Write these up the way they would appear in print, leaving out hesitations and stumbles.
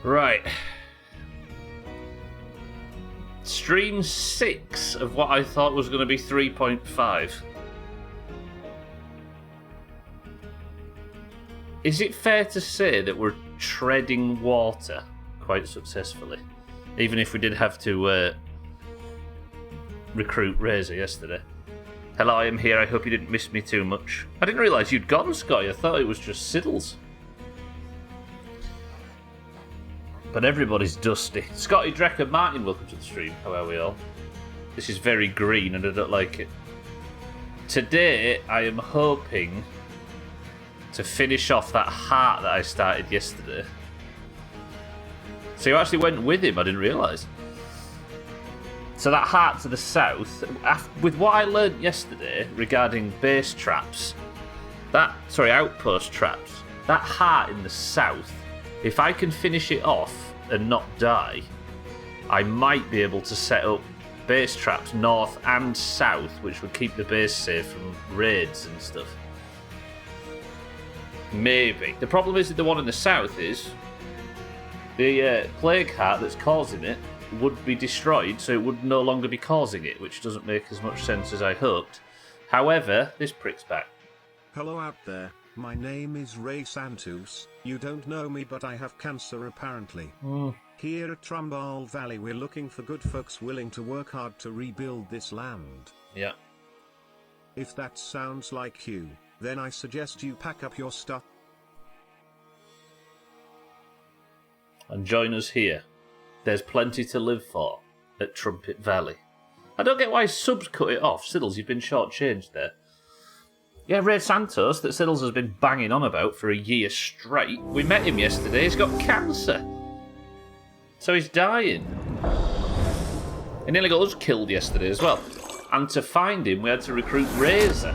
Right. Stream 6 of what I thought was going to be 3.5. Is it fair to say that we're treading water quite successfully? Even if we did have to recruit Razor yesterday. Hello, I am here. I hope you didn't miss me too much. I didn't realise you'd gone, Scotty. I thought it was just Siddles. But everybody's dusty. Scotty, Drek and Martin, welcome to the stream. How are we all? This is very green and I don't like it. Today, I am hoping to finish off that heart that I started yesterday. So you actually went with him, I didn't realise. So that heart to the south, with what I learned yesterday regarding base traps, outpost traps, that heart in the south, if I can finish it off and not die, I might be able to set up base traps north and south, which would keep the base safe from raids and stuff. Maybe. The problem is that the one in the south is the plague heart that's causing it would be destroyed, so it would no longer be causing it, which doesn't make as much sense as I hoped. However, this prick's back. Hello out there, my name is Ray Santos. You don't know me, but I have cancer apparently. Here at Trumbull Valley we're looking for good folks willing to work hard to rebuild this land. Yeah. If that sounds like you, then I suggest you pack up your stuff and join us here. There's plenty to live for at Trumpet Valley. I don't get why subs cut it off. Siddles, you've been shortchanged there. Yeah, Ray Santos, that Siddles has been banging on about for a year straight. We met him yesterday. He's got cancer. So he's dying. He nearly got us killed yesterday as well. And to find him, we had to recruit Razor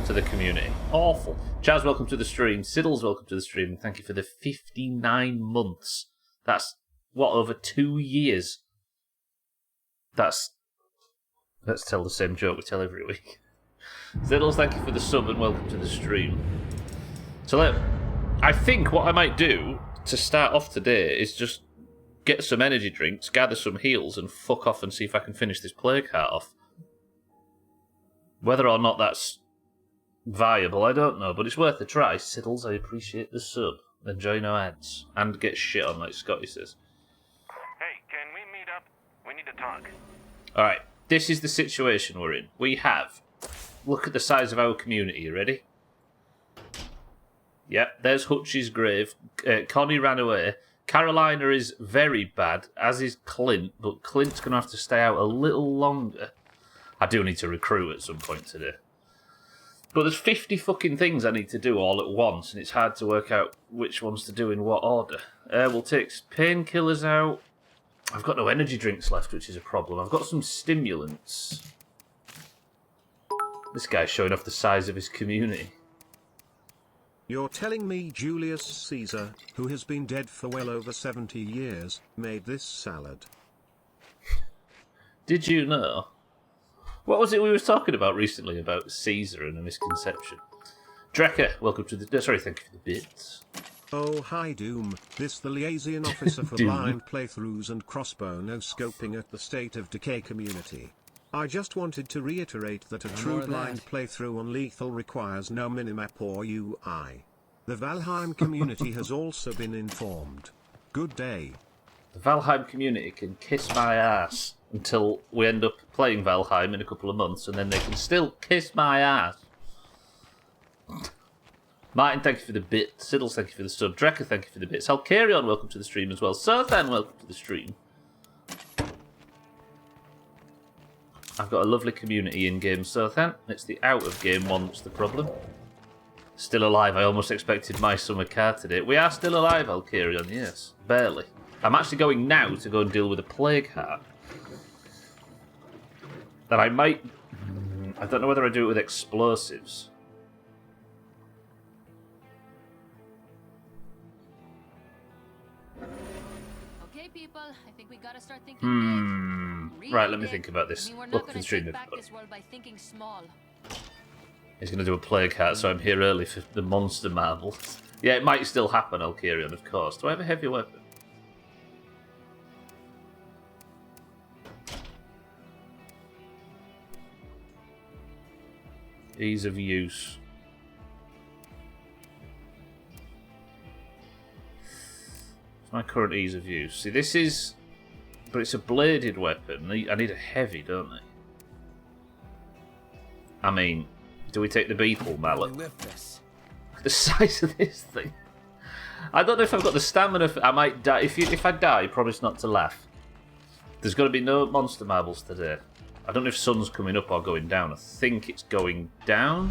to the community. Awful. Chaz, welcome to the stream. Siddles, welcome to the stream. Thank you for the 59 months. That's, what, over 2 years? Let's tell the same joke we tell every week. Ziddles, thank you for the sub and welcome to the stream. So I think what I might do to start off today is just get some energy drinks, gather some heals, and fuck off and see if I can finish this plague heart off. Whether or not that's viable, I don't know, but it's worth a try. Siddles, I appreciate the sub. Enjoy no ads. And get shit on, like Scotty says. Hey, can we meet up? We need to talk. Alright, this is the situation we're in. We have... Look at the size of our community, you ready? Yep, there's Hutch's grave. Connie ran away. Carolina is very bad, as is Clint, but Clint's going to have to stay out a little longer. I do need to recruit at some point today. But there's 50 fucking things I need to do all at once, and it's hard to work out which ones to do in what order. We'll take painkillers out. I've got no energy drinks left, which is a problem. I've got some stimulants. This guy's showing off the size of his community. You're telling me Julius Caesar, who has been dead for well over 70 years, made this salad? Did you know? What was it we were talking about recently about Caesar and a misconception? Drecker, welcome to the... Sorry, thank you for the bits. Oh, hi Doom. This the liaison officer for blind playthroughs and crossbow no-scoping at the State of Decay community. I just wanted to reiterate that a true blind playthrough on lethal requires no minimap or UI. The Valheim community has also been informed. Good day. The Valheim community can kiss my ass until we end up playing Valheim in a couple of months, and then they can still kiss my ass. Martin, thank you for the bit. Siddles, thank you for the sub. Drecker, thank you for the bits. Halkarion, welcome to the stream as well. Sothan, welcome to the stream. I've got a lovely community in-game, Sothan. It's the out-of-game one that's the problem. Still alive. I almost expected my summer car today. We are still alive, Halkarion, yes. Barely. I'm actually going now to go and deal with a plague heart. That I might... I don't know whether I do it with explosives. Okay, people, I think we gotta start thinking big. Right, let me think about this. Look for the stream. He's going to do a plague heart, so I'm here early for the monster marvel. Yeah, it might still happen, Alkarion, of course. Do I have a heavy weapon? Ease of use. What's my current ease of use? See, this is... But it's a bladed weapon. I need a heavy, don't I? I mean, do we take the beetle mallet? The size of this thing. I don't know if I've got the stamina. I might die. If I die, promise not to laugh. There's going to be no monster marbles today. I don't know if sun's coming up or going down. I think it's going down.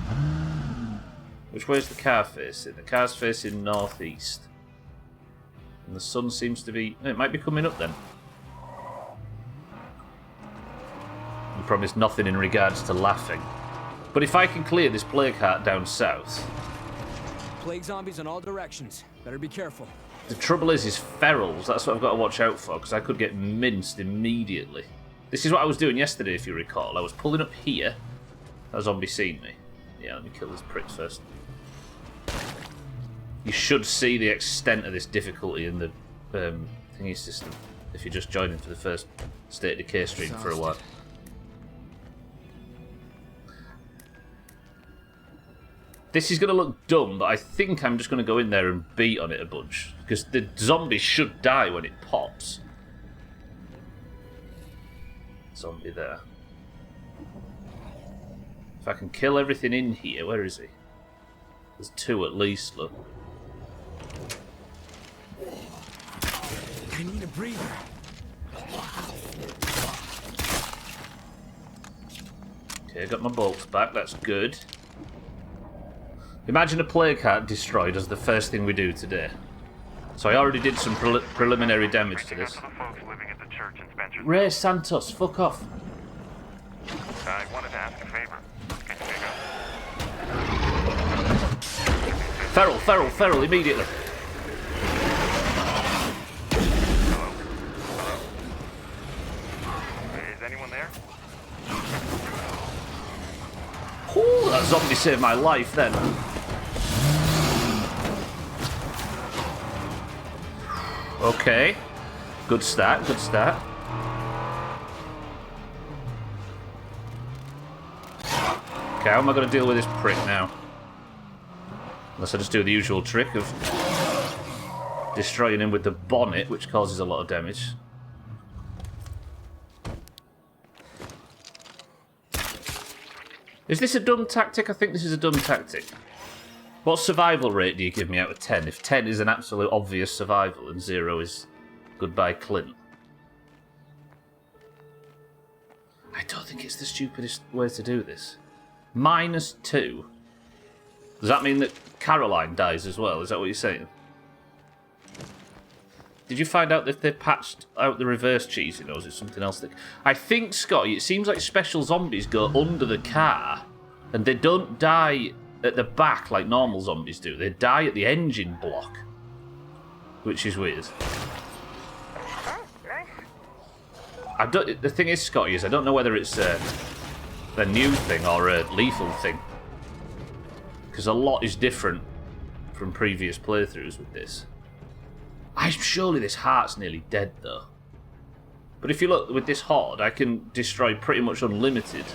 Which way's the car facing? The car's facing northeast. And the sun seems to be... It might be coming up then. I promise nothing in regards to laughing. But if I can clear this plague heart down south... Plague zombies in all directions. Better be careful. The trouble is ferals. That's what I've got to watch out for, because I could get minced immediately. This is what I was doing yesterday, if you recall. I was pulling up here. That zombie seen me. Yeah, let me kill this prick first. You should see the extent of this difficulty in the thingy system if you're just joining for the first State of Decay stream for a while. This is going to look dumb, but I think I'm just going to go in there and beat on it a bunch. Because the zombie should die when it pops. Zombie there. If I can kill everything in here, where is he? There's two at least, look. I need a breather. Okay, got my bolts back, that's good. Imagine a plague heart destroyed as the first thing we do today. So I already did some preliminary damage to this. Ray Santos, fuck off. I wanted to ask a favor. Can you pick up? Feral, immediately. Is anyone there? Ooh, that zombie saved my life then. Okay. Good start, good start. Okay, how am I going to deal with this prick now? Unless I just do the usual trick of destroying him with the bonnet, which causes a lot of damage. Is this a dumb tactic? I think this is a dumb tactic. What survival rate do you give me out of 10? If 10 is an absolute obvious survival and 0 is goodbye Clint. I don't think it's the stupidest way to do this. -2. Does that mean that Caroline dies as well? Is that what you're saying? Did you find out if they patched out the reverse cheesing, or is it something else? I think, Scotty, it seems like special zombies go under the car, and they don't die at the back like normal zombies do. They die at the engine block, which is weird. The thing is, Scotty, is I don't know whether it's a new thing or a lethal thing, because a lot is different from previous playthroughs with this. Surely this heart's nearly dead, though. But if you look, with this horde, I can destroy pretty much unlimited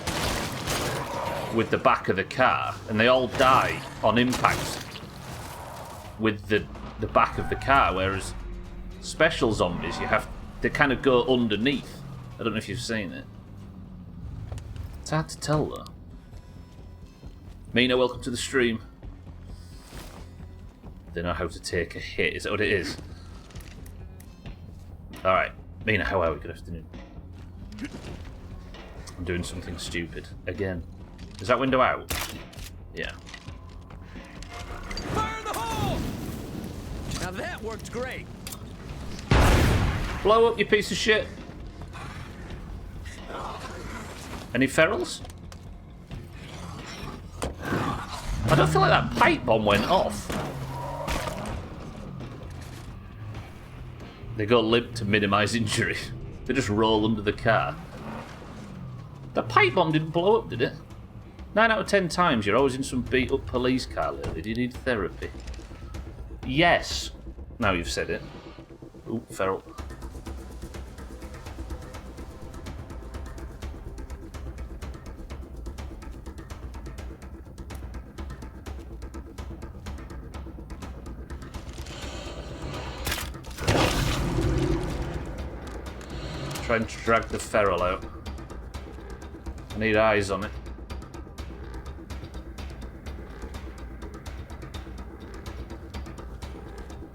with the back of the car, and they all die on impact with the back of the car, whereas special zombies, they kind of go underneath. I don't know if you've seen it. It's hard to tell, though. Mina, welcome to the stream. They know how to take a hit. Is that what it is? Alright. Mina, how are we? Good afternoon. I'm doing something stupid. Again. Is that window out? Yeah. Fire in the hole! Now that worked great. Blow up, you piece of shit. Any ferals? I don't feel like that pipe bomb went off. They go limp to minimise injury. They just roll under the car. The pipe bomb didn't blow up, did it? 9 out of 10 times you're always in some beat up police car lately. Do you need therapy? Yes. Now you've said it. Ooh, feral. Try and drag the feral out. I need eyes on it.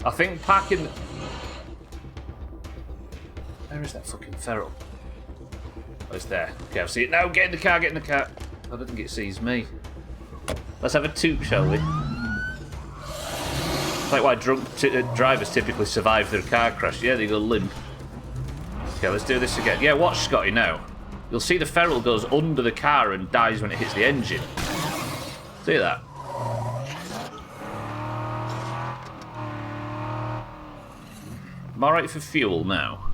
I think packing... Where is that fucking feral? Oh, it's there. Okay, I see it now. Get in the car, get in the car. I don't think it sees me. Let's have a toot, shall we? It's like why drunk drivers typically survive their car crash. Yeah, they go limp. Okay, let's do this again. Yeah, watch Scotty now. You'll see the feral goes under the car and dies when it hits the engine. See that? I'm alright for fuel now.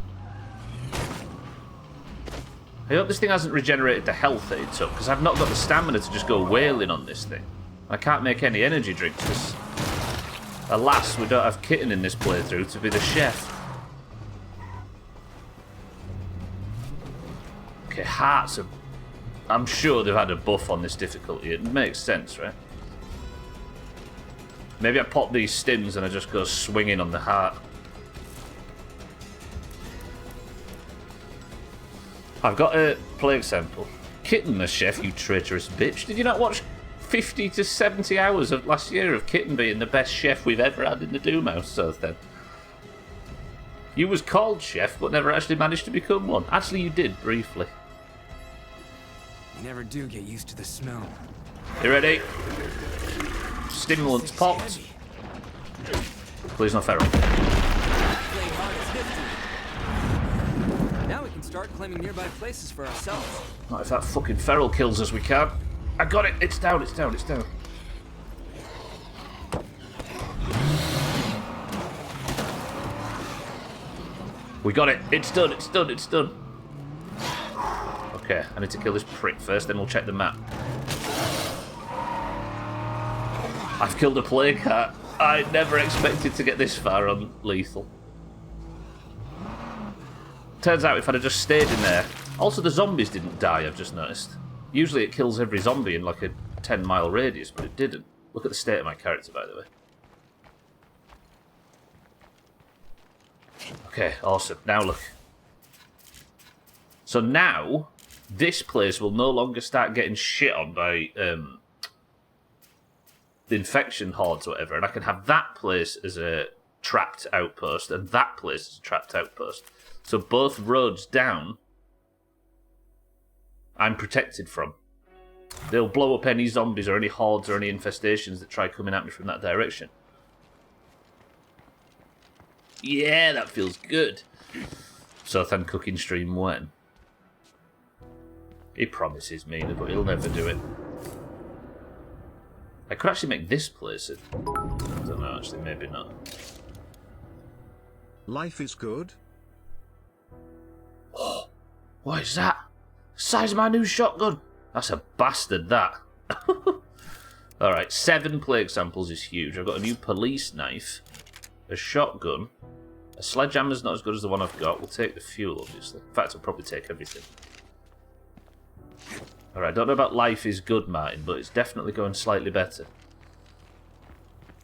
I hope this thing hasn't regenerated the health that it took, because I've not got the stamina to just go wailing on this thing. I can't make any energy drinks, because alas, we don't have Kitten in this playthrough to be the chef. Okay, hearts are... I'm sure they've had a buff on this difficulty. It makes sense, right? Maybe I pop these stims and I just go swinging on the heart. I've got a plague sample. Kitten the chef, you traitorous bitch. Did you not watch 50 to 70 hours of last year of Kitten being the best chef we've ever had in the Doomhaus, so then? You was called chef, but never actually managed to become one. Actually, you did, briefly. You never do get used to the smell. You ready? Stimulants popped. Please no feral. Now we can start claiming nearby places for ourselves. Not if that fucking feral kills us, we can't. I got it. It's down. It's down. It's down. We got it. It's done. It's done. It's done. Okay, I need to kill this prick first, then we'll check the map. I've killed a plague cat. I never expected to get this far on lethal. Turns out if I'd have just stayed in there... Also, the zombies didn't die, I've just noticed. Usually it kills every zombie in like a 10-mile radius, but it didn't. Look at the state of my character, by the way. Okay, awesome. Now look. So now, this place will no longer start getting shit on by the infection hordes or whatever, and I can have that place as a trapped outpost and that place as a trapped outpost. So both roads down, I'm protected from. They'll blow up any zombies or any hordes or any infestations that try coming at me from that direction. Yeah, that feels good. So then cooking stream when? He promises me, but he'll never do it. I could actually make this place I don't know, actually, maybe not. Life is good. Oh, what is that? Size of my new shotgun. That's a bastard, that. Alright, 7 plague samples is huge. I've got a new police knife, a shotgun, a sledgehammer's not as good as the one I've got. We'll take the fuel, obviously. In fact, I'll probably take everything. Alright, I don't know about life is good, Martin, but it's definitely going slightly better.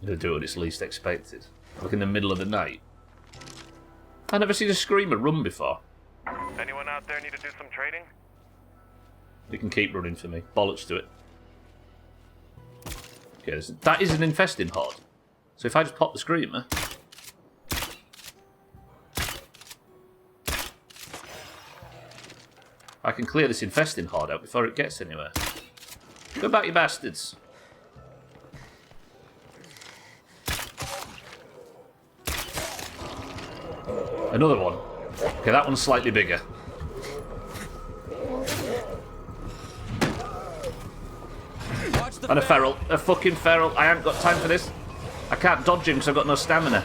I'm going to do it when it's least expected. Like in the middle of the night. I've never seen a screamer run before. Anyone out there need to do some trading? You can keep running for me. Bollocks to it. Okay, that is an infesting horde. So if I just pop the screamer... I can clear this infesting horde out before it gets anywhere. Go back, you bastards. Another one. Okay, that one's slightly bigger. And a feral. A fucking feral. I haven't got time for this. I can't dodge him because I've got no stamina.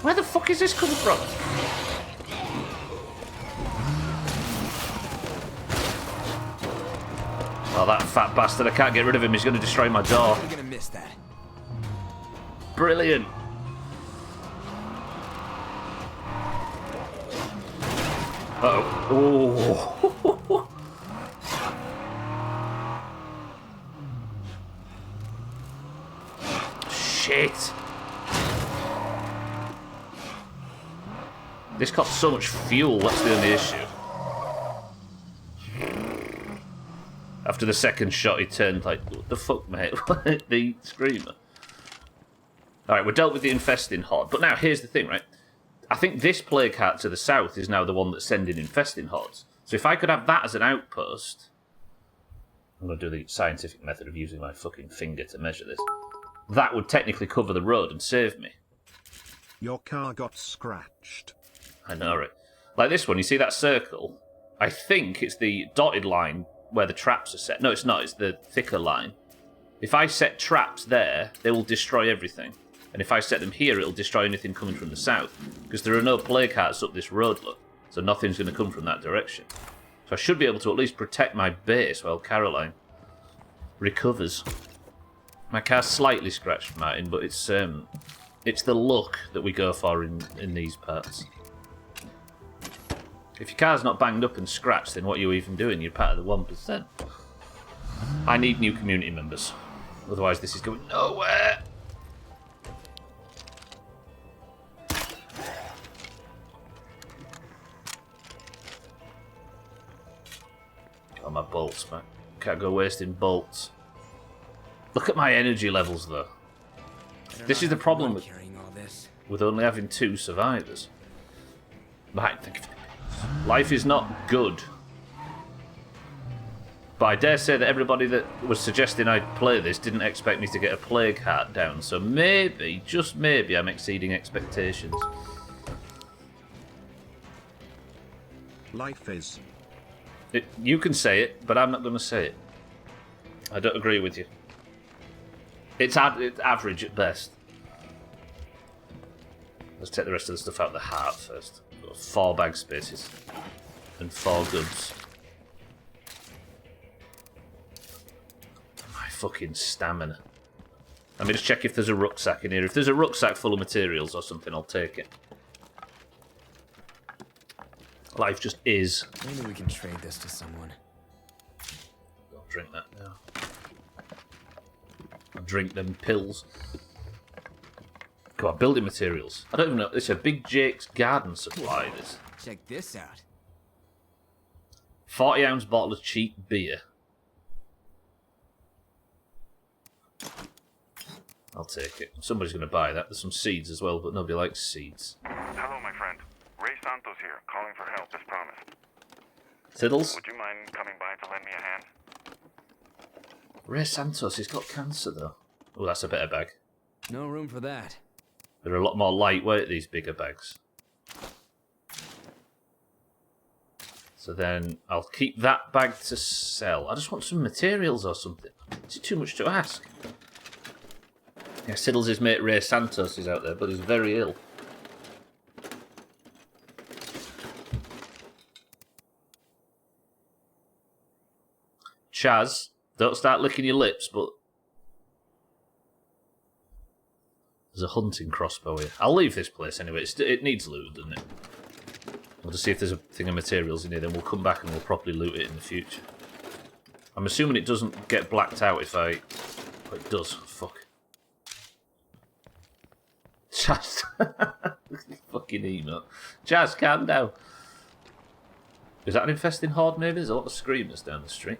Where the fuck is this coming from? Oh, that fat bastard. I can't get rid of him. He's going to destroy my door. We're gonna miss that. Brilliant. Uh-oh. Oh. Shit. This costs so much fuel, that's the only issue. After the second shot, he turned like, what the fuck, mate? The screamer. Alright, we're dealt with the infesting horde. But now, here's the thing, right? I think this plague heart to the south is now the one that's sending infesting hordes. So if I could have that as an outpost... I'm going to do the scientific method of using my fucking finger to measure this. That would technically cover the road and save me. Your car got scratched. I know, right? Like this one, you see that circle? I think it's the dotted line where the traps are set. No, it's not. It's the thicker line. If I set traps there, they will destroy everything. And if I set them here, it'll destroy anything coming from the south. Because there are no plague hearts up this road, look. So nothing's going to come from that direction. So I should be able to at least protect my base while Caroline recovers. My car's slightly scratched, Martin, but it's the look that we go for in these parts. If your car's not banged up and scratched, then what are you even doing? You're part of the 1%. I need new community members. Otherwise this is going nowhere. Oh, my bolts, man. Can't go wasting bolts. Look at my energy levels, though. This is the problem with only having 2 survivors. Right, thank you for the life is not good. But I dare say that everybody that was suggesting I'd play this didn't expect me to get a plague heart down. So maybe, just maybe, I'm exceeding expectations. Life is... You can say it, but I'm not going to say it. I don't agree with you. It's average at best. Let's take the rest of the stuff out of the heart first. Got 4 bag spaces. And 4 goods. My fucking stamina. Let me just check if there's a rucksack in here. If there's a rucksack full of materials or something, I'll take it. Life just is. Maybe we can trade this to someone. Don't drink that now. I'll drink them pills. Come on, building materials. I don't even know. It's a Big Jake's Garden Supply, this. Check this out. 40-ounce bottle of cheap beer. I'll take it. Somebody's going to buy that. There's some seeds as well, but nobody likes seeds. Hello, my friend. Ray Santos here, calling for help as promised. Tiddles? Would you mind coming by to lend me a hand? Ray Santos, he's got cancer, though. Oh, that's a better bag. No room for that. They're a lot more lightweight, these bigger bags. So then I'll keep that bag to sell. I just want some materials or something. Is it too much to ask? Yeah, Siddles' mate Ray Santos is out there, but he's very ill. Chaz, don't start licking your lips, but... There's a hunting crossbow here. I'll leave this place anyway. It needs loot, doesn't it? We'll just see if there's a thing of materials in here, then we'll come back and we'll properly loot it in the future. I'm assuming it doesn't get blacked out if I... Oh, it does. Fuck. Chaz. Fucking emo. Chaz, calm down. Is that an infesting horde maybe? There's a lot of screamers down the street.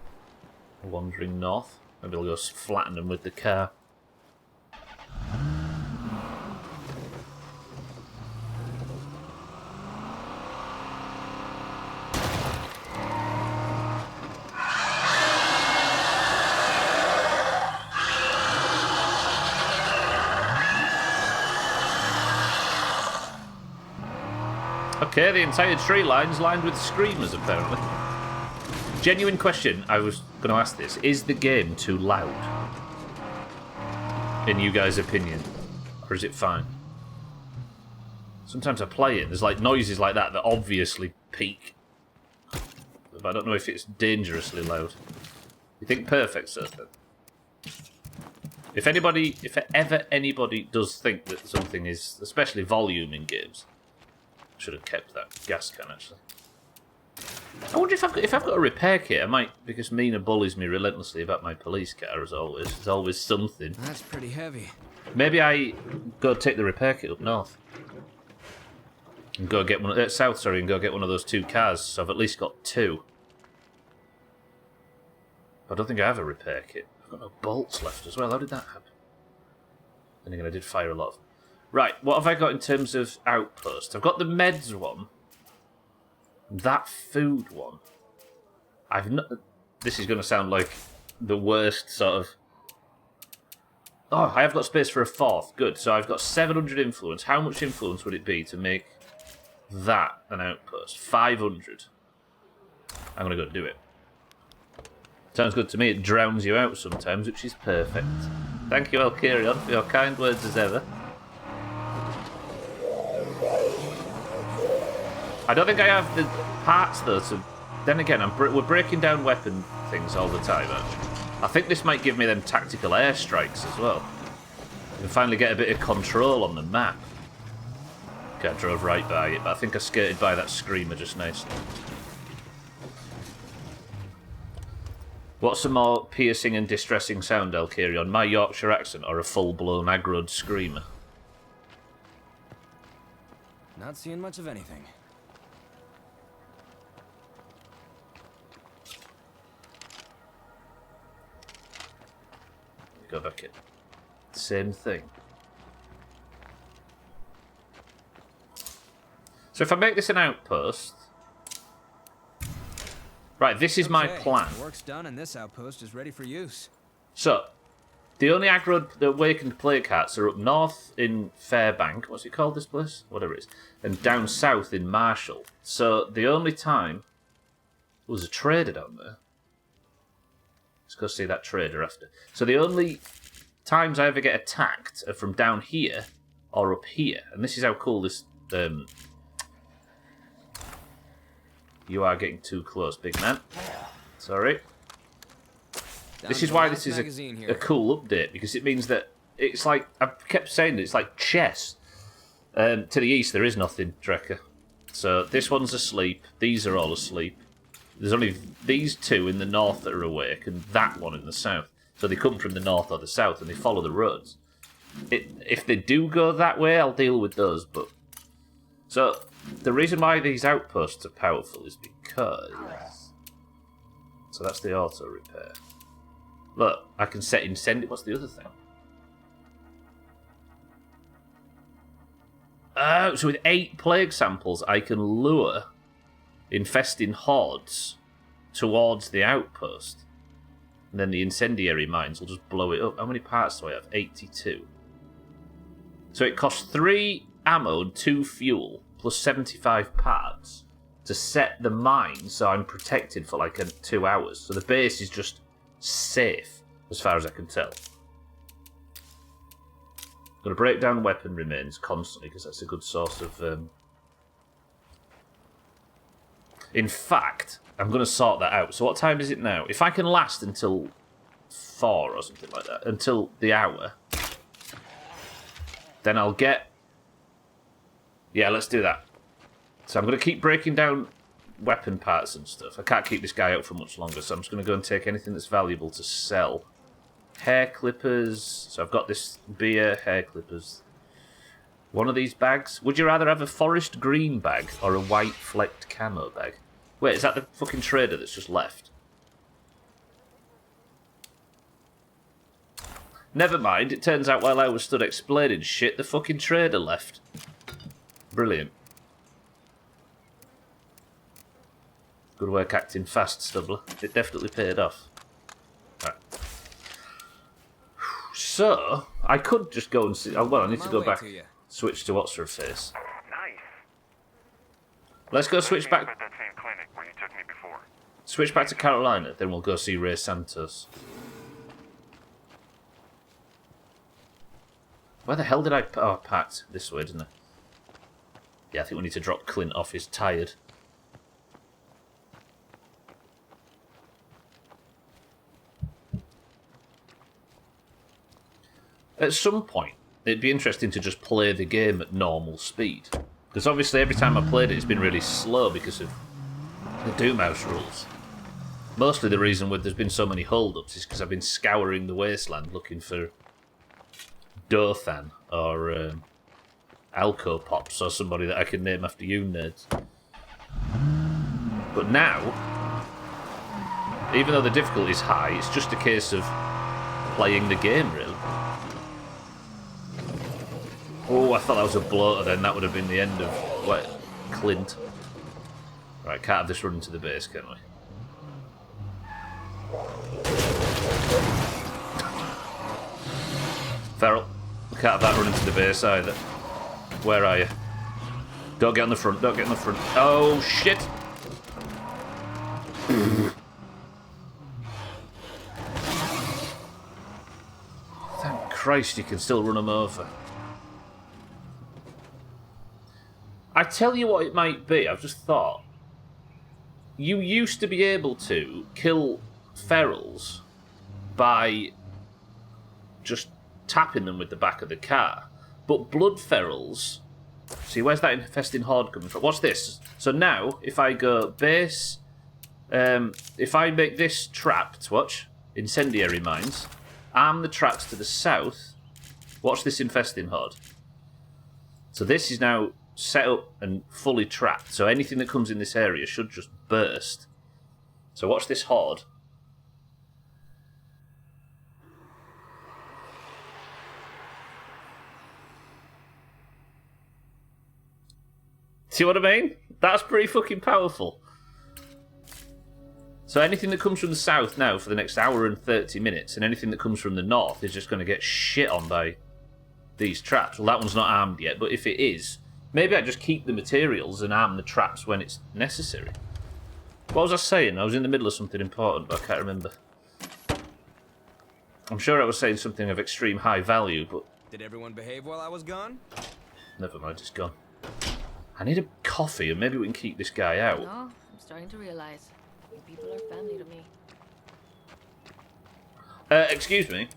Wandering north. Maybe we'll go flatten them with the car. Okay, the entire tree line's lined with screamers, apparently. Genuine question, I was going to ask this. Is the game too loud? In you guys' opinion? Or is it fine? Sometimes I play it, there's like noises like that that obviously peak. But I don't know if it's dangerously loud. You think perfect, sir? If ever anybody does think that something is, especially volume in games, should have kept that gas can, actually. I wonder if I've got a repair kit, I might, because Mina bullies me relentlessly about my police car, as always. There's always something. That's pretty heavy. Maybe I go take the repair kit up north. And go get one south, sorry, and go get one of those 2 cars. So I've at least got 2. I don't think I have a repair kit. I've got no bolts left as well. How did that happen? Then again, I did fire a lot of... Right, what have I got in terms of outpost? I've got the meds one. That food one. I've not... This is going to sound like the worst sort of... Oh, I have got space for a 4th. Good. So I've got 700 influence. How much influence would it be to make that an outpost? 500. I'm going to go do it. Sounds good to me. It drowns you out sometimes, which is perfect. Thank you, Elkarion, for your kind words as ever. I don't think I have the parts, though, so... Then again, we're breaking down weapon things all the time, actually. I think this might give me them tactical airstrikes as well. I can finally get a bit of control on the map. Okay, I drove right by it, but I think I skirted by that screamer just nicely. What's a more piercing and distressing sound, Elkarion? My Yorkshire accent or a full-blown aggroed screamer? Not seeing much of anything. Go back in. Same thing. So if I make this an outpost... Right, this is my plan. The work's done and this outpost is ready for use. So, the only aggroed, the awakened plague cats are up north in Fairbank. What's it called, this place? Whatever it is. And down south in Marshall. So, the only time... There was a trader down there. Let's go see that trader after. So the only times I ever get attacked are from down here or up here. And this is how cool this... You are getting too close, big man. Sorry. This is why this is a cool update, because it means that it's like... I kept saying that it's like chess. To the east there is nothing, Drecker. So this one's asleep. These are all asleep. There's only these 2 in the north that are awake, and that one in the south. So they come from the north or the south, and they follow the roads. If they do go that way, I'll deal with those, but... So, the reason why these outposts are powerful is because... So that's the auto repair. Look, I can set incendiary... What's the other thing? So with 8 plague samples, I can lure... infesting hordes towards the outpost. And then the incendiary mines will just blow it up. How many parts do I have? 82. So it costs 3 ammo and 2 fuel, plus 75 parts, to set the mine so I'm protected for like 2 hours. So the base is just safe, as far as I can tell. I'm going to break down weapon remains constantly, because that's a good source of... In fact, I'm going to sort that out. So what time is it now? If I can last until 4 or something like that, until the hour, then I'll get... Yeah, let's do that. So I'm going to keep breaking down weapon parts and stuff. I can't keep this guy out for much longer, so I'm just going to go and take anything that's valuable to sell. Hair clippers. So I've got this beer, hair clippers. One of these bags. Would you rather have a forest green bag or a white flecked camo bag? Wait, is that the fucking trader that's just left? Never mind, it turns out while I was stood explaining shit, the fucking trader left. Brilliant. Good work acting fast, Stubbler. It definitely paid off. Right. So, I could just go and see... Oh, well, I need to go back. Switch to what's her face. Nice. Let's go switch back... At that same clinic where you took me before. Switch back to Carolina, then we'll go see Ray Santos. Where the hell did I... Oh, Pat. This way, didn't I? Yeah, I think we need to drop Clint off. He's tired. At some point, it'd be interesting to just play the game at normal speed. Because obviously every time I played it, it's been really slow because of the Doomhaus rules. Mostly the reason why there's been so many hold-ups is because I've been scouring the wasteland looking for Dothan or Alco Pops or somebody that I can name after you nerds. But now, even though the difficulty is high, it's just a case of playing the game, really. Oh, I thought that was a bloater then. That would have been the end of Clint. Right, can't have this run into the base, can we? Feral, we can't have that run into the base either. Where are you? Don't get on the front, don't get on the front. Oh, shit! Thank Christ you can still run them over. I tell you what it might be, I've just thought. You used to be able to kill ferals by just tapping them with the back of the car. But blood ferals... See, where's that infesting horde coming from? What's this? So now, if I go base... if I make this trapped, watch, incendiary mines, arm the traps to the south, watch this infesting horde. So this is now set up and fully trapped. So anything that comes in this area should just burst. So watch this horde. See what I mean? That's pretty fucking powerful. So anything that comes from the south now for the next hour and 30 minutes, and anything that comes from the north is just going to get shit on by these traps. Well, that one's not armed yet, but if it is, maybe I just keep the materials and arm the traps when it's necessary. What was I saying? I was in the middle of something important, but I can't remember. I'm sure I was saying something of extreme high value, but... Did everyone behave while I was gone? Never mind, it's gone. I need a coffee, and maybe we can keep this guy out. No, I'm starting to realize you people are family to me. Excuse me.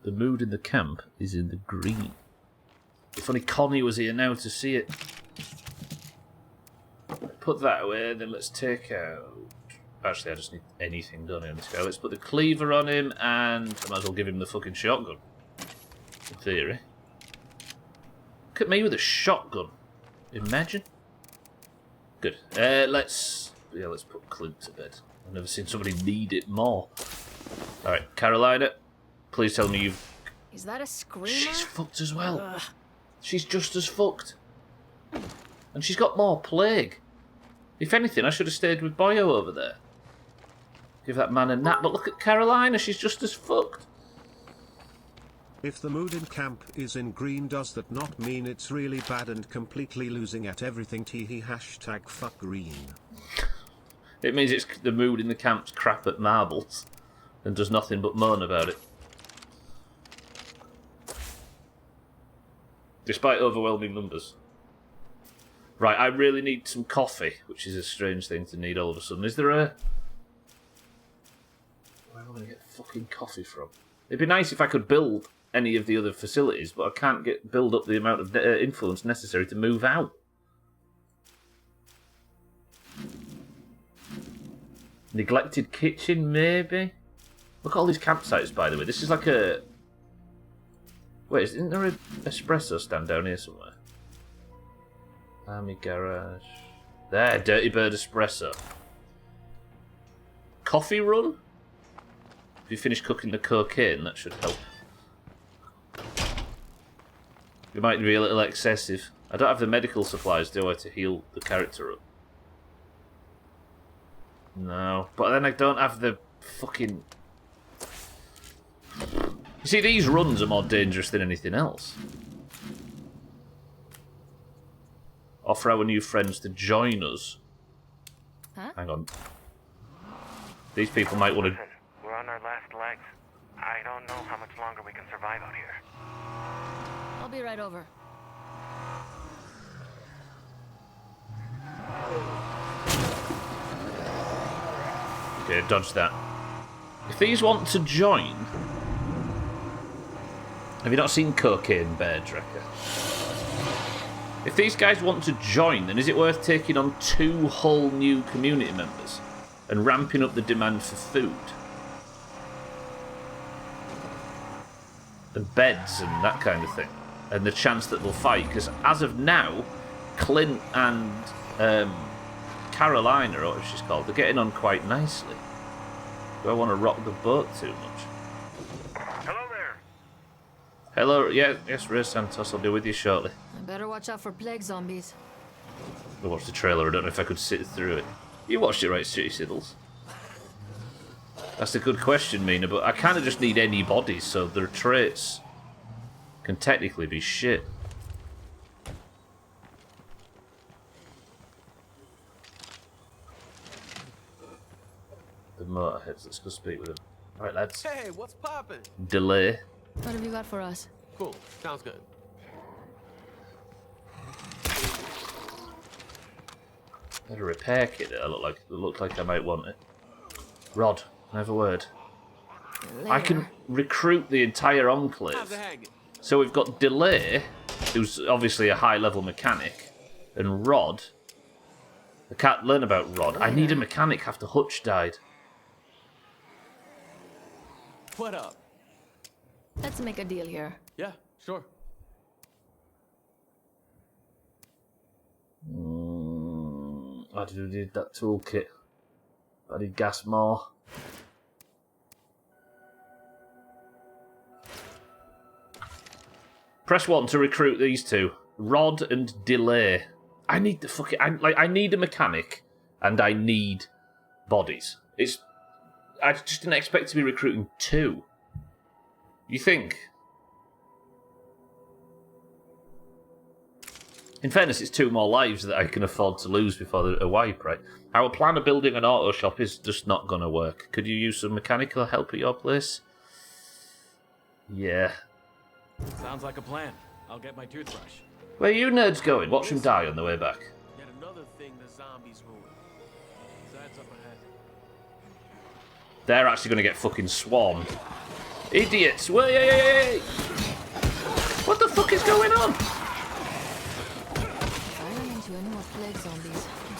The mood in the camp is in the green. If only Connie was here now to see it. Put that away, then let's take out... Actually, I just need anything done on this guy. Let's put the cleaver on him, and I might as well give him the fucking shotgun. In theory. Look at me with a shotgun. Imagine. Good. Let's put Clint to bed. I've never seen somebody need it more. Alright, Carolina, please tell me you've... Is that a screamer? She's fucked as well. She's just as fucked. And she's got more plague. If anything, I should have stayed with Boyo over there. Give that man a nap. But look at Carolina, she's just as fucked. If the mood in camp is in green, does that not mean it's really bad and completely losing at everything? Teehee hashtag fuck green. It means it's the mood in the camp's crap at marbles and does nothing but moan about it. Despite overwhelming numbers. Right, I really need some coffee, which is a strange thing to need all of a sudden. Is there a... Where am I going to get fucking coffee from? It'd be nice if I could build any of the other facilities, but I can't build up the amount of influence necessary to move out. Neglected kitchen, maybe? Look at all these campsites, by the way. This is like a... Wait, isn't there an espresso stand down here somewhere? Army garage. There, Dirty Bird Espresso. Coffee run? If you finish cooking the cocaine, that should help. It might be a little excessive. I don't have the medical supplies, do I, to heal the character up? No. But then I don't have the fucking... You see, these runs are more dangerous than anything else. Offer our new friends to join us. Huh? Hang on. These people might want to... Listen, we're on our last legs. I don't know how much longer we can survive out here. I'll be right over. Okay, dodge that. If these want to join... Have you not seen Cocaine Bear, Drecker? If these guys want to join, then is it worth taking on 2 whole new community members? and ramping up the demand for food. And beds and that kind of thing. And the chance that they'll fight. Because as of now, Clint and Carolina, or what she's called, they're getting on quite nicely. Do I want to rock the boat too much? Hello there. Hello, yes, Ray Santos, I'll be with you shortly. I better watch out for plague zombies. I watched the trailer, I don't know if I could sit through it. You watched it right, City Siddles? That's a good question, Mina, but I kind of just need any bodies, so their traits can technically be shit. The motorheads, let's go speak with them. Alright, lads. Hey, what's poppin'? Delay. What have you got for us? Cool, sounds good. Got a repair kit that looked like I might want it. Rod, can I have a word? Later. I can recruit the entire How's enclave. it hanging? So we've got Delay, who's obviously a high-level mechanic, and Rod. I can't learn about Rod. I need a mechanic after Hutch died. What up? Let's make a deal here. Yeah, sure. I do need that toolkit. I need gas more. Press 1 to recruit these two. Rod and Delay. I need the fucking... I need a mechanic, and I need bodies. I just didn't expect to be recruiting 2. You think? In fairness, it's 2 more lives that I can afford to lose before a wipe, right? Our plan of building an auto shop is just not going to work. Could you use some mechanical help at your place? Yeah. Sounds like a plan. I'll get my toothbrush. Where are you nerds going? Watch them die on the way back. Yet another thing the zombies ruined. Besides up ahead. They're actually going to get fucking swarmed. Idiots! Way! What the fuck is going on? If I run into any more plague zombies, I'm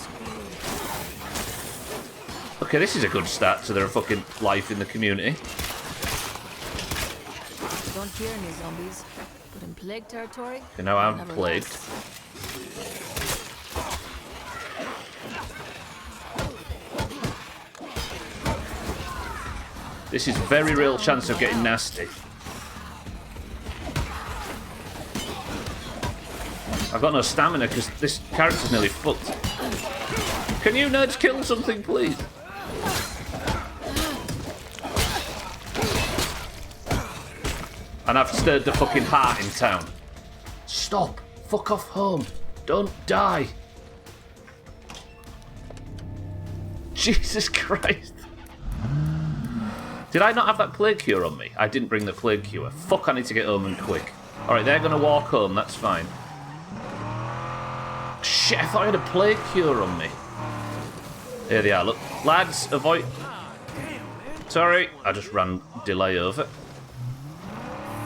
screwed. Okay, this is a good start to their fucking life in the community. Don't fear any zombies. But in plague territory, Okay, now I'm never plagued. lost. This is very real chance of getting nasty. I've got no stamina because this character's nearly fucked. Can you nerds kill something, please? And I've stirred the fucking heart in town. Stop! Fuck off home! Don't die! Jesus Christ! Did I not have that plague cure on me? I didn't bring the plague cure. Fuck, I need to get home and quick. Alright, they're gonna walk home, that's fine. Shit, I thought I had a plague cure on me. Here they are, look. Lads, avoid... Sorry, I just ran Delay over.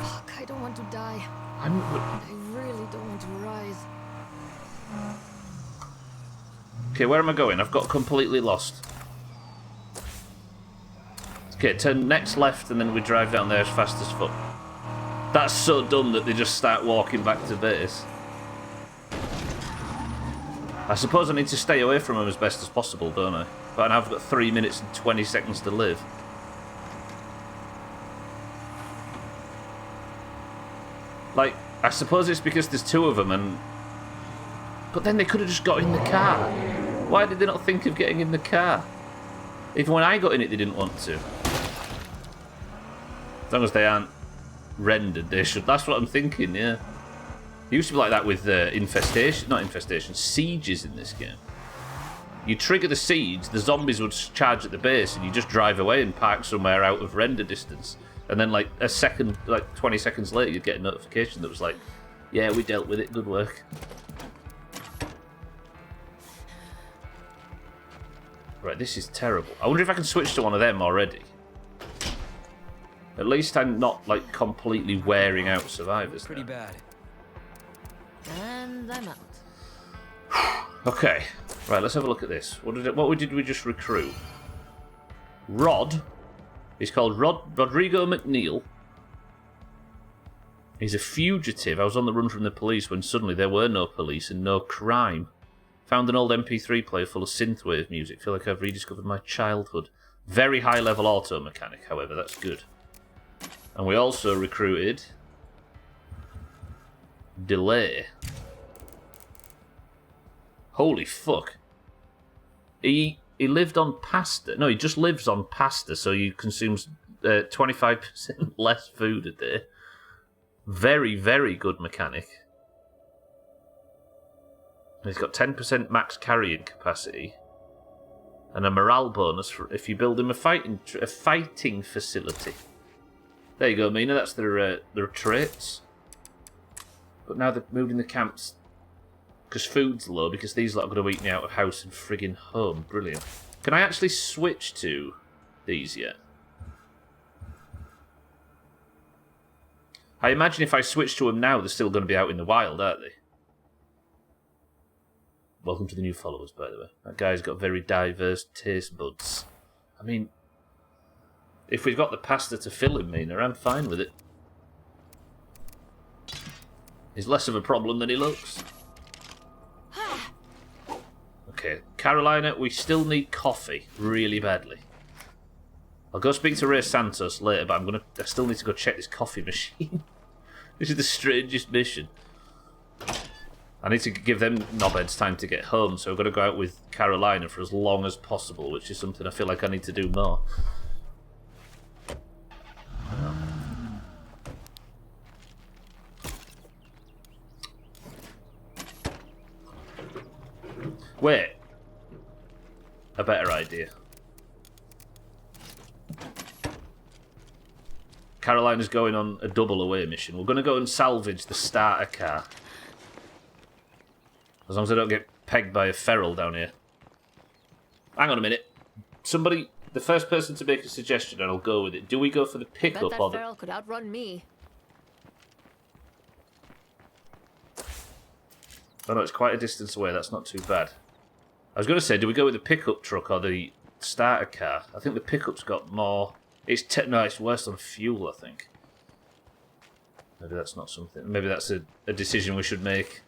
Fuck, I don't want to die. I'm... I really don't want to rise. Okay, where am I going? I've got completely lost. Okay, turn next left and then we drive down there as fast as fuck. That's so dumb that they just start walking back to base. I suppose I need to stay away from them as best as possible, don't I? But I've got 3 minutes and 20 seconds to live. Like, I suppose it's because there's 2 of them and... But then they could have just got in the car. Why did they not think of getting in the car? Even when I got in it, they didn't want to. As long as they aren't rendered, they should. That's what I'm thinking, yeah. It used to be like that with sieges in this game. You trigger the siege, the zombies would charge at the base, and you just drive away and park somewhere out of render distance. And then, like, 20 seconds later, you'd get a notification that was like, yeah, we dealt with it, good work. Right, this is terrible. I wonder if I can switch to one of them already. At least I'm not, like, completely wearing out survivors Pretty now. bad. And I'm out. Okay. Right, let's have a look at this. What did we just recruit? Rod. He's called Rodrigo McNeil. He's a fugitive. I was on the run from the police when suddenly there were no police and no crime. Found an old MP3 player full of synthwave music. Feel like I've rediscovered my childhood. Very high level auto mechanic, however, that's good. And we also recruited Delay. Holy fuck. He lived on pasta. No, he just lives on pasta, so he consumes 25% less food a day. Very, very good mechanic. And he's got 10% max carrying capacity. And a morale bonus for if you build him a fighting facility. There you go, Mina. That's their traits. But now they're moving the camps because food's low, because these lot are going to eat me out of house and friggin' home. Brilliant. Can I actually switch to these yet? I imagine if I switch to them now, they're still going to be out in the wild, aren't they? Welcome to the new followers, by the way. That guy's got very diverse taste buds. I mean, if we've got the pasta to fill him, Mina, I'm fine with it. He's less of a problem than he looks. Okay, Carolina, we still need coffee really badly. I'll go speak to Ray Santos later, but I still need to go check this coffee machine. This is the strangest mission. I need to give them knobheads time to get home, so I've got to go out with Carolina for as long as possible, which is something I feel like I need to do more. Wait. A better idea. Carolina's going on a double away mission. We're going to go and salvage the starter car. As long as I don't get pegged by a feral down here. Hang on a minute. Somebody, the first person to make a suggestion and I'll go with it. Do we go for the pickup Bet or that the... feral could outrun me. Oh no, it's quite a distance away. That's not too bad. I was going to say, do we go with the pickup truck or the starter car? I think the pickup's got more... No, it's worse on fuel, I think. Maybe that's not something... Maybe that's a decision we should make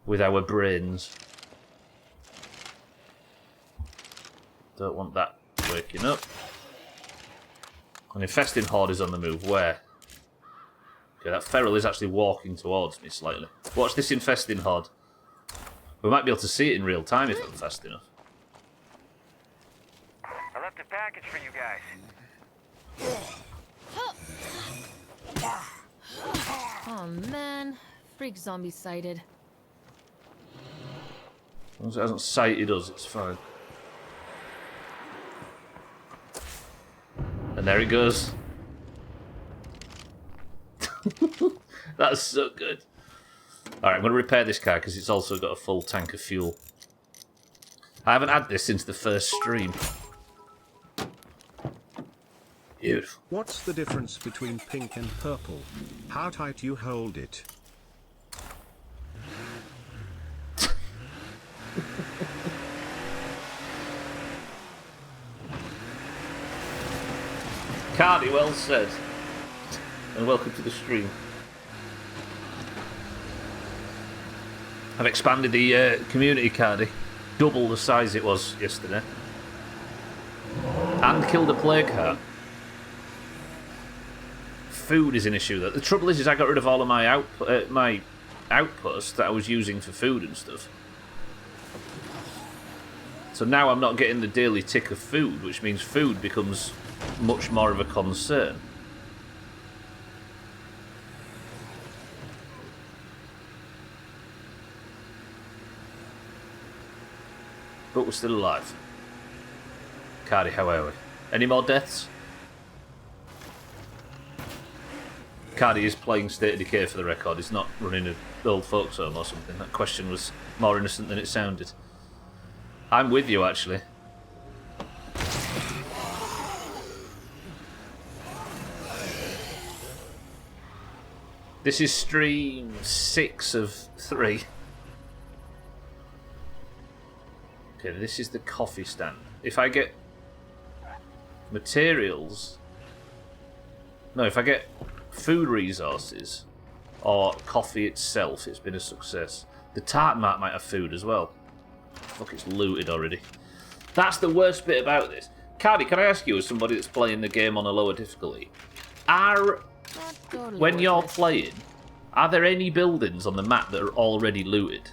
with our brains. Don't want that waking up. An infesting horde is on the move. Where? Okay, that feral is actually walking towards me slightly. Watch this infesting horde. We might be able to see it in real time if I'm fast enough. I left a package for you guys. Oh man, freak zombie sighted. As long as it hasn't sighted us, it's fine. And there it goes. That's so good. Alright, I'm going to repair this car because it's also got a full tank of fuel. I haven't had this since the first stream. Beautiful. What's the difference between pink and purple? How tight you hold it? Cardi, well said. And welcome to the stream. I've expanded the community, Cardi. Double the size it was yesterday. And killed a plague heart. Food is an issue, though. The trouble is I got rid of all of my outposts that I was using for food and stuff. So now I'm not getting the daily tick of food, which means food becomes much more of a concern. But we're still alive. Cardi, how are we? Any more deaths? Cardi is playing State of Decay for the record. He's not running an old folks home or something. That question was more innocent than it sounded. I'm with you, actually. This is stream 6 of 3. Okay, this is the coffee stand. If I get materials... No, if I get food resources or coffee itself, it's been a success. The tartan mat might have food as well. Fuck, it's looted already. That's the worst bit about this. Cardi, can I ask you, as somebody that's playing the game on a lower difficulty, when you're playing, are there any buildings on the map that are already looted?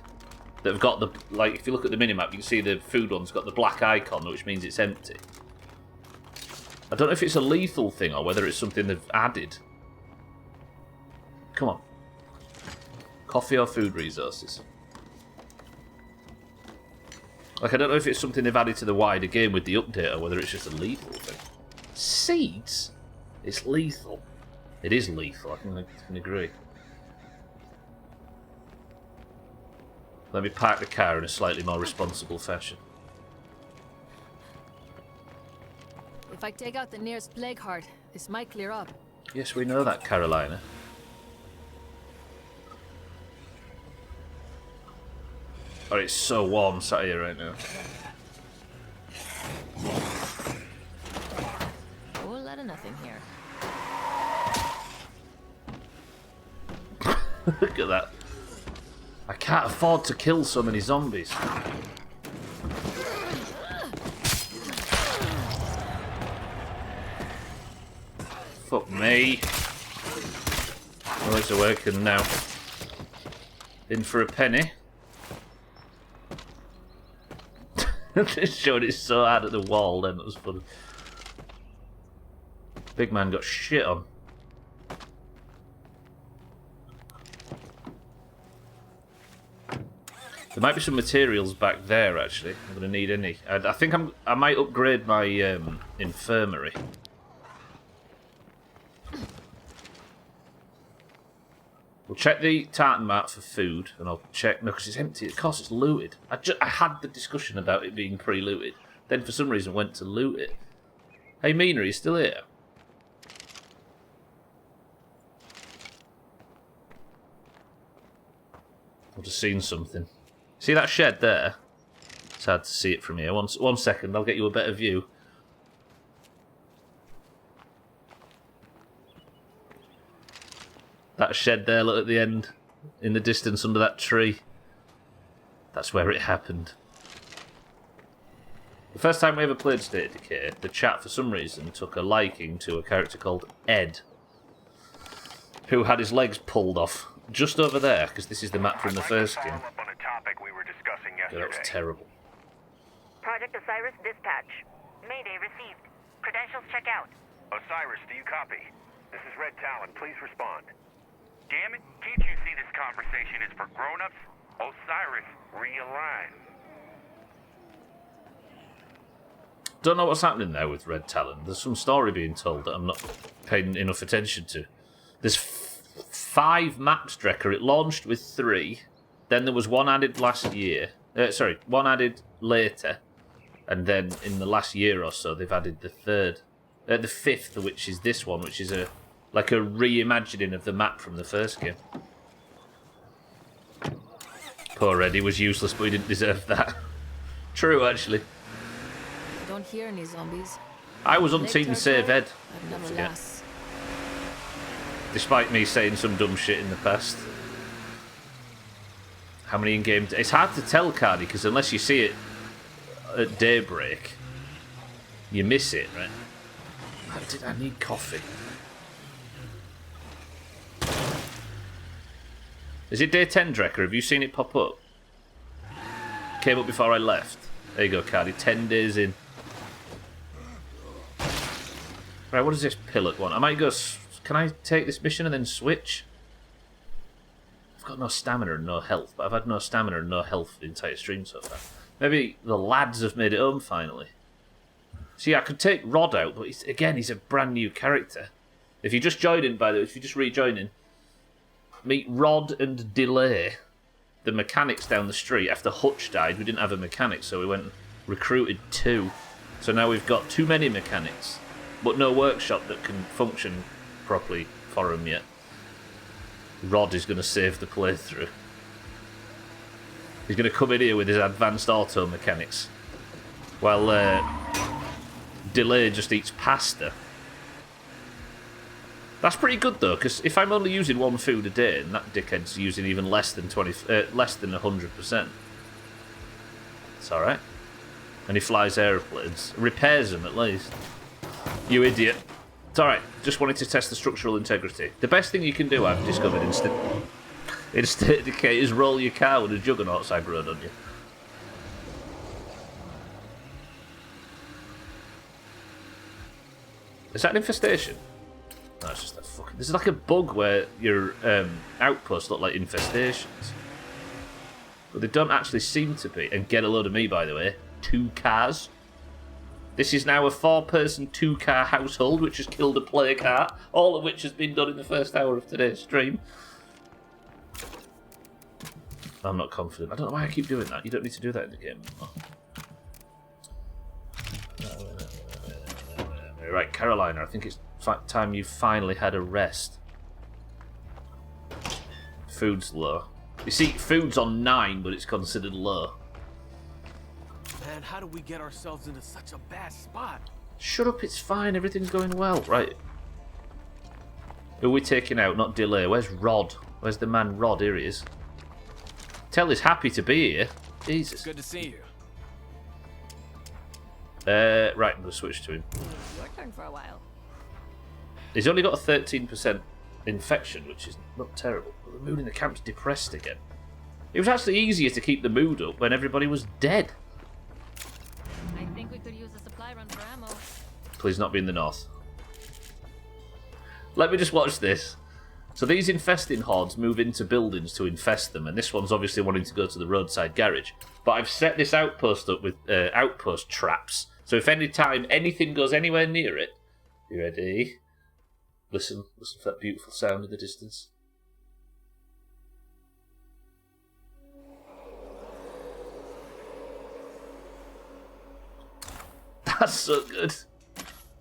That have got the, like, if you look at the minimap, you can see the food one's got the black icon, which means it's empty. I don't know if it's a lethal thing or whether it's something they've added. Come on. Coffee or food resources? Like, I don't know if it's something they've added to the wider game with the update or whether it's just a lethal thing. Seeds? It's lethal. It is lethal, I can agree. Let me park the car in a slightly more responsible fashion. If I take out the nearest plague heart, this might clear up. Yes, we know that, Carolina. Oh, it's so warm sat here right now. A whole lot of nothing here. Look at that. I can't afford to kill so many zombies. Fuck me. Oh, it's working now. In for a penny. This showed it so hard at the wall then, that was funny. Big man got shit on. There might be some materials back there, actually. I'm going to need any. I think I might upgrade my infirmary. We'll check the tartan mat for food, and I'll check... No, because it's empty. Of course, it's looted. I had the discussion about it being pre-looted. Then, for some reason, went to loot it. Hey, Mina, are you still here? I've just seen something. See that shed there? It's hard to see it from here. One second, I'll get you a better view. That shed there, look at the end, in the distance under that tree. That's where it happened. The first time we ever played State of Decay, the chat, for some reason, took a liking to a character called Ed, who had his legs pulled off just over there, because this is the map from the first game. Yeah, that was terrible. Project Osiris dispatch. Mayday received. Credentials check out. Osiris, do you copy? This is Red Talon. Please respond. Damn it, can't you see this conversation is for grown-ups? Osiris, realign. Don't know what's happening there with Red Talon. There's some story being told that I'm not paying enough attention to. There's 5 maps, Drecker. It launched with 3. Then there was one added last year. One added later. And then in the last year or so, they've added the 5th, which is this one, which is like a reimagining of the map from the first game. Poor Eddie was useless, but he didn't deserve that. True, actually. I don't hear any zombies. I was on Team Save Ed. Nevertheless. Despite me saying some dumb shit in the past. How many in-game... It's hard to tell, Cardi, because unless you see it at daybreak, you miss it, right? I need coffee. Is it day 10, Drecker? Have you seen it pop up? Came up before I left. There you go, Cardi. 10 days in. Right, what does this pillock want? I might go... Can I take this mission and then switch? I've got no stamina and no health, but I've had no stamina and no health for the entire stream so far. Maybe the lads have made it home finally. See, I could take Rod out, but he's a brand new character. If you just join in, by the way, if you just rejoin in, meet Rod and Delay, the mechanics down the street. After Hutch died, we didn't have a mechanic, so we went and recruited 2. So now we've got too many mechanics, but no workshop that can function properly for him yet. Rod is going to save the playthrough. He's going to come in here with his advanced auto mechanics, while Delay just eats pasta. That's pretty good though, because if I'm only using one food a day, and that dickhead's using even less than 100%, it's all right. And he flies aeroplanes, repairs them at least. You idiot! It's all right. Just wanted to test the structural integrity. The best thing you can do, I've discovered in State of Decay, is roll your car with a juggernaut cyber on you. Is that an infestation? No, it's just that fucking... This is like a bug where your outposts look like infestations. But they don't actually seem to be. And get a load of me, by the way. 2 cars. This is now a 4-person, 2-car household, which has killed a player car. All of which has been done in the first hour of today's stream. I'm not confident. I don't know why I keep doing that. You don't need to do that in the game anymore. Right, Carolina, I think it's time you finally had a rest. Food's low. You see, food's on 9, but it's considered low. Man, how do we get ourselves into such a bad spot? Shut up, it's fine. Everything's going well. Right. Who are we taking out? Not Delay. Where's Rod? Where's the man Rod? Here he is. Tell he's happy to be here. Jesus. Good to see you. Right, I'm going to switch to him. Your turn for a while. He's only got a 13% infection, which is not terrible. But the mood in the camp's depressed again. It was actually easier to keep the mood up when everybody was dead. I think we could use a supply run for ammo. Please not be in the north. Let me just watch this. So these infesting hordes move into buildings to infest them, and this one's obviously wanting to go to the roadside garage. But I've set this outpost up with outpost traps, so if any time anything goes anywhere near it... You ready? Listen for that beautiful sound in the distance. That's so good.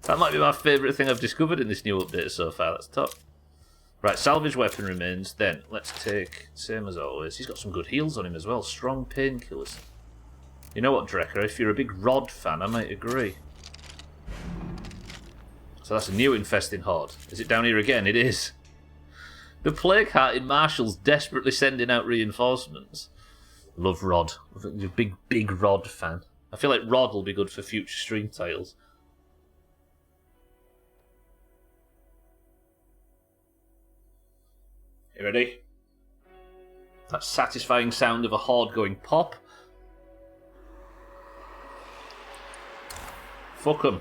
That might be my favourite thing I've discovered in this new update so far. That's top. Right, salvage weapon remains. Then, let's take, same as always. He's got some good heals on him as well. Strong painkillers. You know what, Drecker? If you're a big Rod fan, I might agree. So that's a new infesting horde. Is it down here again? It is. The Plague Heart in Marshall's desperately sending out reinforcements. Love Rod. I'm a big Rod fan. I feel like Rod will be good for future stream titles. You ready? That satisfying sound of a horde going pop. Fuck 'em.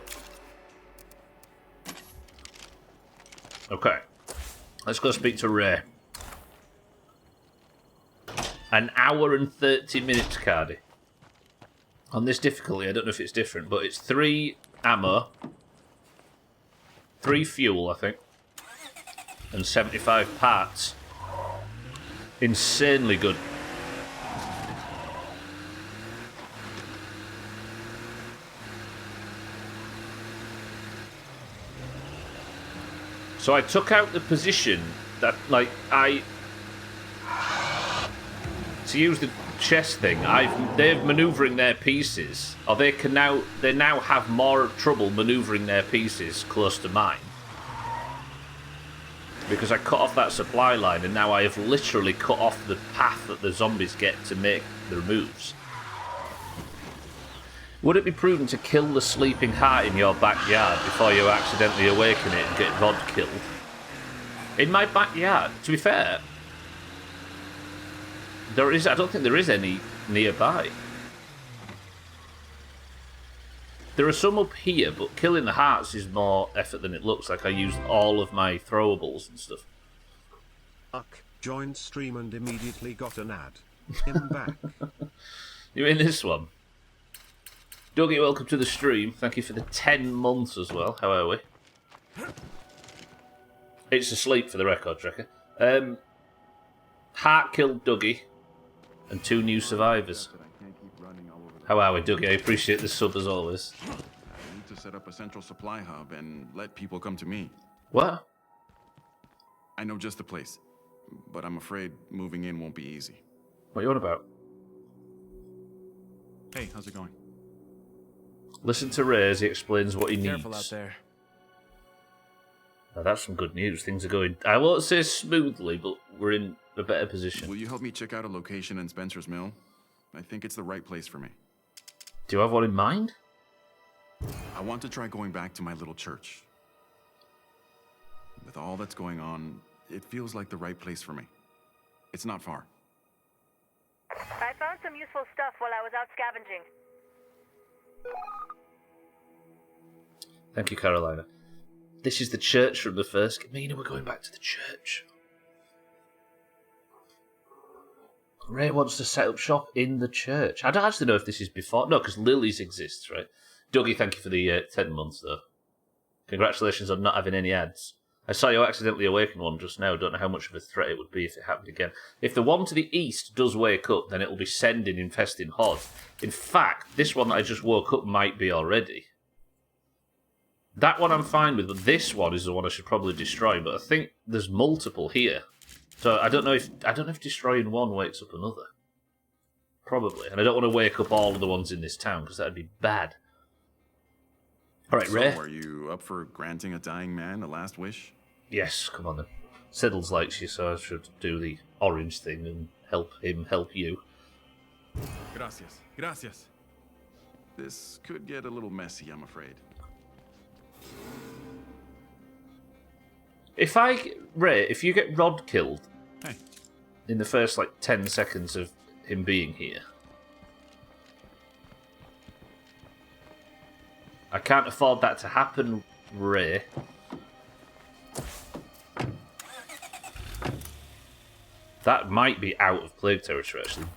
Okay. Let's go speak to Ray. An hour and 30 minutes, Cardi. On this difficulty, I don't know if it's different, but it's 3 ammo, 3 fuel, I think, and 75 parts. Insanely good. So I took out the position that, like, to use the chess thing, they're manoeuvring their pieces, or they now have more trouble manoeuvring their pieces close to mine. Because I cut off that supply line, and now I have literally cut off the path that the zombies get to make their moves. Would it be prudent to kill the sleeping heart in your backyard before you accidentally awaken it and get Rod killed? In my backyard, to be fair, I don't think there is any nearby. There are some up here, but killing the hearts is more effort than it looks like. I used all of my throwables and stuff. Uck joined stream and immediately got an ad. Him back. You're in this one. Dougie, welcome to the stream. Thank you for the 10 months as well. How are we? It's asleep for the record, Trekker. Heart killed Dougie. And 2 new survivors. How are we, Dougie? I appreciate the sub as always. I need to set up a central supply hub and let people come to me. What? I know just the place, but I'm afraid moving in won't be easy. What are you on about? Hey, how's it going? Listen to Ray as he explains what he Careful needs. out there. Now, that's some good news. Things are going, I won't say smoothly, but we're in a better position. Will you help me check out a location in Spencer's Mill? I think it's the right place for me. Do you have one in mind? I want to try going back to my little church. With all that's going on, it feels like the right place for me. It's not far. I found some useful stuff while I was out scavenging. Thank you, Carolina. This is the church from the first. Mina, we're going back to the church. Ray wants to set up shop in the church. I don't actually know if this is before. No, because Lily's exists, right? Dougie, thank you for the 10 months, though. Congratulations on not having any ads. I saw you accidentally awaken one just now. Don't know how much of a threat it would be if it happened again. If the one to the east does wake up, then it'll be sending infesting hordes. In fact, this one that I just woke up might be already. That one I'm fine with, but this one is the one I should probably destroy. But I think there's multiple here. So I don't know if destroying one wakes up another. Probably. And I don't want to wake up all of the ones in this town, because that'd be bad. Alright, Ray. So, are you up for granting a dying man a last wish? Yes, come on then. Siddles likes you, so I should do the orange thing and help him help you. Gracias. Gracias. This could get a little messy, I'm afraid. Ray, if you get Rod killed Hey. in the first, 10 seconds of him being here, I can't afford that to happen, Ray. That might be out of plague territory, actually.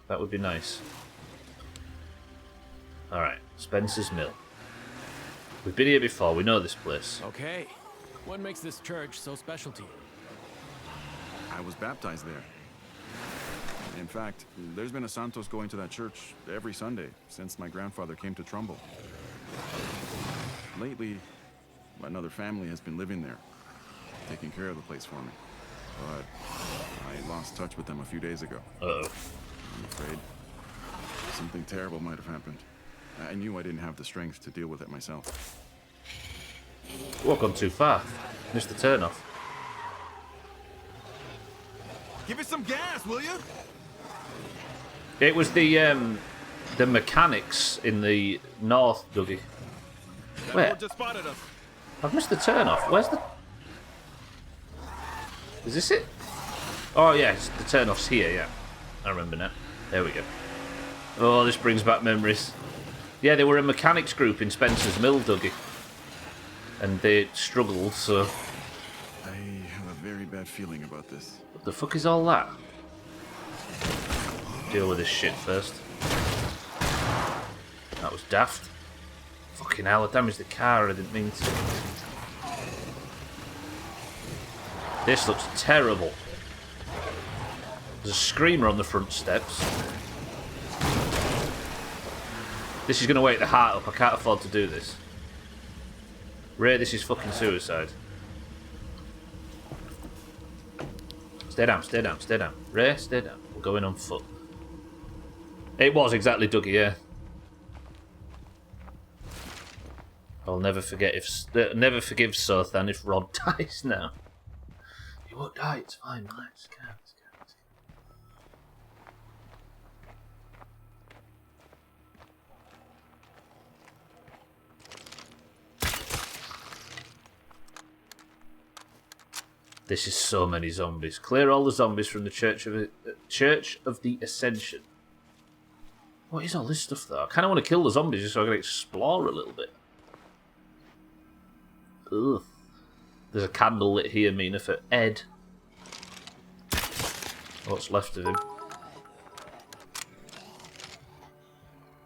That would be nice. Alright, Spencer's Mill. We've been here before, we know this place. Okay. What makes this church so special to you? I was baptized there. In fact, there's been a Santos going to that church every Sunday since my grandfather came to Trumbull. Lately, another family has been living there, taking care of the place for me. But I lost touch with them a few days ago. Uh-oh. I'm afraid something terrible might have happened. I knew I didn't have the strength to deal with it myself. Walk on too far. Missed the turnoff. Give it some gas, will you? It was the mechanics in the north, Dougie. That Where? boat just spotted us. I've missed the turnoff. Where's the... Is this it? Oh, yeah, the turnoff's here, yeah. I remember now. There we go. Oh, this brings back memories. Yeah, they were a mechanics group in Spencer's Mill, Dougie. And they struggled, so... I have a very bad feeling about this. What the fuck is all that? Deal with this shit first. That was daft. Fucking hell, I damaged the car, I didn't mean to. This looks terrible. There's a screamer on the front steps. This is going to wake the heart up. I can't afford to do this. Ray, this is fucking suicide. Stay down, stay down, stay down. Ray, stay down. We're going on foot. It was exactly Dougie, yeah. I'll never forget never forgive Sothan if Rod dies now. He won't die, it's fine, relax, calm, calm. This is so many zombies. Clear all the zombies from the Church of the Ascension. What is all this stuff, though? I kind of want to kill the zombies just so I can explore a little bit. Ugh. There's a candle lit here, Mina, for Ed. What's left of him?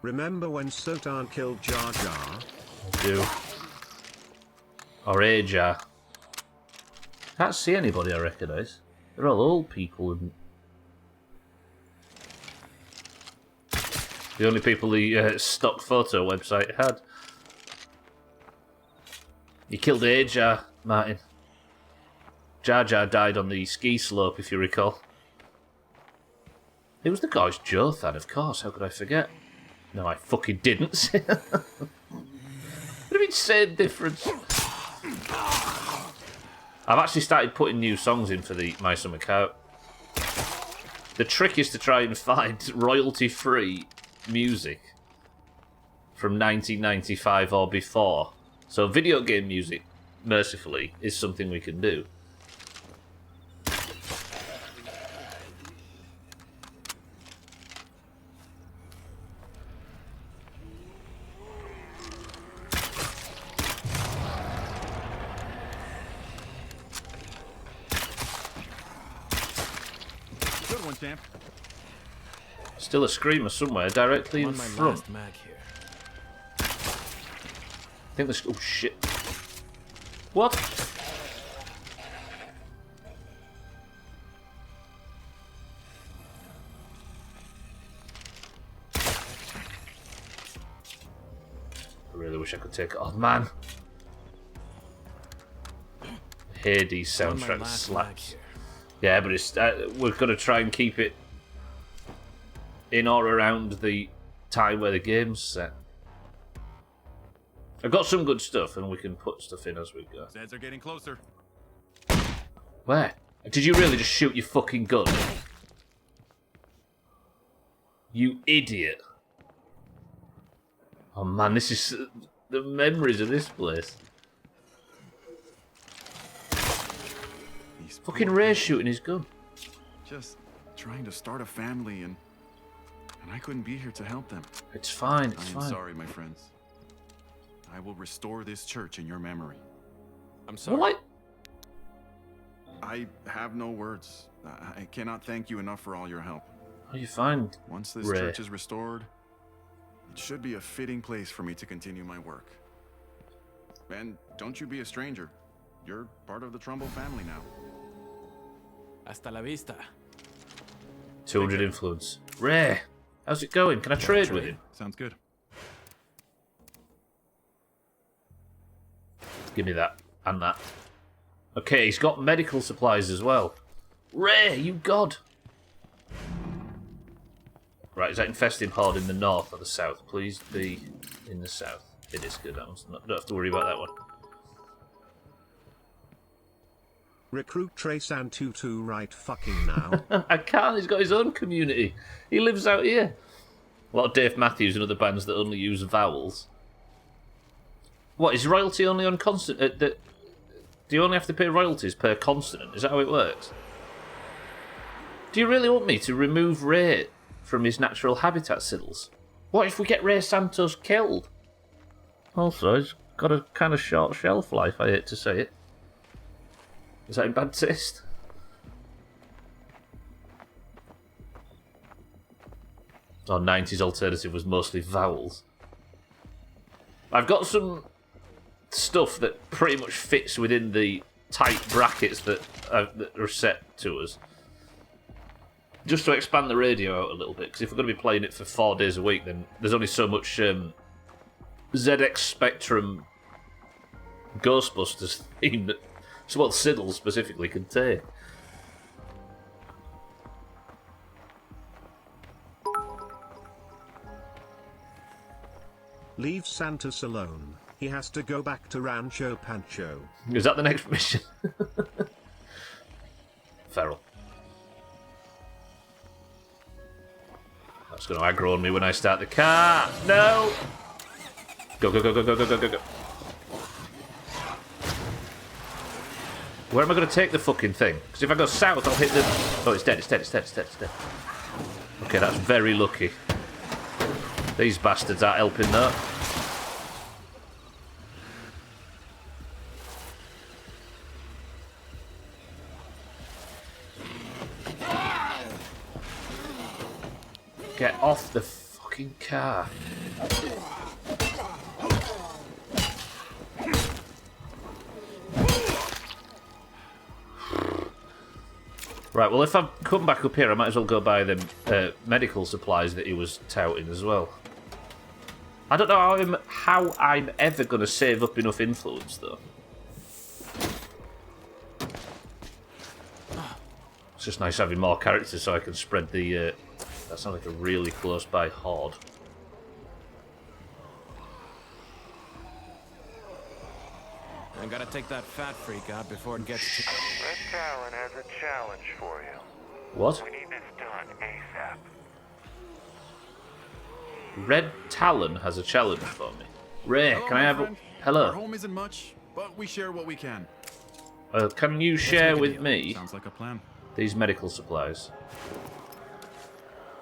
Remember when Sotan killed Jar Jar? I do. Or Ajar. Can't see anybody I recognise. They're all old people and... The only people the stock photo website had. You killed Ajar, Martin. Jar Jar died on the ski slope, if you recall. It was the guy's Jothan, of course. How could I forget? No, I fucking didn't say that. What do you mean, same difference? I've actually started putting new songs in for the My Summer Car. The trick is to try and find royalty-free music from 1995 or before. So video game music, mercifully, is something we can do. Still a screamer somewhere, directly in front. Mag here. I think there's... Oh, shit. What? I really wish I could take it. Oh, man. Hades soundtrack slaps. Yeah, but it's we're going to try and keep it in or around the time where the game's set. I've got some good stuff, and we can put stuff in as we go. Zeds are getting closer. Where? Did you really just shoot your fucking gun? You idiot. Oh man, this is... the memories of this place. Fucking Ray shooting his gun. Just trying to start a family, and I couldn't be here to help them. It's fine, it's I'm fine. sorry, my friends. I will restore this church in your memory. I'm sorry. What? I have no words. I cannot thank you enough for all your help. How you find Once this Ray? church is restored, it should be a fitting place for me to continue my work. And don't you be a stranger. You're part of the Trumbull family now. Hasta la vista. 200 influence. Ray, how's it going? Can I trade with him? Sounds good. Give me that. And that. Okay, he's got medical supplies as well. Ray, you god! Right, is that infesting horde in the north or the south? Please be in the south. It is good. Don't have to worry about that one. Recruit Trace&22 right fucking now. I can't. He's got his own community. He lives out here. A lot of Dave Matthews and other bands that only use vowels. What, is royalty only on consonant? Do you only have to pay royalties per consonant? Is that how it works? Do you really want me to remove Ray from his natural habitat, Siddles? What if we get Ray Santos killed? Also, he's got a kind of short shelf life, I hate to say it. Is that in bad taste? Our 90s alternative was mostly vowels. I've got some stuff that pretty much fits within the tight brackets that are set to us. Just to expand the radio out a little bit, because if we're going to be playing it for 4 days a week, then there's only so much ZX Spectrum Ghostbusters theme that Siddle specifically can take. Leave Santos alone. He has to go back to Rancho Pancho. Is that the next mission? Feral. That's going to aggro on me when I start the car. No! Go, go, go, go, go, go, go, go, go. Where am I going to take the fucking thing? Because if I go south, I'll hit the... Oh, it's dead, it's dead, it's dead, it's dead, it's dead. Okay, that's very lucky. These bastards aren't helping, though. Get off the fucking car. Right, well, if I come back up here, I might as well go buy them medical supplies that he was touting as well. I don't know how I'm ever going to save up enough influence, though. It's just nice having more characters so I can spread the... that sounds like a really close-by horde. Gotta take that fat freak out before it gets too... Red Talon has a challenge for you. What? We need this done ASAP. Red Talon has a challenge for me. Ray, Hello, can I my have friend. a... Hello. Our home isn't much, but we share what we can. Can you share make a with deal. me Sounds like a plan. these medical supplies?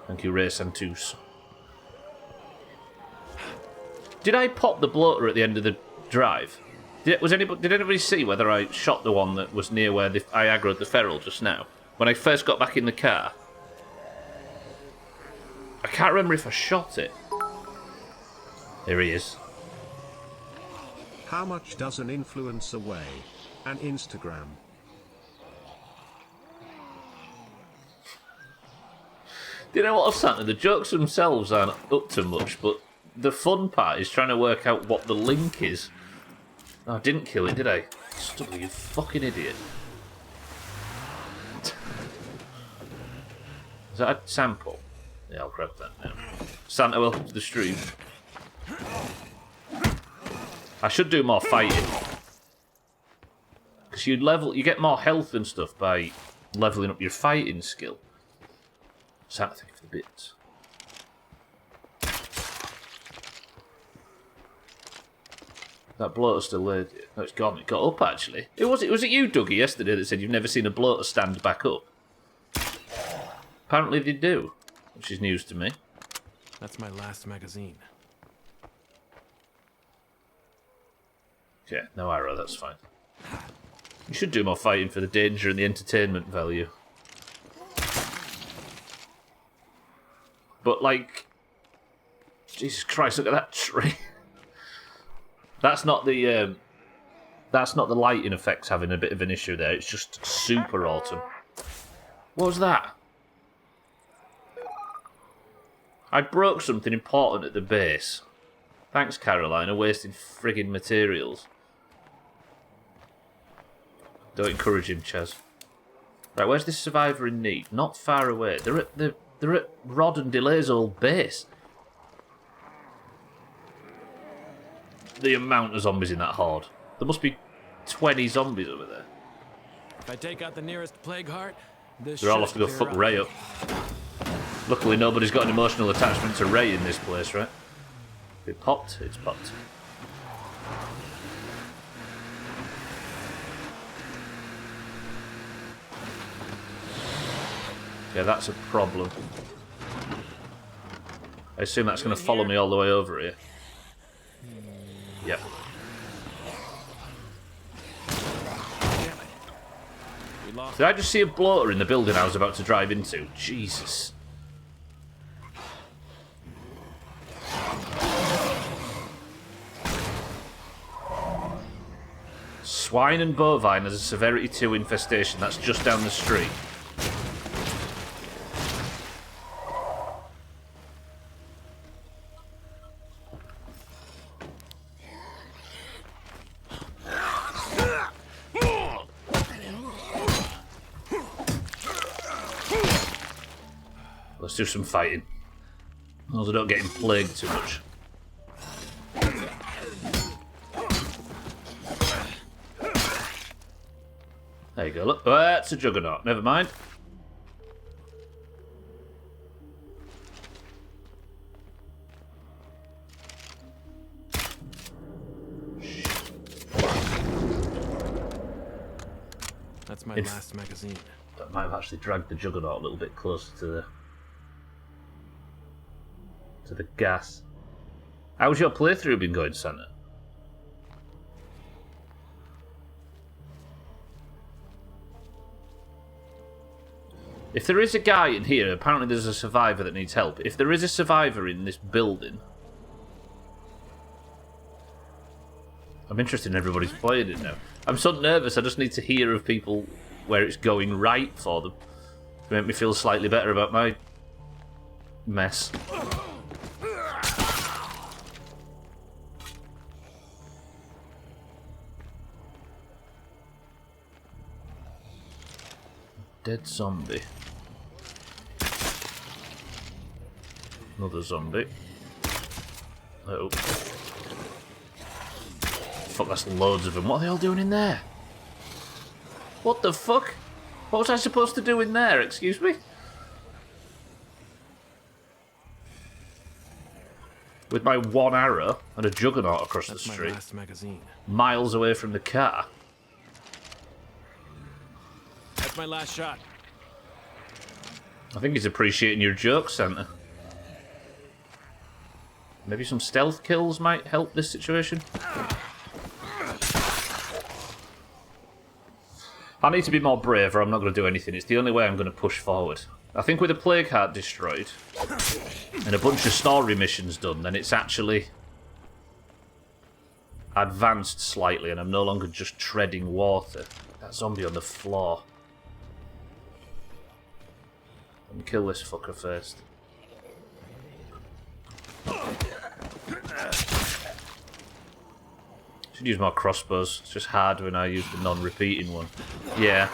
Thank you, Ray Santus. Did I pop the bloater at the end of the drive? Did anybody see whether I shot the one that was near where I aggroed the feral just now? When I first got back in the car? I can't remember if I shot it. There he is. How much does an influencer weigh? An Instagram. Do you know what, Santa? The jokes themselves aren't up to much, but the fun part is trying to work out what the link is. Oh, I didn't kill it, did I? Stubbler, you fucking idiot. Is that a sample? Yeah, I'll grab that now. Santa, welcome to the stream. I should do more fighting. Because you get more health and stuff by levelling up your fighting skill. Santa, thank you for the bits. That bloater still there. No, it's gone. It got up, actually. Was it you, Dougie, yesterday that said you've never seen a bloater stand back up? Apparently they do, which is news to me. That's my last magazine. Yeah, no arrow, that's fine. You should do more fighting for the danger and the entertainment value. But, like... Jesus Christ, look at that tree. That's not the lighting effects having a bit of an issue there. It's just super autumn. What was that? I broke something important at the base. Thanks, Carolina, wasting friggin' materials. Don't encourage him, Chaz. Right, where's this survivor in need? Not far away. They're at Rod and Delay's old base. The amount of zombies in that horde. There must be 20 zombies over there. If I take out the nearest plague heart, this They're all should off to go clear fuck up. Ray up. Luckily, nobody's got an emotional attachment to Ray in this place, right? It popped, it's popped. Yeah, that's a problem. I assume that's going to follow me all the way over here. Yep. We lost. Did I just see a bloater in the building I was about to drive into? Jesus. Swine and bovine has a severity 2 infestation. That's just down the street. Let's do some fighting. As long as I don't get him plagued too much. There you go, look. Oh, that's a juggernaut. Never mind. That's my last magazine. That might have actually dragged the juggernaut a little bit closer to the gas. How's your playthrough been going, Santa? If there is a guy in here, apparently there's a survivor that needs help. If there is a survivor in this building, I'm interested in everybody's playing it now. I'm so nervous, I just need to hear of people where it's going right for them to make me feel slightly better about my mess. Dead zombie. Another zombie. Oh. fuck, that's loads of them. What are they all doing in there? What the fuck? What was I supposed to do in there, excuse me? With my one arrow and a juggernaut across the street. My last magazine. Miles away from the car. That's my last shot. I think he's appreciating your joke, Santa. Maybe some stealth kills might help this situation. I need to be more brave or I'm not going to do anything. It's the only way I'm going to push forward. I think with a plague heart destroyed and a bunch of story missions done, then it's actually advanced slightly and I'm no longer just treading water. That zombie on the floor. Let me kill this fucker first. Should use more crossbows. It's just hard when I use the non-repeating one. Yeah.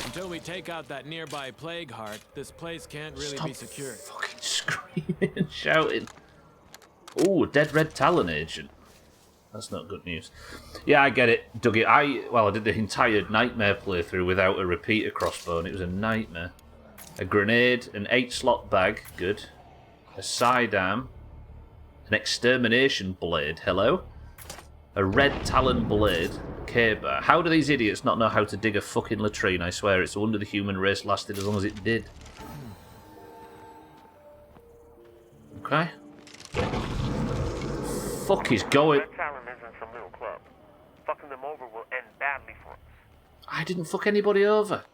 Until we take out that nearby plague heart, this place can't really be secured. Fucking screaming and shouting. Ooh, dead red Talon agent. That's not good news. Yeah, I get it, Dougie. I did the entire Nightmare playthrough without a repeater crossbow, and it was a nightmare. A grenade, an 8-slot bag, good. A sidearm, an extermination blade, hello. A red Talon blade, K-bar. How do these idiots not know how to dig a fucking latrine? I swear, it's a wonder the human race lasted as long as it did. Okay. Fuck is going... Red Talon isn't some little club. Fucking them over will end badly for us. I didn't fuck anybody over.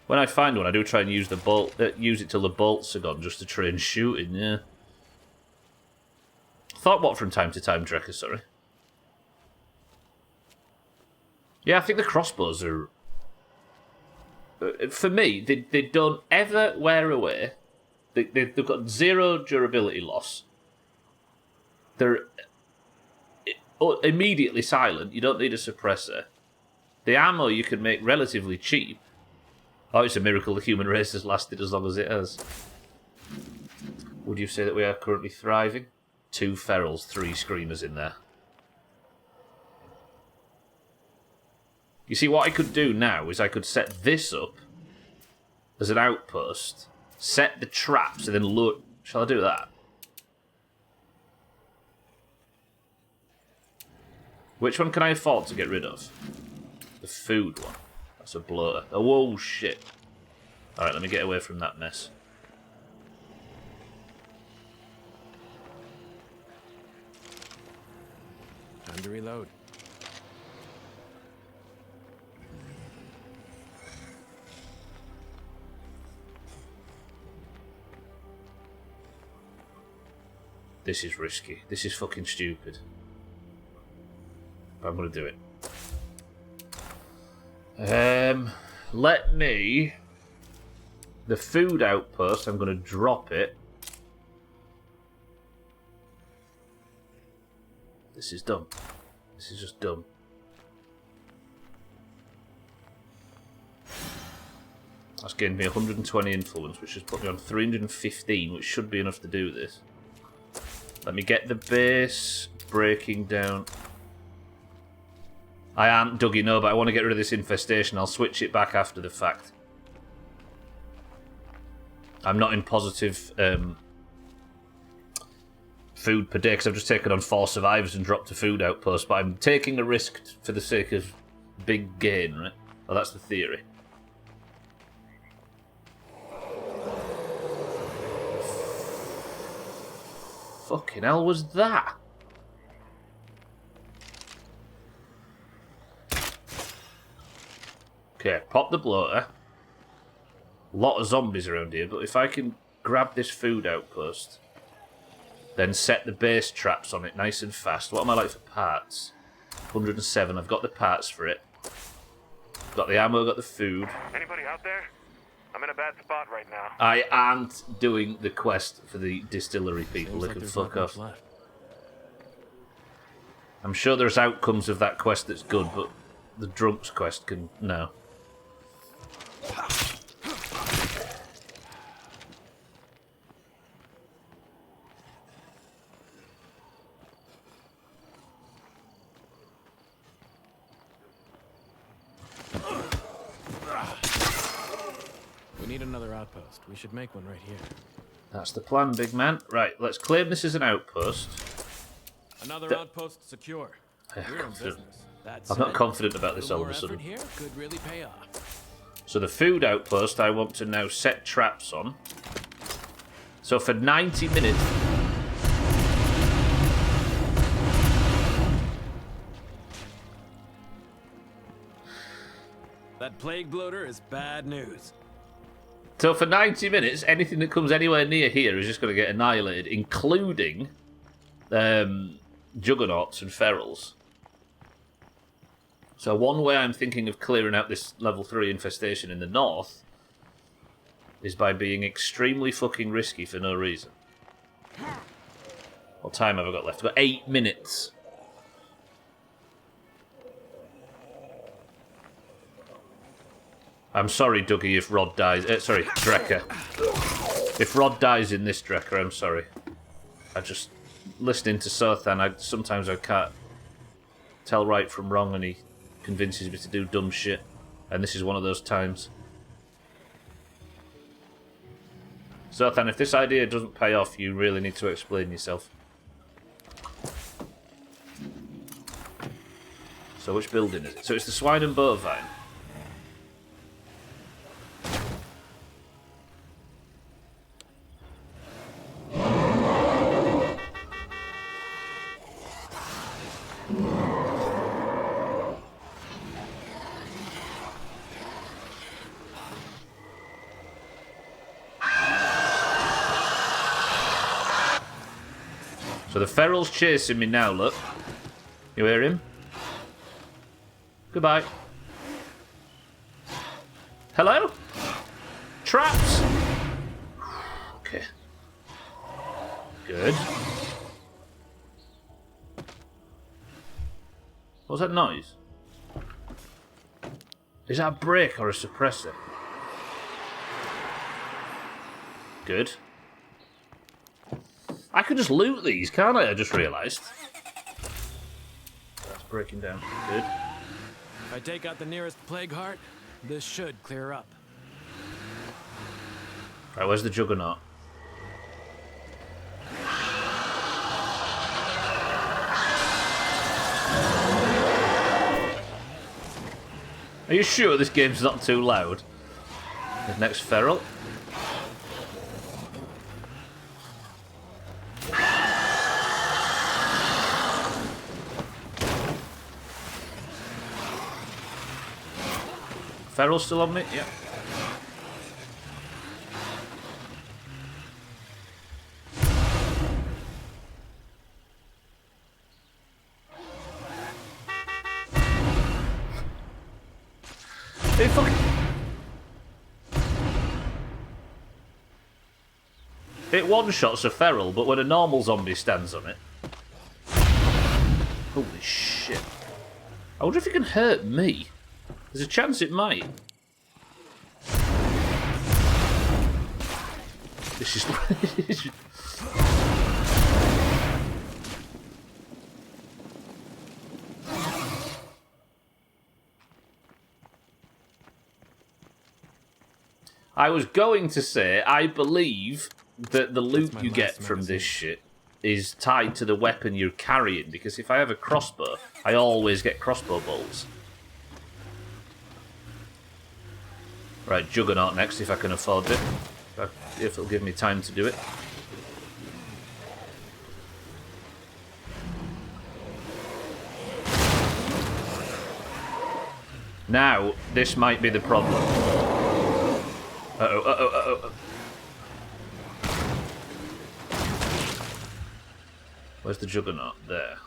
When I find one, I do try and use the bolt, use it till the bolts are gone, just to train shooting. Yeah. Thought what from time to time, Drecker. Sorry. Yeah, I think the crossbows are. For me, they don't ever wear away. They've got zero durability loss. They're immediately silent. You don't need a suppressor. The ammo you can make relatively cheap. Oh, it's a miracle the human race has lasted as long as it has. Would you say that we are currently thriving? 2 ferals, 3 screamers in there. You see, what I could do now is I could set this up as an outpost, set the traps, and then look. Shall I do that? Which one can I afford to get rid of? The food one. That's a bloater. Oh, whoa, shit. Alright, let me get away from that mess. Time to reload. This is risky. This is fucking stupid. But I'm gonna do it. Let me... The food outpost, I'm going to drop it. This is dumb. This is just dumb. That's getting me 120 influence, which has put me on 315, which should be enough to do this. Let me get the base breaking down. I aren't Dougie, no, but I want to get rid of this infestation. I'll switch it back after the fact. I'm not in positive food per day because I've just taken on 4 survivors and dropped a food outpost, but I'm taking a risk for the sake of big gain, right? Well, that's the theory. Fucking hell was that? Okay, pop the bloater. A lot of zombies around here, but if I can grab this food outpost, then set the base traps on it nice and fast. What am I like for parts? 107. I've got the parts for it. Got the ammo, got the food. Anybody out there? I'm in a bad spot right now. I aren't doing the quest for the distillery people. They can fuck off. I'm sure there's outcomes of that quest that's good, but the drunks quest can... no. outpost. We should make one right here. That's the plan, big man. Right, let's claim this as an outpost. Another outpost secure. We're in business. I'm not confident about this all of a sudden. Here could really pay off. So the food outpost I want to now set traps on. So for 90 minutes... That plague bloater is bad news. So for 90 minutes, anything that comes anywhere near here is just going to get annihilated, including juggernauts and ferals. So one way I'm thinking of clearing out this level 3 infestation in the north is by being extremely fucking risky for no reason. What time have I got left? I've got 8 minutes. I'm sorry, Dougie, if Rod dies. Sorry, Drecker. If Rod dies in this Drecker, I'm sorry. I just... Listening to Sothan, sometimes I can't tell right from wrong, and he convinces me to do dumb shit. And this is one of those times. Sothan, if this idea doesn't pay off, you really need to explain yourself. So which building is it? So it's the Swine and Bovine. So the feral's chasing me now, look. You hear him? Goodbye. Hello? Traps! Okay. Good. What's that noise? Is that a brake or a suppressor? Good. I could just loot these, can't I? I just realised. That's breaking down. Good. If I take out the nearest plague heart, this should clear up. Right, where's the Juggernaut? Are you sure this game's not too loud? The next feral. Feral still on me? Yeah. It fucking... It one-shots a feral, but when a normal zombie stands on it... Holy shit. I wonder if it can hurt me. There's a chance it might. This is... I was going to say, I believe that the loot you get from this shit is tied to the weapon you're carrying, because if I have a crossbow, I always get crossbow bolts. Right, Juggernaut next, if I can afford it. If it'll give me time to do it. Now, this might be the problem. Uh-oh, uh-oh, uh-oh. Where's the Juggernaut? There.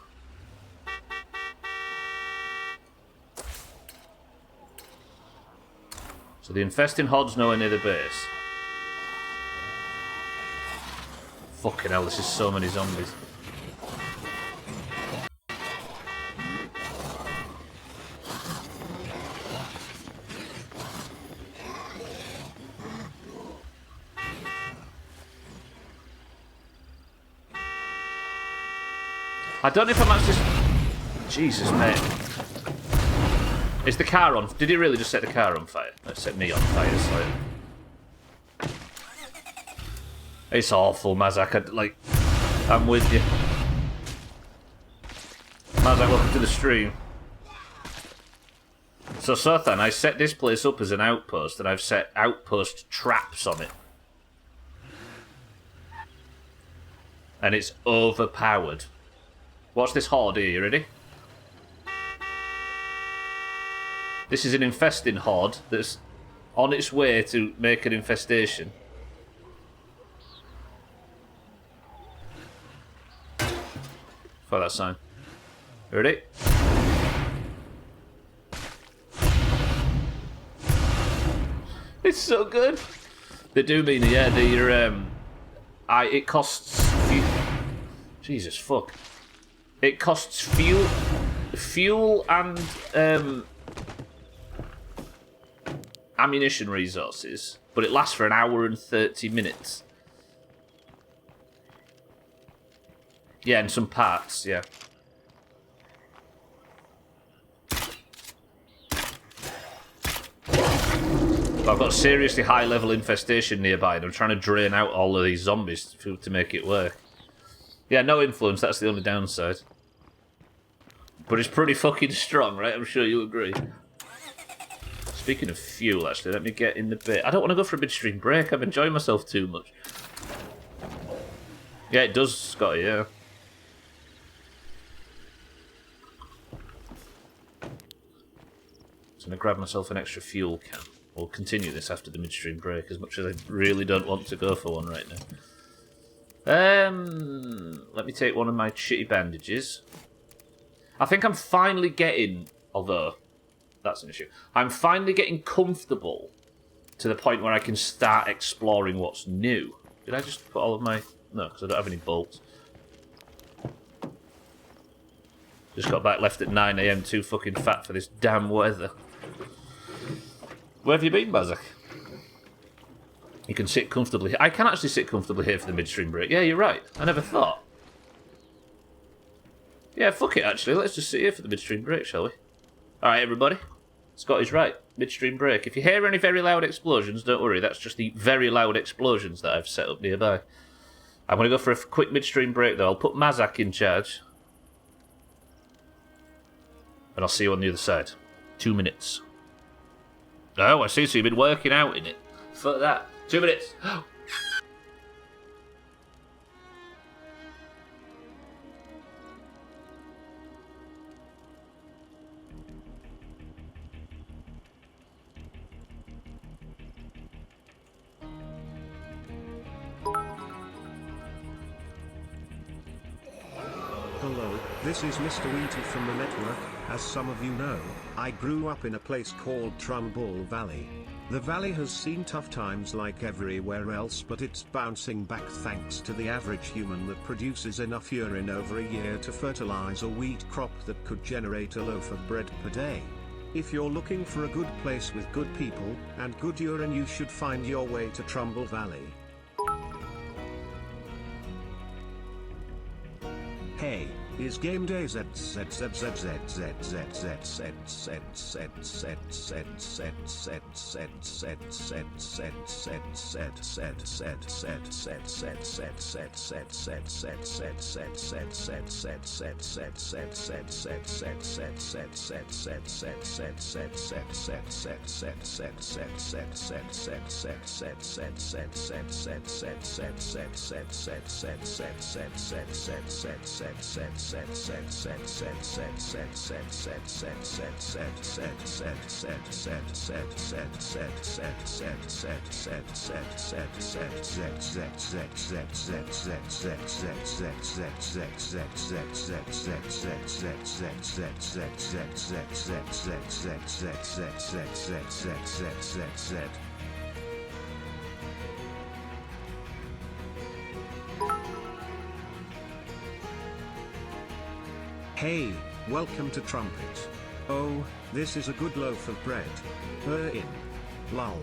So the infesting hod's nowhere near the base. Fucking hell, this is so many zombies. I don't know if I'm actually... Jesus, mate. Is the car on... Did he really just set the car on fire? It set me on fire, so... It's awful, Mazak. I'm with you. Mazak, welcome to the stream. So, Sothan, I set this place up as an outpost, and I've set outpost traps on it. And it's overpowered. Watch this horde here, you ready? This is an infesting horde that's on its way to make an infestation. Follow that sign. Ready? It's so good. They do mean, yeah, it costs Jesus fuck. It costs fuel and ammunition resources, but it lasts for an hour and 30 minutes. Yeah, and some parts, yeah. But I've got a seriously high level infestation nearby, and I'm trying to drain out all of these zombies to make it work. Yeah, no influence, that's the only downside. But it's pretty fucking strong, right? I'm sure you agree. Speaking of fuel, actually, let me get in the bit. I don't want to go for a midstream break. I'm enjoying myself too much. Yeah, it does, Scotty, yeah. So I'm going to grab myself an extra fuel can. We'll continue this after the midstream break, as much as I really don't want to go for one right now. Let me take one of my shitty bandages. I think I'm finally getting, although that's an issue, I'm finally getting comfortable to the point where I can start exploring what's new. Did I just put all of my... No, because I don't have any bolts. Just got back, left at 9 AM, too fucking fat for this damn weather. Where have you been, Bazak? You can sit comfortably. I can actually sit comfortably here for the midstream break. Yeah, you're right. I never thought. Yeah, fuck it, actually. Let's just sit here for the midstream break, shall we? Alright, everybody. Scott is right. Midstream break. If you hear any very loud explosions, don't worry. That's just the very loud explosions that I've set up nearby. I'm going to go for a quick midstream break, though. I'll put Mazak in charge. And I'll see you on the other side. 2 minutes. Oh, I see. So you've been working out in it. Fuck that. 2 minutes. Hello, this is Mr. Weety from the network. As some of you know, I grew up in a place called Trumbull Valley. The valley has seen tough times like everywhere else, but it's bouncing back thanks to the average human that produces enough urine over a year to fertilize a wheat crop that could generate a loaf of bread per day. If you're looking for a good place with good people and good urine, you should find your way to Trumbull Valley. Hey, is game day Hey, welcome to Trumpet. Oh, this is a good loaf of bread. In. Lol.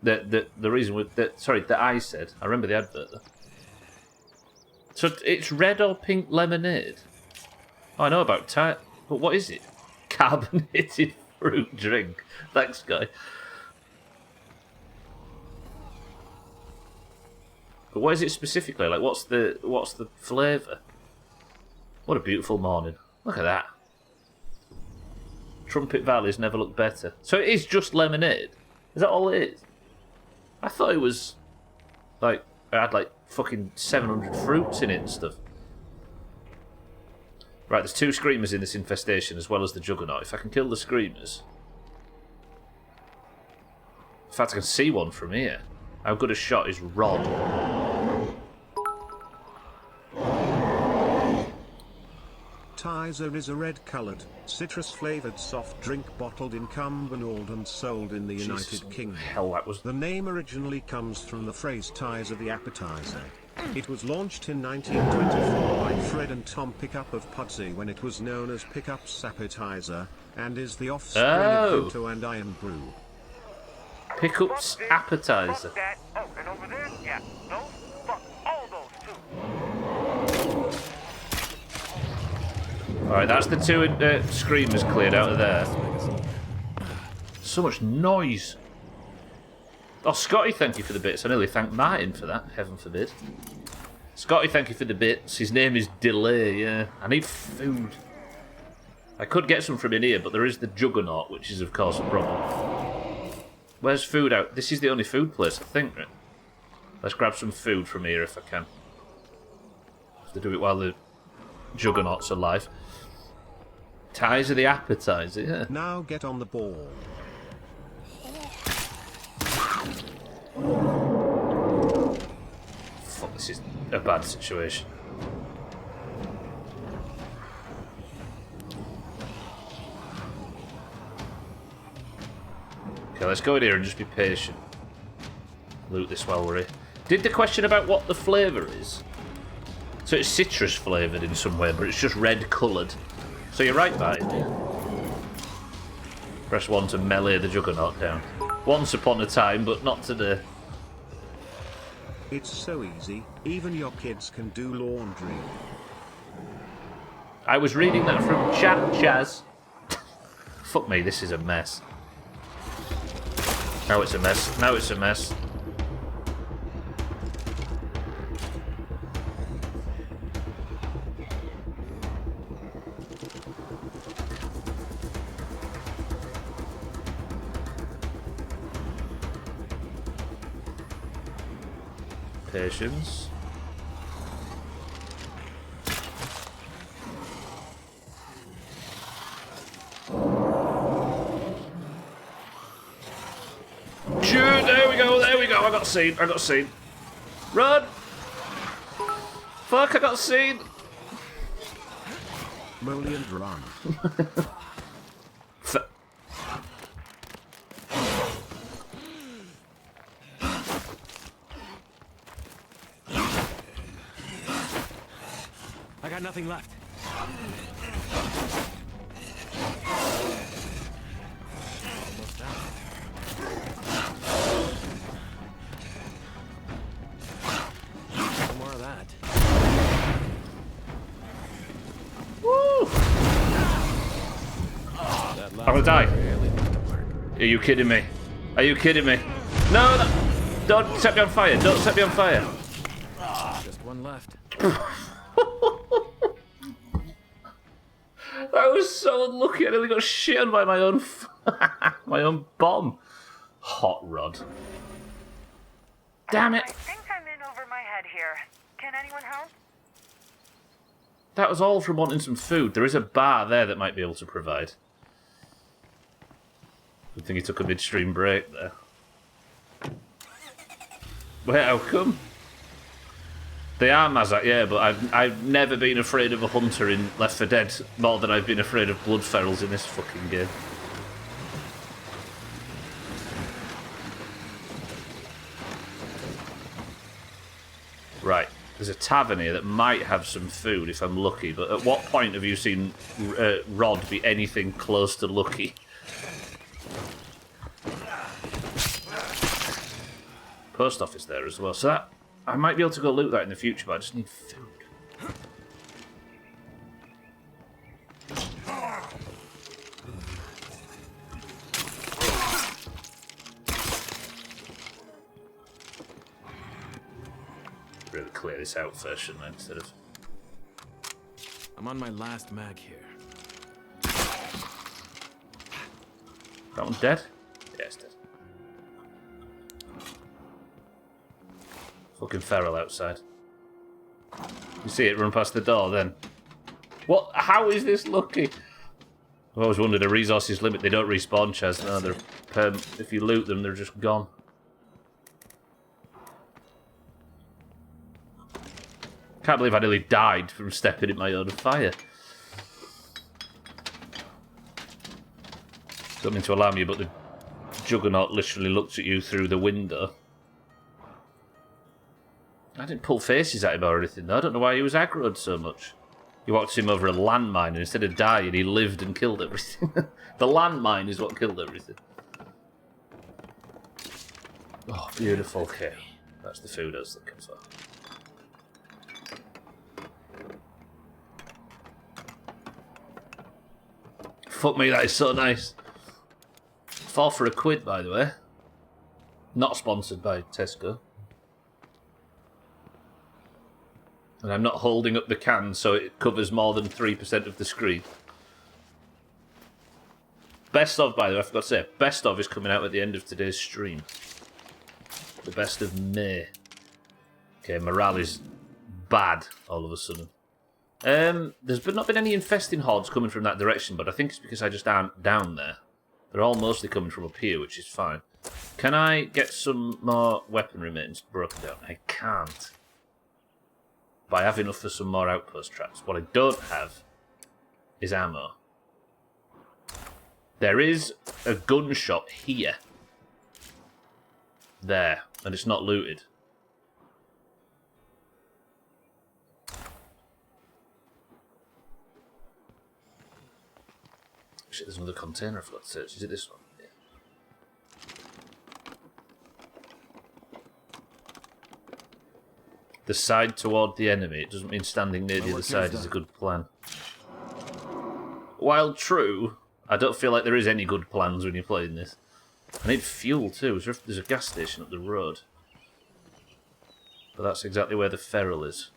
The reason with that I said. I remember the advert. Though. So it's red or pink lemonade. Oh, I know about Thai, but what is it? Carbonated fruit drink. Thanks, guy. But what is it specifically? Like, what's the flavour? What a beautiful morning. Look at that. Trumpet Valley's never looked better. So it is just lemonade? Is that all it is? I thought it was, like, it had, like, fucking 700 fruits in it and stuff. Right, there's 2 screamers in this infestation as well as the Juggernaut. If I can kill the screamers... In fact, I can see one from here. How good a shot is Rod? Tizer is a red-coloured, citrus-flavoured soft drink bottled in Cumbernauld and sold in the United Kingdom. Hell, that was... The name originally comes from the phrase Tizer the appetizer. It was launched in 1924 by Fred and Tom Pickup of Pudsey when it was known as Pickup's Appetizer, and is the offspring of Pinto and Iron Brew. Pickup's Appetizer. Fuck that. Oh, and over there? Yeah, those? Fuck all those too. Alright, that's the 2 screamers cleared out of there. So much noise. Oh, Scotty, thank you for the bits. I nearly thanked Martin for that, heaven forbid. Scotty, thank you for the bits. His name is Delay, yeah. I need food. I could get some from in here, but there is the Juggernaut, which is, of course, a problem. Where's food out? This is the only food place, I think, right? Let's grab some food from here if I can. Have to do it while the Juggernaut's alive. Ties are the appetizer, yeah. Now get on the ball. Fuck, this is a bad situation. Okay, let's go in here and just be patient. Loot this while we're here. Did the question about what the flavour is? So it's citrus flavoured in some way, but it's just red coloured. So you're right, Martin. Press 1 to melee the Juggernaut down. Once upon a time, but not today. It's so easy, even your kids can do laundry. I was reading that from Chat Chaz. Fuck me, this is a mess. Now it's a mess. Now it's a mess. Patience. There we go, there we go. I got seen, I got seen. Run! Fuck, I got seen. Molly and run. I got nothing left. Almost done. More of that. Woo! I'm gonna die. Are you kidding me? Are you kidding me? No, no! Don't set me on fire! Don't set me on fire! Just one left. I was so unlucky. I nearly got shit on by my own my own bomb. Hot Rod. Damn it! I think I'm in over my head here. Can anyone help? That was all from wanting some food. There is a bar there that might be able to provide. Good thing he took a midstream break there. Wait, how come? They are Mazak, yeah, but I've never been afraid of a hunter in Left 4 Dead more than I've been afraid of blood ferals in this fucking game. Right, there's a tavern here that might have some food if I'm lucky, but at what point have you seen Rod be anything close to lucky? post office there as well. So that I might be able to go loot that in the future, but I just need food. Really clear this out first, shouldn't I? Instead of... I'm on my last mag here. That one dead? Yeah, it's dead. Fucking feral outside. You see it run past the door then? What? How is this lucky? I've always wondered, a resources limit, they don't respawn, Chaz. No, they're if you loot them, they're just gone. Can't believe I nearly died from stepping in my own fire. Don't mean to alarm you, but the Juggernaut literally looked at you through the window. I didn't pull faces at him or anything, though. I don't know why he was aggroed so much. You walked him over a landmine, and instead of dying, he lived and killed everything. The landmine is what killed everything. Oh, beautiful. Okay, that's the food I was looking for. Fuck me, that is so nice. 4 for £1, by the way. Not sponsored by Tesco. And I'm not holding up the can so it covers more than 3% of the screen. Best of, by the way, I forgot to say, best of is coming out at the end of today's stream. The best of May. Okay, morale is bad all of a sudden. There's not been any infesting hordes coming from that direction, but I think it's because I just aren't down there. They're all mostly coming from up here, which is fine. Can I get some more weaponry maintenance broken down? I can't. But I have enough for some more outpost traps. What I don't have is ammo. There is a gun shop here. There. And it's not looted. Shit, there's another container I forgot to search. Is it this one? Yeah. The side toward the enemy. It doesn't mean standing near the other side is a good plan. While true, I don't feel like there is any good plans when you're playing this. I need fuel too. There's a gas station up the road. But that's exactly where the feral is.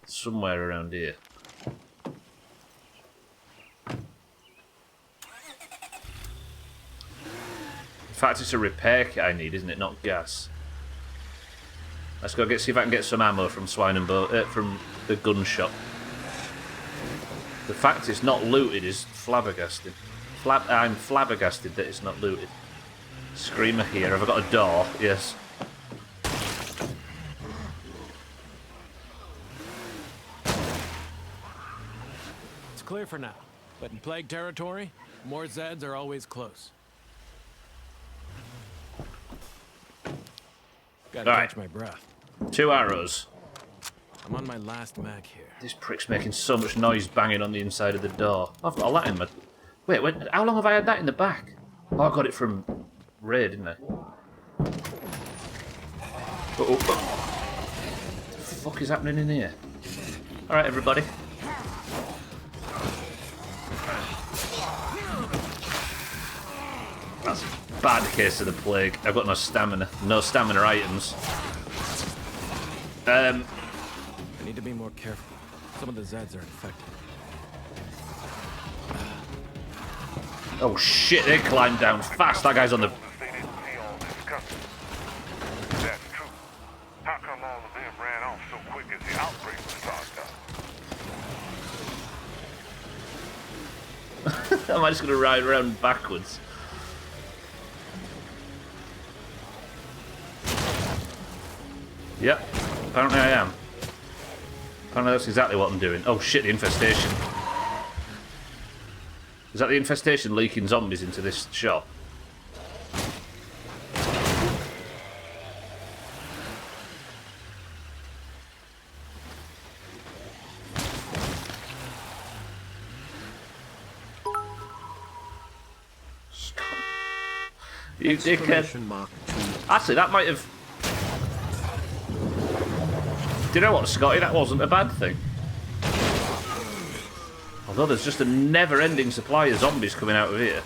Somewhere around here. In fact, it's a repair kit I need, isn't it? Not gas. Let's go see if I can get some ammo from from the gun shop. The fact it's not looted is flabbergasted. I'm flabbergasted that it's not looted. Screamer here. Have I got a door? Yes. It's clear for now, but in plague territory, more Zeds are always close. Gotta catch my breath. 2 arrows. I'm on my last mag here. This prick's making so much noise banging on the inside of the door. I've got all that in my... Wait, how long have I had that in the back? Oh, I got it from Ray, didn't I? What the fuck is happening in here? Alright, everybody. That's a bad case of the plague. I've got no stamina. No stamina items. I need to be more careful. Some of the Zeds are infected. Oh shit, they climbed down fast. That guy's on the... They didn't see all this coming. That's true. How come all of them ran off so quick as the outbreak started? Am I just going to ride around backwards? Yep, apparently I am. Apparently that's exactly what I'm doing. Oh shit, the infestation. Is that the infestation leaking zombies into this shop? You dickhead. Actually, that might have... Do you know what, Scotty? That wasn't a bad thing. Although there's just a never-ending supply of zombies coming out of here.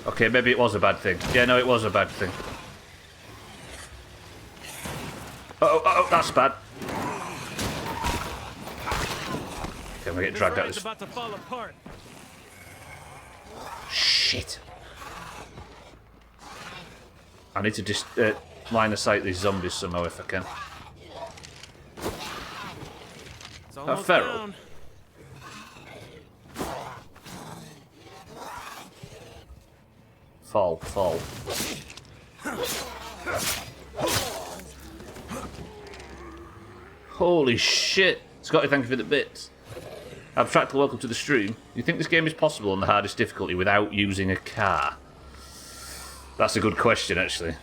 Okay, maybe it was a bad thing. Yeah, no, it was a bad thing. Uh-oh, that's bad. Okay, I'm gonna get dragged out of this. About to fall apart. Shit. I need to just line of sight these zombies somehow if I can. That feral. Down. Fall. Holy shit. Scotty, thank you for the bits. Abstractal, welcome to the stream. You think this game is possible on the hardest difficulty without using a car? That's a good question, actually.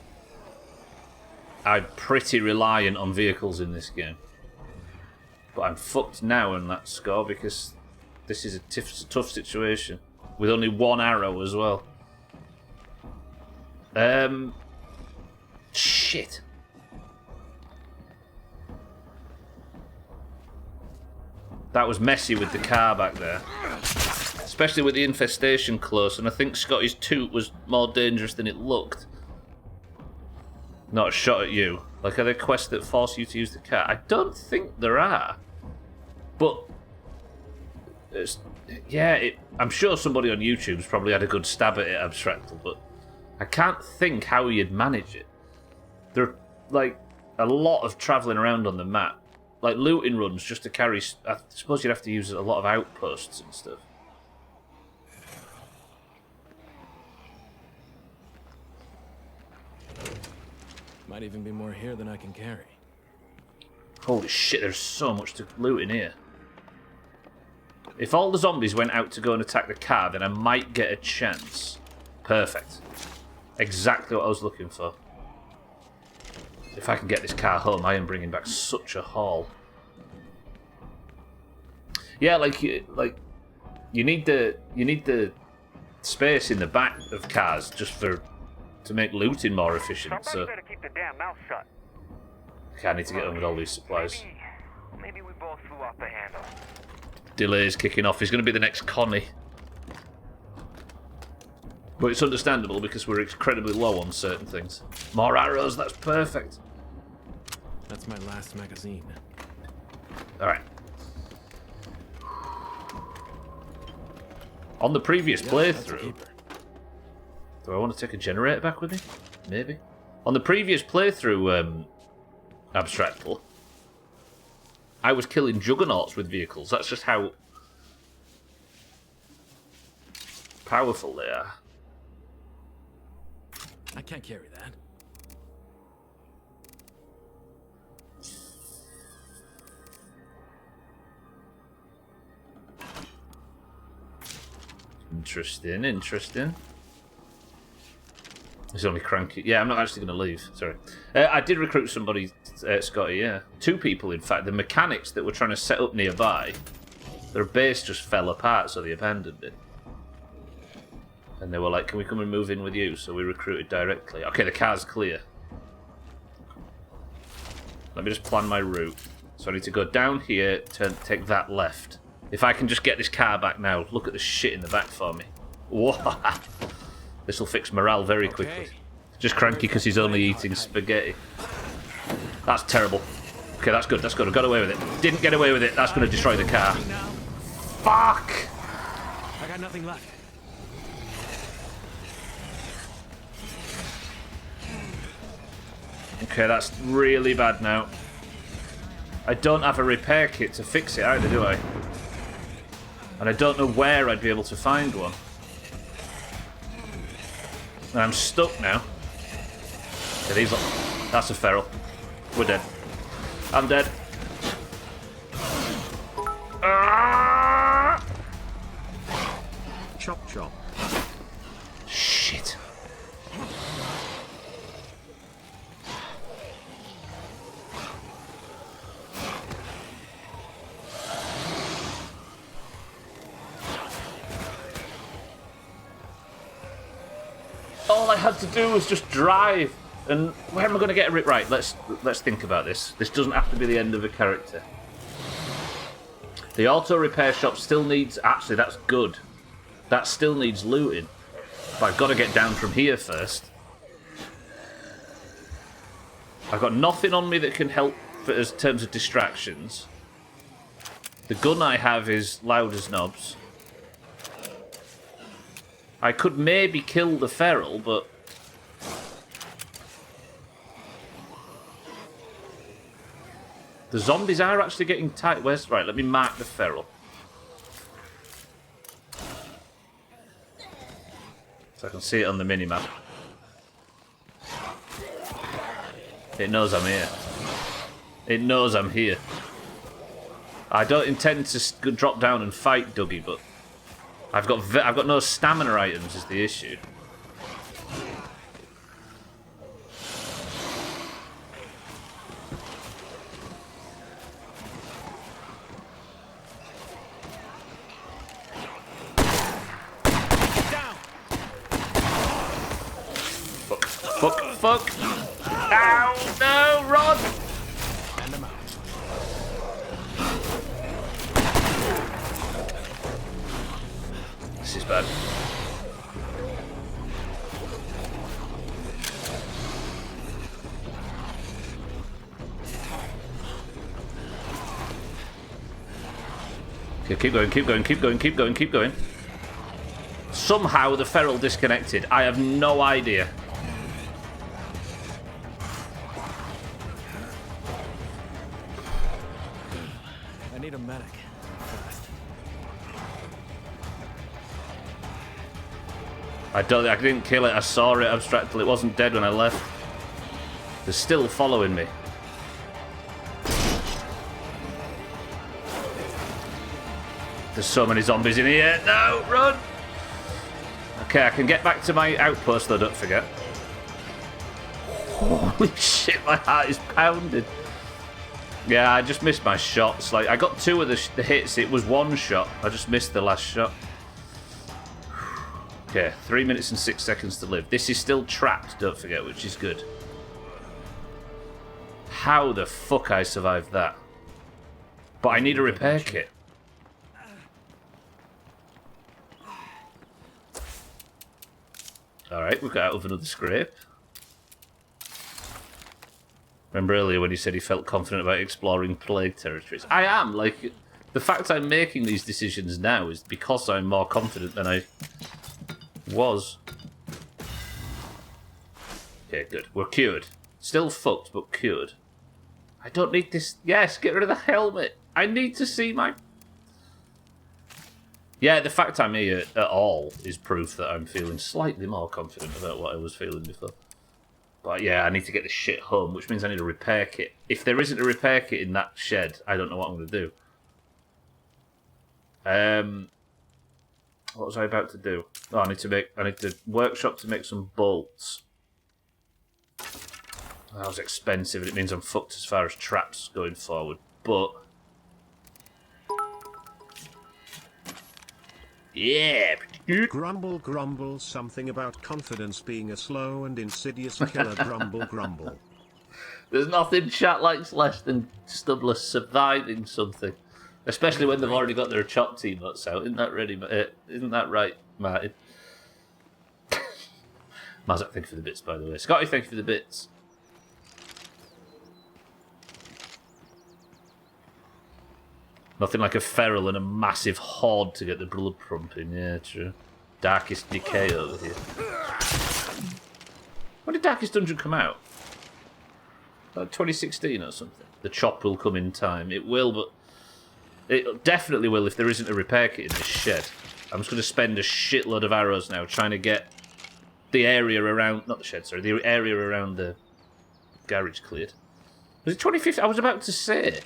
I'm pretty reliant on vehicles in this game. But I'm fucked now on that score because this is a tough situation. With only one arrow as well. Shit. That was messy with the car back there. Especially with the infestation close, and I think Scotty's toot was more dangerous than it looked. Not a shot at you. Like, are there quests that force you to use the car? I don't think there are. But, I'm sure somebody on YouTube's probably had a good stab at it, Abstractal, but I can't think how you'd manage it. There are, like, a lot of travelling around on the map. Like, looting runs just to carry... I suppose you'd have to use a lot of outposts and stuff. Might even be more here than I can carry. Holy shit, there's so much to loot in here. If all the zombies went out to go and attack the car, then I might get a chance. Perfect. Exactly what I was looking for. If I can get this car home, I am bringing back such a haul. Yeah, like you need the space in the back of cars just to make looting more efficient. So better keep the damn mouth shut. okay, I need to get on with all these supplies. Maybe we both flew off the handle. Delay's kicking off. He's going to be the next Connie. But it's understandable because we're incredibly low on certain things. More arrows, that's perfect. That's my last magazine. Alright. On the previous playthrough... Do I want to take a generator back with me? Maybe. On the previous playthrough, Abstractal, I was killing juggernauts with vehicles. That's just how powerful they are. I can't carry that. Interesting. It's only cranky. Yeah, I'm not actually going to leave. Sorry. I did recruit somebody, Scotty, yeah. 2 people, in fact. The mechanics that were trying to set up nearby, their base just fell apart, so they abandoned it. And they were like, can we come and move in with you? So we recruited directly. Okay, the car's clear. Let me just plan my route. So I need to go down here, take that left. If I can just get this car back now. Look at the shit in the back for me. Whoa. This will fix morale very quickly. Just cranky because he's only eating spaghetti. That's terrible. Okay, that's good. I got away with it. Didn't get away with it. That's going to destroy the car. Fuck! I got nothing left. Okay, that's really bad now. I don't have a repair kit to fix it either, do I? And I don't know where I'd be able to find one. And I'm stuck now. Okay, that's a feral. We're dead. I'm dead. Chop chop. Shit. all I had to do was just drive. And where am I going to get it right? Let's think about this. This doesn't have to be the end of a character. The auto repair shop still needs... Actually, that's good. That still needs looting. But I've got to get down from here first. I've got nothing on me that can help in terms of distractions. The gun I have is loud as knobs. I could maybe kill the feral, but... The zombies are actually getting tight. Where's... Right, let me mark the feral. So I can see it on the minimap. It knows I'm here. It knows I'm here. I don't intend to drop down and fight Dougie, but I've got no stamina items is the issue. Fuck. Ow, no, run! And I'm out. This is bad. Okay, keep going. Somehow the feral disconnected. I have no idea. I need a medic. I didn't kill it. I saw it abstractly. It wasn't dead when I left. They're still following me. There's so many zombies in here. No, run! Okay, I can get back to my outpost though, don't forget. Holy shit, my heart is pounding. Yeah, I just missed my shots. Like, I got two of the hits. It was one shot. I just missed the last shot. Okay, 3 minutes and 6 seconds to live. This is still trapped, don't forget, which is good. How the fuck I survived that? But I need a repair kit. Alright, we got out of another scrape. Remember earlier when he said he felt confident about exploring plague territories? I am, like, the fact I'm making these decisions now is because I'm more confident than I was. Okay, good. We're cured. Still fucked, but cured. I don't need this. Yes, get rid of the helmet. I need to see my... Yeah, the fact I'm here at all is proof that I'm feeling slightly more confident about what I was feeling before. But yeah, I need to get this shit home, which means I need a repair kit. If there isn't a repair kit in that shed, I don't know what I'm going to do. What was I about to do? Oh, I need to workshop to make some bolts. That was expensive, and it means I'm fucked as far as traps going forward. But yeah. Grumble, grumble, something about confidence being a slow and insidious killer. Grumble, grumble. There's nothing chat likes less than Stubbler surviving something. Especially when they've already got their chop emotes out. Isn't that ready? Isn't that right, Martin? Mazak, thank you for the bits, by the way. Scotty, thank you for the bits. Nothing like a feral and a massive horde to get the blood pumping. Yeah, true. Darkest Decay over here. When did Darkest Dungeon come out? Like 2016 or something. The chop will come in time. It will, but... It definitely will if there isn't a repair kit in this shed. I'm just going to spend a shitload of arrows now trying to get the area around... Not the shed, sorry. The area around the garage cleared. Was it 2015? I was about to say...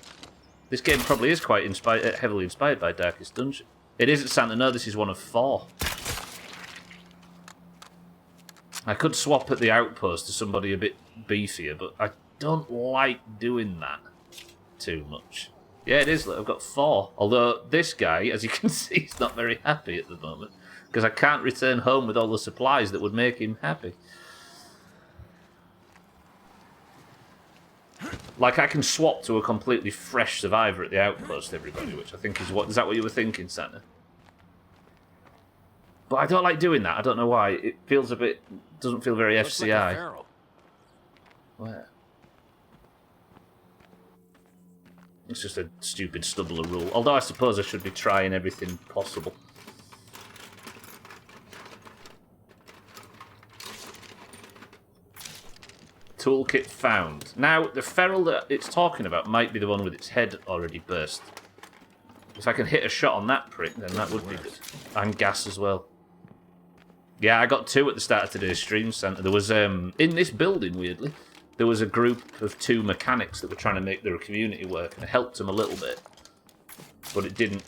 This game probably is quite heavily inspired by Darkest Dungeon. It is at Santa. No, this is one of 4. I could swap at the outpost to somebody a bit beefier, but I don't like doing that too much. Yeah, it is. Look, I've got 4. Although this guy, as you can see, is not very happy at the moment. because I can't return home with all the supplies that would make him happy. Like, I can swap to a completely fresh survivor at the outpost, everybody, which I think is what... Is that what you were thinking, Santa? But I don't like doing that. I don't know why. It feels a bit... Doesn't feel very Looks like a FCI. feral. Where? It's just a stupid Stubbler rule. Although I suppose I should be trying everything possible. Toolkit found. Now, the feral that it's talking about might be the one with its head already burst. If I can hit a shot on that prick, then that would be good. And gas as well. Yeah, I got 2 at the start of today's stream centre. There was, in this building, weirdly, there was a group of 2 mechanics that were trying to make their community work, and it helped them a little bit. But it didn't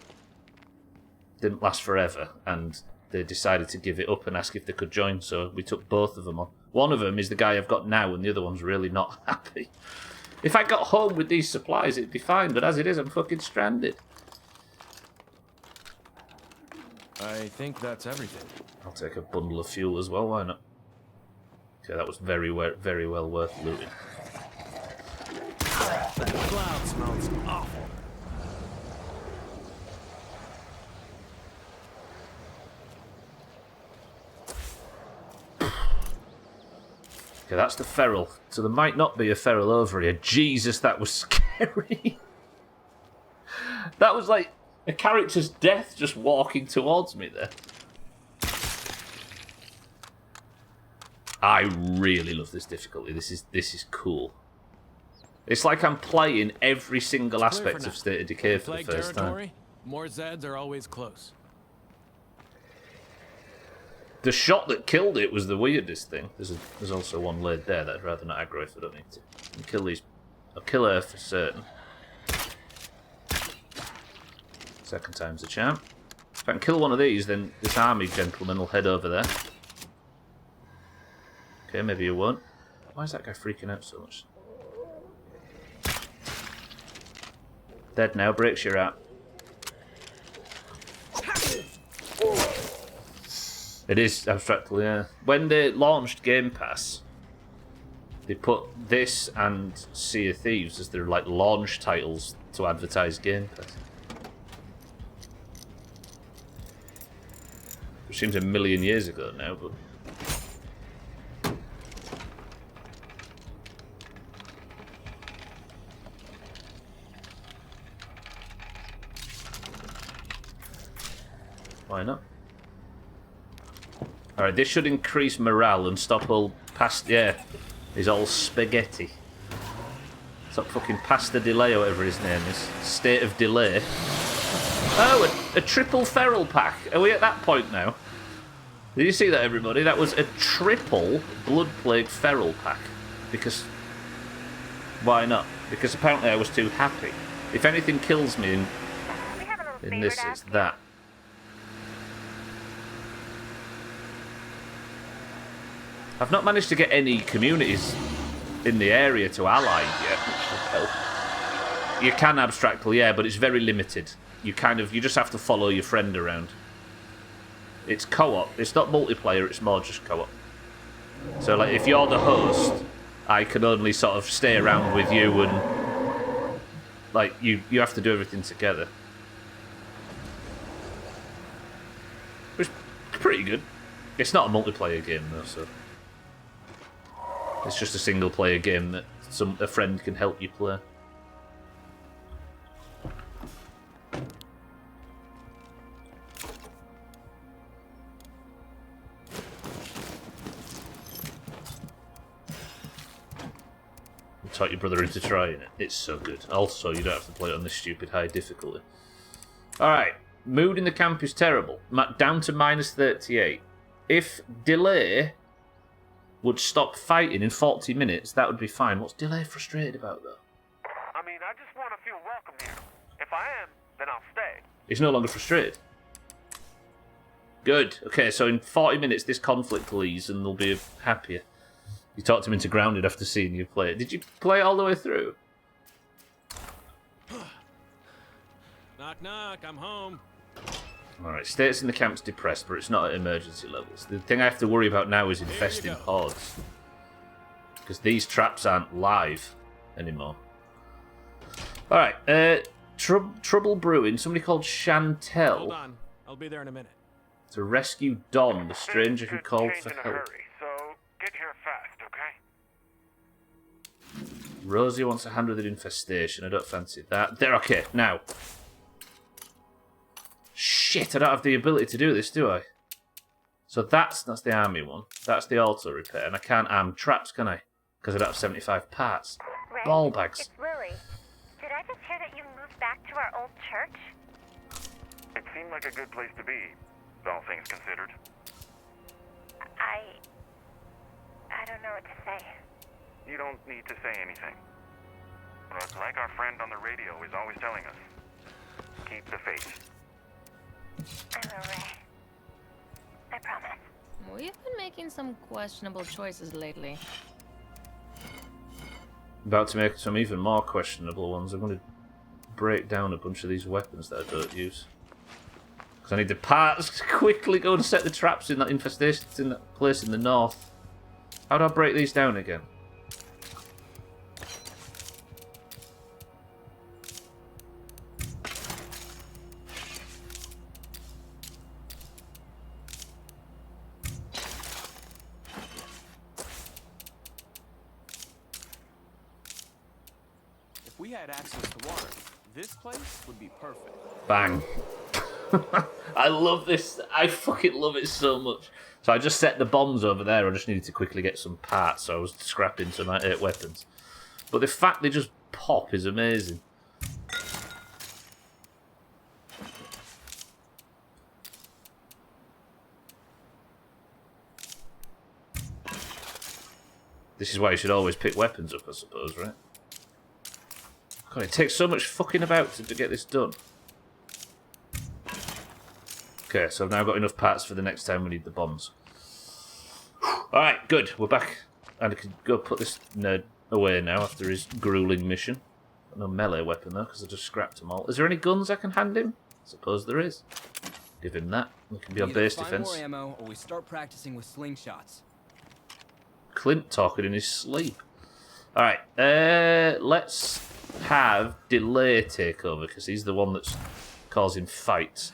last forever, and they decided to give it up and ask if they could join, so we took both of them on. One of them is the guy I've got now, and the other one's really not happy. If I got home with these supplies, it'd be fine, but as it is, I'm fucking stranded. I think that's everything. I'll take a bundle of fuel as well, why not? Okay, that was very well worth looting. The cloud smells awful. Okay, that's the feral. So there might not be a feral over here. Jesus, that was scary. That was like a character's death just walking towards me there. I really love this difficulty. This is cool. It's like I'm playing every single aspect of State of Decay for the first time. More Zeds are always close. The shot that killed it was the weirdest thing. There's also one laid there that I'd rather not aggro if I don't need to. I'll kill these. I'll kill her for certain. Second time's the charm. If I can kill one of these, then this army gentleman will head over there. Okay, maybe you won't. Why is that guy freaking out so much? Dead now, breaks your out. It is abstractly, yeah. When they launched Game Pass, they put this and Sea of Thieves as their like launch titles to advertise Game Pass. Which seems a million years ago now, but... Why not? Alright, this should increase morale and stop all past... Yeah, he's all spaghetti. Stop fucking Pasta Delay, or whatever his name is. State of Delay. Oh, a triple feral pack. Are we at that point now? Did you see that, everybody? That was a triple Blood Plague feral pack. Because... Why not? Because apparently I was too happy. If anything kills me in this, it's that. I've not managed to get any communities in the area to ally yet, which would help. You can abstractly, yeah, but it's very limited. You just have to follow your friend around. It's co-op. It's not multiplayer, it's more just co-op. So, like, if you're the host, I can only sort of stay around with you and... Like, you have to do everything together. Which is pretty good. It's not a multiplayer game, though, so... It's just a single-player game that a friend can help you play. You talk your brother into trying it. It's so good. Also, you don't have to play it on this stupid high difficulty. Alright. Mood in the camp is terrible. Down to -38. If delay... would stop fighting in 40 minutes, that would be fine. What's Delay frustrated about, though? I mean, I just want to feel welcome here. If I am, then I'll stay. He's no longer frustrated. Good. Okay, so in 40 minutes, this conflict will ease and they'll be happier. You talked him into grounded after seeing you play it. Did you play it all the way through? Knock, knock, I'm home. Alright, status in the camp's depressed, but it's not at emergency levels. The thing I have to worry about now is infesting hordes. Because these traps aren't live anymore. Alright, Trouble Brewing, somebody called Chantel. Hold on. I'll be there in a minute. To rescue Don, the stranger who called for help. Hurry, so get here fast, okay? Rosie wants a hand with an infestation. I don't fancy that. There, okay, now. Shit, I don't have the ability to do this, do I? So that's the army one. That's the auto repair, and I can't arm traps, can I? Because I don't have 75 parts. Ray, Ball bags. It's Lily. Did I just hear that you moved back to our old church? It seemed like a good place to be, all things considered. I don't know what to say. You don't need to say anything. But like our friend on the radio is always telling us, keep the faith. I will, Ray. I promise. We've been making some questionable choices lately. About to make some even more questionable ones. I'm going to break down a bunch of these weapons that I don't use. Because I need the parts to quickly go and set the traps in that infestation in that place in the north. How do I break these down again? If we had access to water, this place would be perfect. Bang. I love this. I fucking love it so much. So I just set the bombs over there. I just needed to quickly get some parts, so I was scrapping some 8 weapons. But the fact they just pop is amazing. This is why you should always pick weapons up, I suppose, right? God, it takes so much fucking about to get this done. Okay, so I've now got enough parts for the next time we need the bombs. Alright, good. We're back. And I can go put this nerd away now after his grueling mission. No melee weapon, though, because I just scrapped them all. Is there any guns I can hand him? I suppose there is. Give him that. We can be on base defense. More ammo, or we start practicing with slingshots. Clint talking in his sleep. Alright, let's have Delay take over, because he's the one that's causing fights.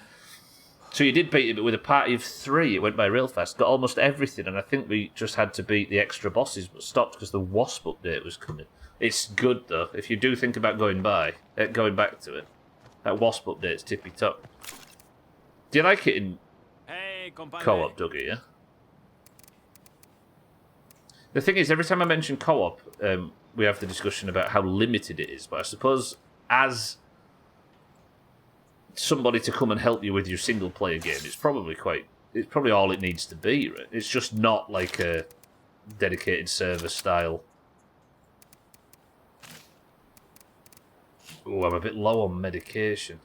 So you did beat it, but with a party of 3, it went by real fast. Got almost everything, and I think we just had to beat the extra bosses, but stopped because the Wasp update was coming. It's good, though. If you do think about going back to it, that Wasp update's tippy top. Do you like it in co-op, Dougie, yeah? The thing is, every time I mention co-op, we have the discussion about how limited it is, but I suppose as somebody to come and help you with your single player game, it's probably all it needs to be, right? It's just not like a dedicated server style. Oh, I'm a bit low on medication.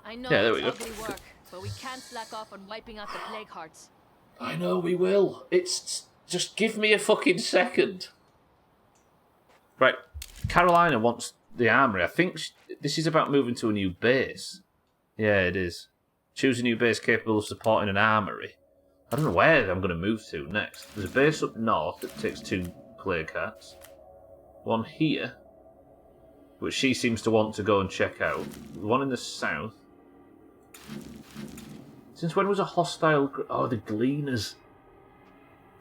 I know Yeah, there we it's go. ugly work, but we can't slack off on wiping out the plague hearts. I know we will. It's just give me a fucking second. Right, Carolina wants the armory. I think this is about moving to a new base. Yeah, it is. Choose a new base capable of supporting an armory. I don't know where I'm going to move to next. There's a base up north that takes 2 plague hearts. One here, which she seems to want to go and check out. One in the south. Since when was a hostile... Oh, the Gleaners.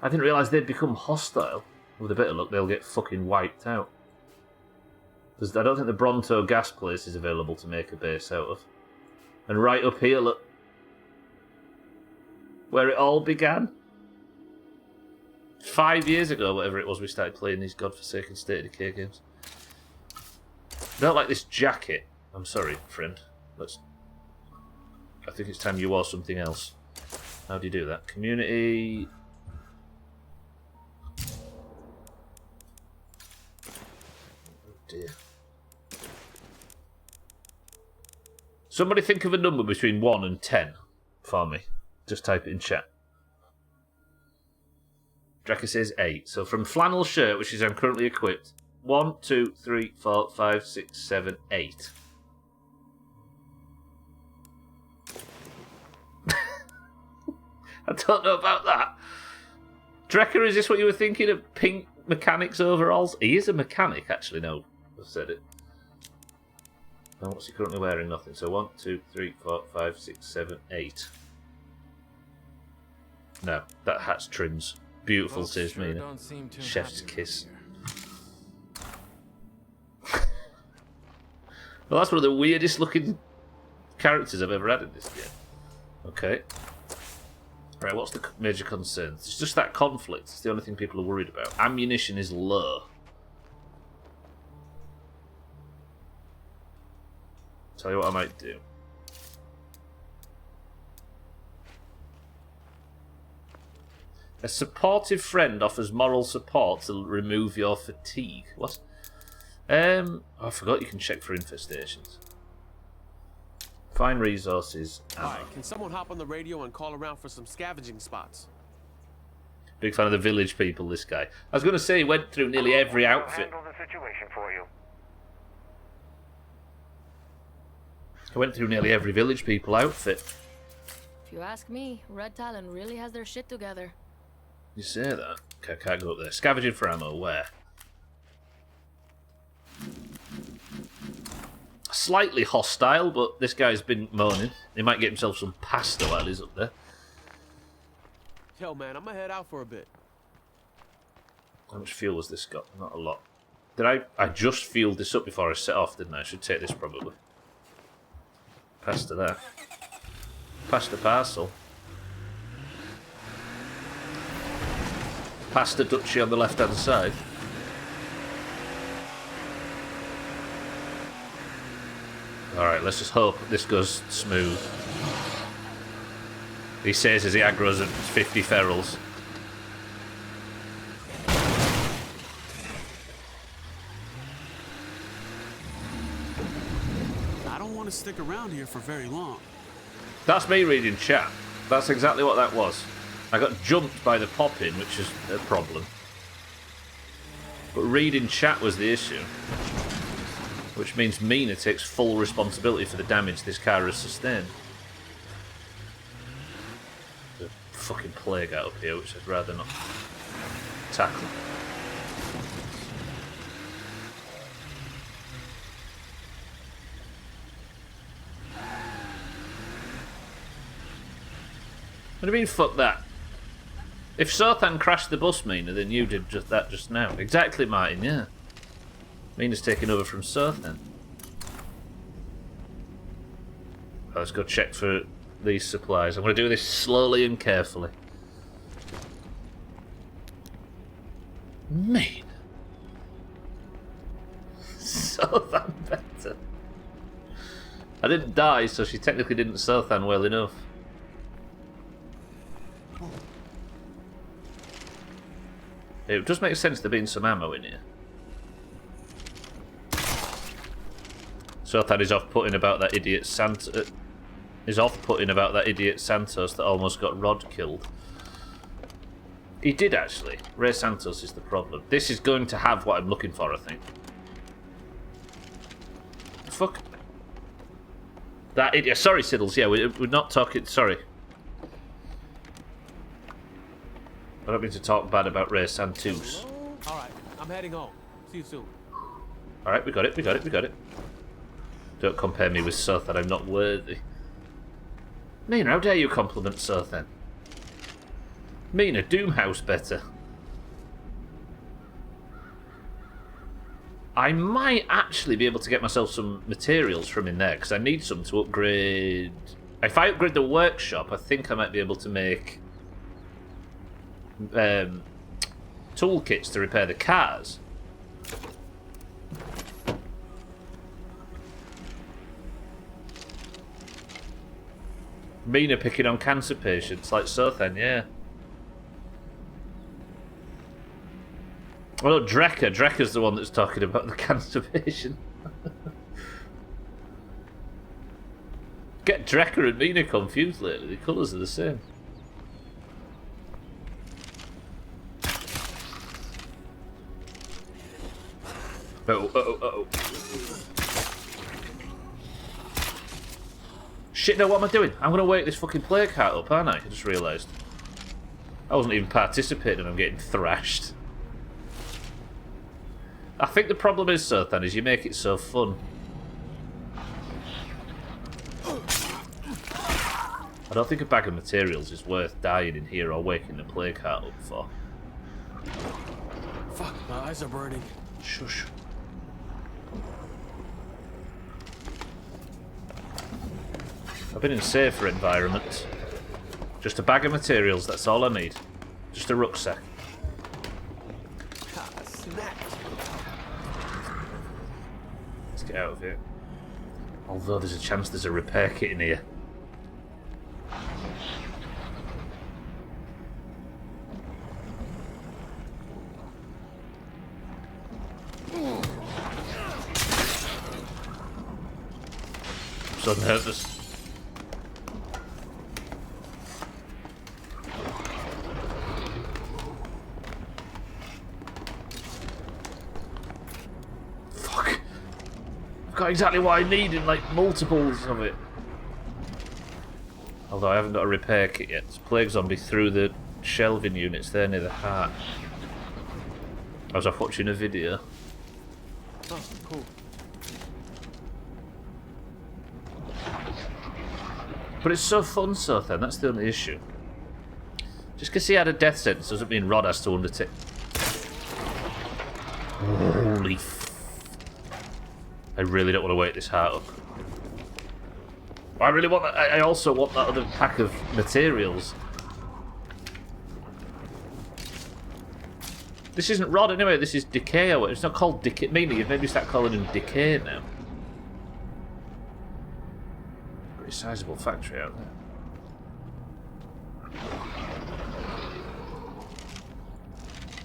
I didn't realise they'd become hostile. With a bit of luck, they'll get fucking wiped out. Because I don't think the Bronto gas place is available to make a base out of. And right up here, look. Where it all began. 5 years ago, whatever it was, we started playing these godforsaken State of Decay games. I don't like this jacket. I'm sorry, friend. I think it's time you wore something else. How do you do that? Community... Oh dear. Somebody think of a number between 1 and 10 for me. Just type it in chat. Draka says 8. So from flannel shirt, which is I'm currently equipped, 1, 2, 3, 4, 5, 6, 7, 8. I don't know about that. Drecker, is this what you were thinking of? Pink mechanics overalls? He is a mechanic, actually. No, I've said it. Oh, what's he currently wearing? Nothing. So 1, 2, 3, 4, 5, 6, 7, 8. No, that hat's trims. Beautiful, says Mina. Chef's kiss. Well, that's one of the weirdest looking characters I've ever had in this game. Okay. Right, what's the major concern? It's just that conflict. It's the only thing people are worried about. Ammunition is low. Tell you what I might do. A supportive friend offers moral support to remove your fatigue. What? Oh, I forgot you can check for infestations. Find resources. Alright, can someone hop on the radio and call around for some scavenging spots? Big fan of the village people, this guy. I was going to say he went through nearly every outfit. Handle the situation for you. I went through nearly every village people outfit. If you ask me, Red Talon really has their shit together. You say that? Okay, I can't go up there. Scavenging for ammo, where? Slightly hostile, but this guy's been moaning. He might get himself some pasta while he's up there. Yo, man, I'm gonna head out for a bit. How much fuel has this got? Not a lot. Did I just fueled this up before I set off, didn't I? I should take this probably. Pasta there. Pasta parcel. Pasta duchy on the left-hand side. Alright, let's just hope this goes smooth. He says as he aggroes at 50 ferals. I don't want to stick around here for very long. That's me reading chat. That's exactly what that was. I got jumped by the pop-in, which is a problem. But reading chat was the issue. Which means Mina takes full responsibility for the damage this car has sustained. There's a fucking plague out up here, which I'd rather not tackle. What do you mean, fuck that? If Sothan crashed the bus, Mina, then you did just that just now. Exactly, Martin, yeah. Mina's taking over from Sothan. Let's go check for these supplies. I'm going to do this slowly and carefully. Mina. Sothan better. I didn't die, so she technically didn't Sothan well enough. It does make sense there being some ammo in here. Sothan is off-putting about that idiot Santa. Is off-putting about that idiot Santos that almost got Rod killed. He did actually. Ray Santos is the problem. This is going to have what I'm looking for, I think. Fuck. That idiot. Sorry, Siddles. Yeah, we're not talking. Sorry. I don't mean to talk bad about Ray Santos. Alright, I'm heading home. See you soon. Alright, we got it, we got it, we got it. Don't compare me with Sothan, I'm not worthy. Mina, how dare you compliment Sothan? Mina, Doomhaus better. I might actually be able to get myself some materials from in there, because I need some to upgrade... If I upgrade the workshop, I think I might be able to make... toolkits to repair the cars. Mina picking on cancer patients like Sothan, yeah. Oh, Drecker. Drecker's the one that's talking about the cancer patient. Get Drecker and Mina confused lately. The colours are the same. Uh-oh. Shit, no, what am I doing? I'm going to wake this fucking plague heart up, aren't I? I just realised. I wasn't even participating and I'm getting thrashed. I think the problem is, Sothan, is you make it so fun. I don't think a bag of materials is worth dying in here or waking the plague heart up for. Fuck, my eyes are burning. Shush. I've been in safer environments. Just a bag of materials, that's all I need. Just a rucksack. Let's get out of here. Although there's a chance there's a repair kit in here. I'm so nervous. Fuck. I've got exactly what I need in like multiples of it. Although I haven't got a repair kit yet. There's a plague zombie through the shelving units there near the heart. I was off watching a video. Oh, cool. But it's so fun, Sothan, that's the only issue. Just because he had a death sentence doesn't mean Rod has to undertake. Holy I really don't want to wake this heart up. I really want that. I also want that other pack of materials. This isn't Rod anyway, this is Decay. It's not called Decay. Maybe you've maybe start calling him Decay now. Pretty sizable factory out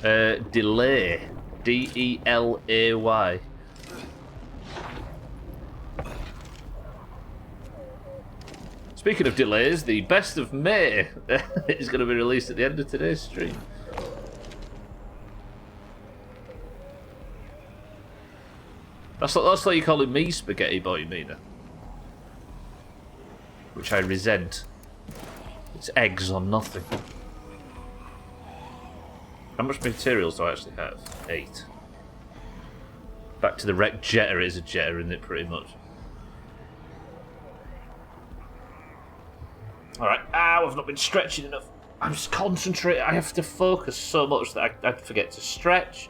there. Delay. D-E-L-A-Y. Speaking of delays, the Best of May is going to be released at the end of today's stream. That's like you calling me Spaghetti Boy, Mina. Which I resent. It's eggs on nothing. How much materials do I actually have? 8. Back to the wrecked Jetta. It is a Jetta, isn't it, pretty much? Alright, I've not been stretching enough. I'm just concentrating. I have to focus so much that I forget to stretch.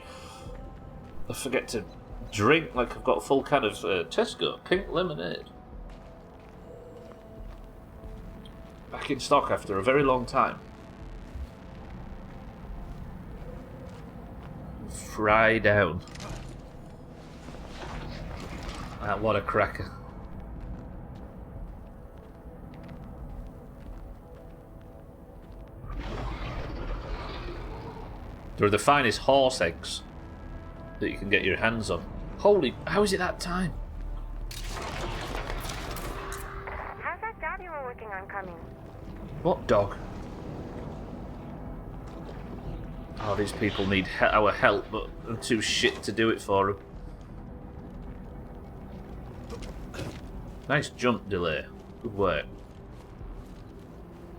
I forget to drink. Like I've got a full can of Tesco pink lemonade. Back in stock after a very long time. Fry down. What a cracker. They're the finest horse eggs that you can get your hands on. Holy, how is it that time? How's that job you were working on coming? What dog? Oh, these people need our help, but I'm too shit to do it for them. Nice jump delay. Good work.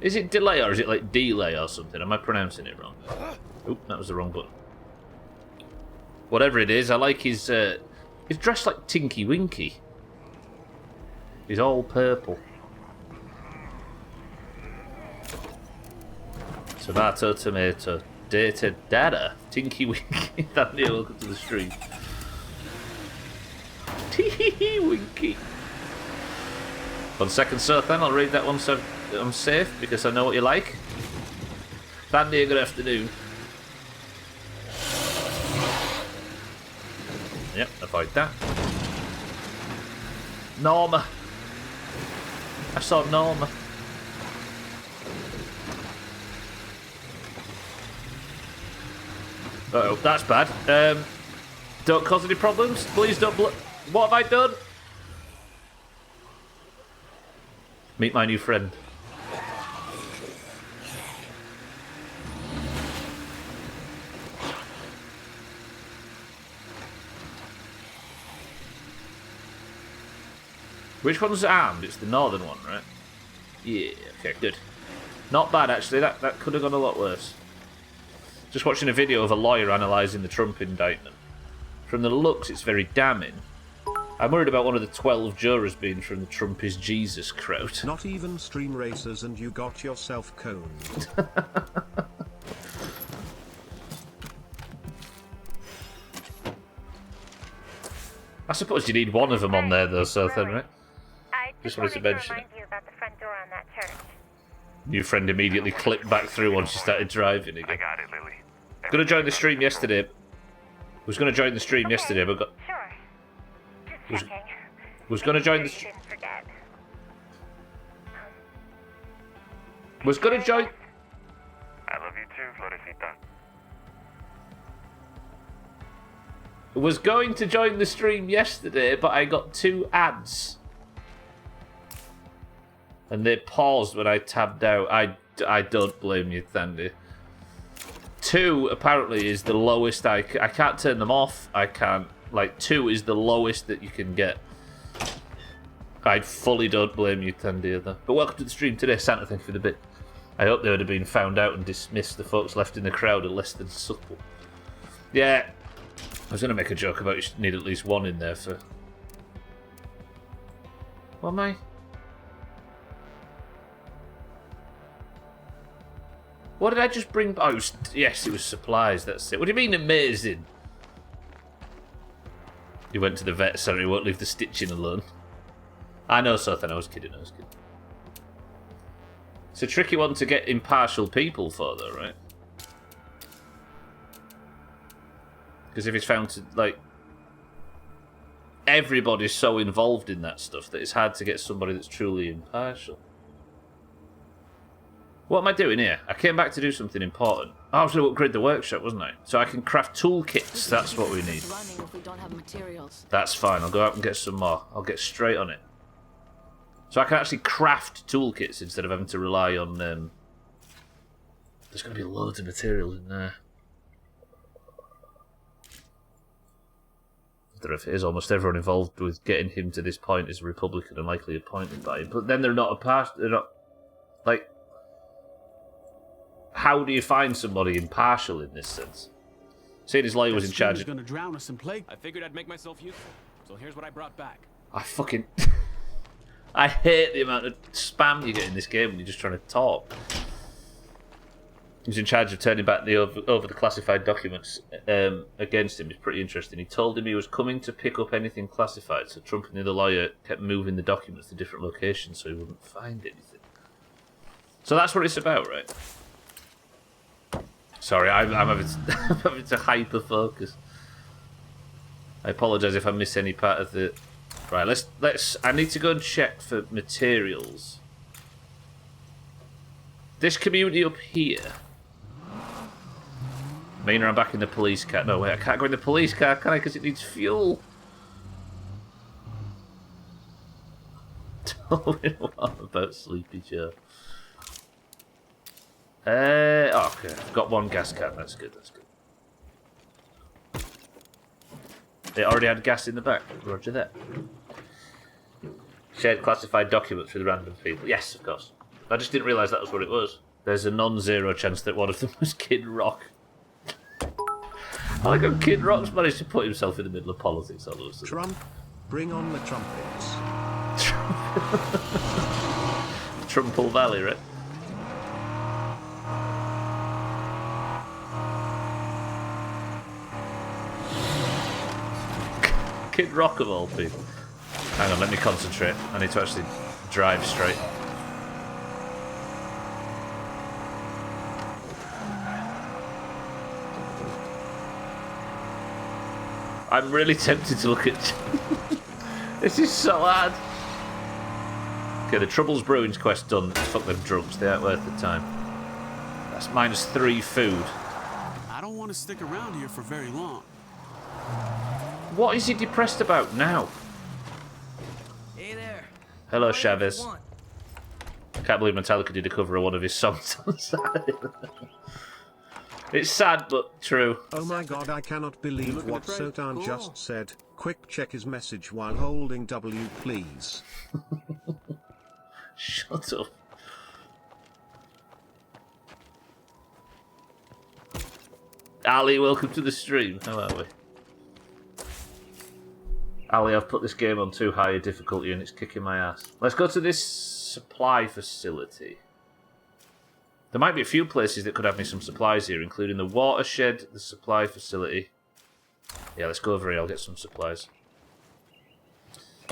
Is it delay or is it like delay or something? Am I pronouncing it wrong? Oop, that was the wrong button. Whatever it is, I like his... he's dressed like Tinky Winky. He's all purple. Tomato, tomato. Data, data. Tinky Winky. That near, welcome to the stream. Tee Winky. 1 second, sir, then I'll read that one so I'm safe, because I know what you like. Bandy, good afternoon. Yep, avoid that. Norma. I saw Norma. Uh-oh, that's bad. Don't cause any problems. Please don't what have I done? Meet my new friend. Which one's armed? It's the northern one, right? Yeah, okay, good. Not bad, actually. That could have gone a lot worse. Just watching a video of a lawyer analysing the Trump indictment. From the looks, it's very damning. I'm worried about one of the 12 jurors being from the Trump is Jesus crowd. Not even stream racers and you got yourself coned. I suppose you need one of them on there though, so then, right? I Just wanted to mention it. remind you about the front door on that church. New friend immediately clipped back through once she started driving again. I got it, Lily. Gonna join the stream yesterday. Was gonna join the stream yesterday, but got. Sure. Just checking. Was gonna join the. Didn't forget. Was gonna join. I love you too, Florecita. Was going to join the stream yesterday, but I got 2 ads. And they paused when I tabbed out. I don't blame you, Thandy. 2 apparently is the lowest I can't turn them off. I can't. Like, 2 is the lowest that you can get. I fully don't blame you, Thandy. But welcome to the stream today, Santa. Thank you for the bit. I hope they would have been found out and dismissed. The folks left in the crowd are less than supple. Yeah. I was going to make a joke about you should need at least 1 in there for... What am I? What did I just bring? Oh, yes, it was supplies, that's it. What do you mean amazing? He went to the vet, sorry, he won't leave the stitching alone. I know, Sothan, I was kidding. It's a tricky one to get impartial people for, though, right? Because if it's found to, like... Everybody's so involved in that stuff that it's hard to get somebody that's truly impartial. What am I doing here? I came back to do something important. I was going to upgrade the workshop, wasn't I? So I can craft toolkits. That's what we need. Running if we don't have materials. That's fine. I'll go out and get some more. I'll get straight on it. So I can actually craft toolkits instead of having to rely on... There's going to be loads of materials in there. I don't know if it is. Almost everyone involved with getting him to this point is a Republican and likely appointed by him. But then they're not a part... They're not... Like... How do you find somebody impartial in this sense? Seeing his lawyer was in charge of... Gonna drown us in plague. I figured I'd make myself useful, so here's what I brought back. I fucking... I hate the amount of spam you get in this game when you're just trying to talk. He was in charge of turning back the over the classified documents against him. It's pretty interesting. He told him he was coming to pick up anything classified, so Trump and the other lawyer kept moving the documents to different locations so he wouldn't find anything. So that's what it's about, right? Sorry, I'm having to hyper focus. I apologise if I miss any part of the. Right, let's. I need to go and check for materials. This community up here. Meaning I'm back in the police car. No, wait, I can't go in the police car, can I? Because it needs fuel. Tell me what about Sleepy Joe. Okay, I've got 1 gas can. That's good. It already had gas in the back. Roger that. Shared classified documents with random people. Yes, of course. I just didn't realise that was what it was. There's a non-zero chance that one of them was Kid Rock. I like how Kid Rock's managed to put himself in the middle of politics all of a sudden. Trump, bring on the trumpets. Trumbull Valley, right? Kid Rock of all people. Hang on, let me concentrate. I need to actually drive straight. I'm really tempted to look at... This is so hard. Okay, the Troubles Brewing's quest done. Fuck them drunks, they aren't worth the time. That's -3 food. I don't want to stick around here for very long. What is he depressed about now? Hey there. Hello, Chavez. I can't believe Metallica did a cover of one of his songs on Saturday. It's sad, but true. Oh my god, I cannot believe what Sotan just said. Quick check his message while holding W, please. Shut up. Ali, welcome to the stream. How are we? Ali, I've put this game on too high a difficulty and it's kicking my ass. Let's go to this supply facility. There might be a few places that could have me some supplies here, including the watershed, the supply facility. Yeah, let's go over here, I'll get some supplies.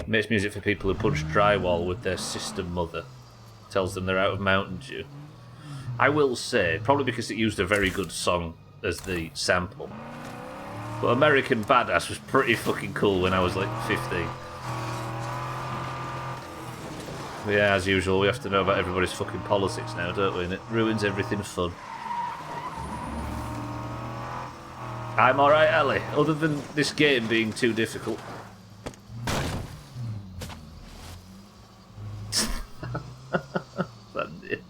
Makes music for people who punch drywall with their sister mother. Tells them they're out of Mountain Dew. I will say, probably because it used a very good song as the sample. But American Badass was pretty fucking cool when I was like 15. But yeah, as usual, we have to know about everybody's fucking politics now, don't we? And it ruins everything fun. I'm alright, Ali, other than this game being too difficult. Thandy.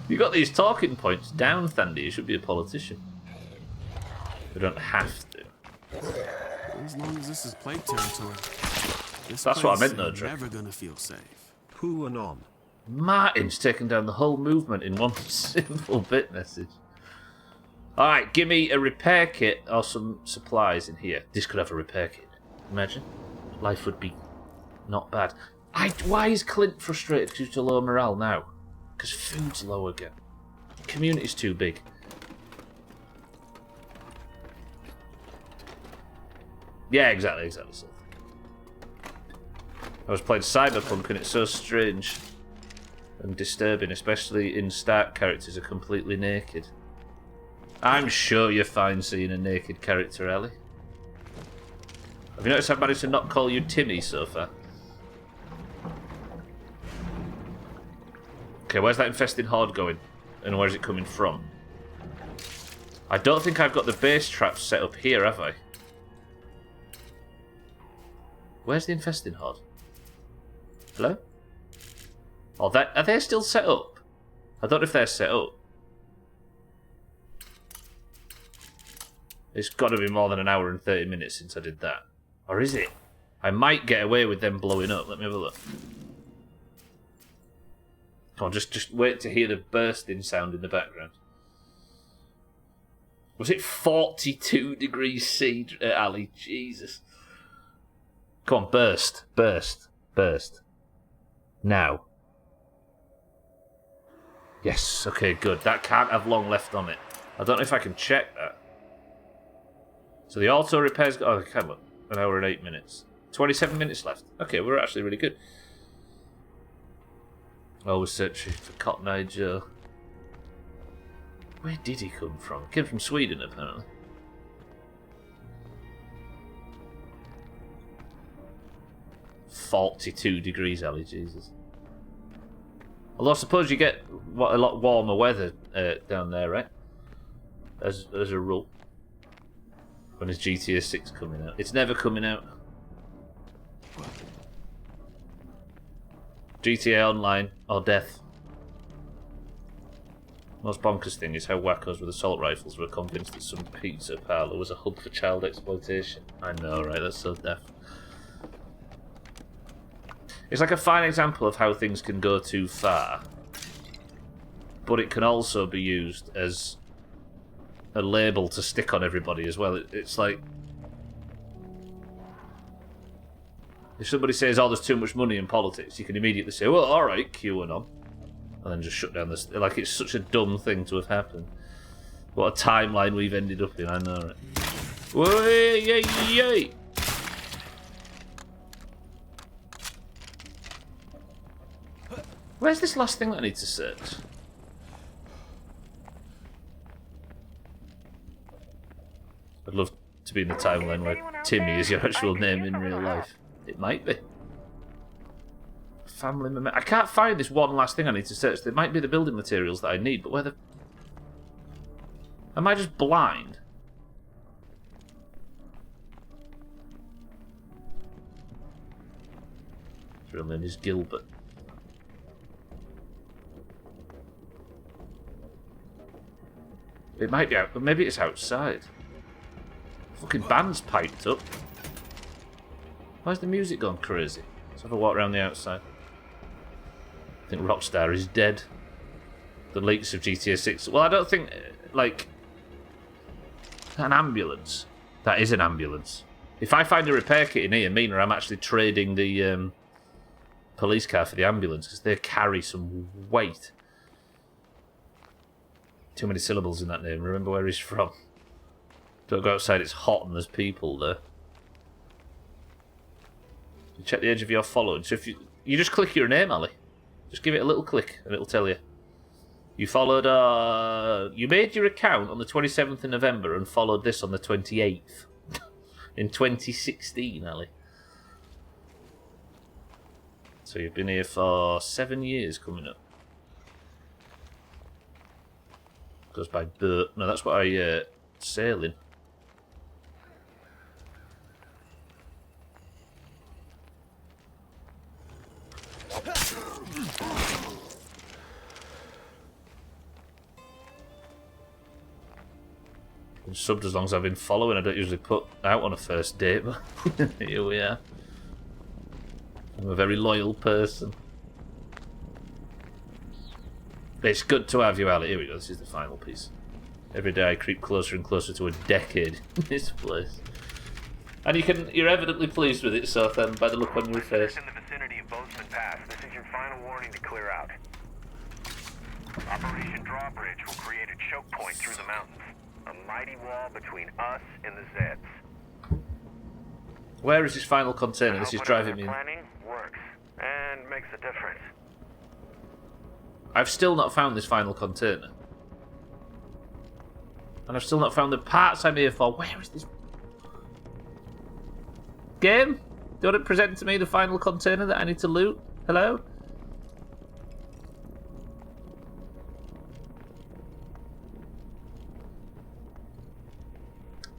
You got these talking points down, Thandy. You should be a politician. We don't have to. As long as this is plague territory. That's what I meant, though, Drake. Never gonna feel safe. Poo and on. Martin's taken down the whole movement in one simple bit message. Alright, give me a repair kit or some supplies in here. This could have a repair kit. Imagine. Life would be not bad. Why is Clint frustrated due to low morale now? Because food's low again. Community's too big. Yeah, exactly. So. I was playing Cyberpunk and it's so strange and disturbing, especially in start characters are completely naked. I'm sure you're fine seeing a naked character, Ellie. Have you noticed I've managed to not call you Timmy so far? Okay, where's that infested horde going? And where's it coming from? I don't think I've got the base traps set up here, have I? Where's the infested horde? Hello? Oh, are they still set up? I don't know if they're set up. It's got to be more than an hour and 30 minutes since I did that. Or is it? I might get away with them blowing up. Let me have a look. Come on, just wait to hear the bursting sound in the background. Was it 42 degrees C, Ali? Jesus. Come on, burst. Burst. Burst. Now. Yes, okay, good. That can't have long left on it. I don't know if I can check that. So the auto repairs... Oh, come on. An hour and 8 minutes. 27 minutes left. Okay, we're actually really good. Oh, we're searching for Cotton Eye Joe. Where did he come from? He came from Sweden, apparently. "42 degrees, Ali, Jesus." Although I suppose you get a lot warmer weather down there, right? As a rule. When is GTA 6 coming out? It's never coming out. GTA Online or death. Most bonkers thing is how wackos with assault rifles were convinced that some pizza parlour was a hub for child exploitation. I know, right? That's so deaf. It's like a fine example of how things can go too far, but it can also be used as a label to stick on everybody as well. It's like if somebody says, "Oh, there's too much money in politics," you can immediately say, "Well, all right, QAnon," and then just shut down this. Like it's such a dumb thing to have happened. What a timeline we've ended up in. I know, right? Whoa, yay, yay. Where's this last thing that I need to search? I'd love to be in the timeline where Timmy is your actual name in real life. It might be. Family member. I can't find this one last thing I need to search. There might be the building materials that I need, but where the... Am I just blind? His real name is Gilbert. It might be out, but maybe it's outside. Fucking band's piped up. Why's the music gone crazy? Let's have a walk around the outside. I think Rockstar is dead. The leaks of GTA 6. Well, I don't think... like an ambulance. That is an ambulance. If I find a repair kit in here, meaner I'm actually trading the police car for the ambulance because they carry some weight. Too many syllables in that name. Remember where he's from. Don't go outside, it's hot and there's people there. You check the edge of your following. So if you just click your name, Ali. Just give it a little click and it'll tell you. You followed, you made your account on the 27th of November and followed this on the 28th. In 2016, Ali. So you've been here for 7 years coming up. Goes by boat. No, that's what I, sailing. Been subbed as long as I've been following. I don't usually put out on a first date, but here we are. I'm a very loyal person. It's good to have you, Ali. Here we go. This is the final piece. Every day I creep closer and closer to a decade in this place. And you're evidently pleased with it, so then, by the look on your face. In the vicinity of Bozeman Pass, this is your final warning to clear out. Operation Drawbridge will create a choke point through the mountains. A mighty wall between us and the Zeds. Where is this final container? This is driving me. Planning works and makes a difference. I've still not found this final container. And I've still not found the parts I'm here for. Where is this game? Do you want to present to me the final container that I need to loot? Hello?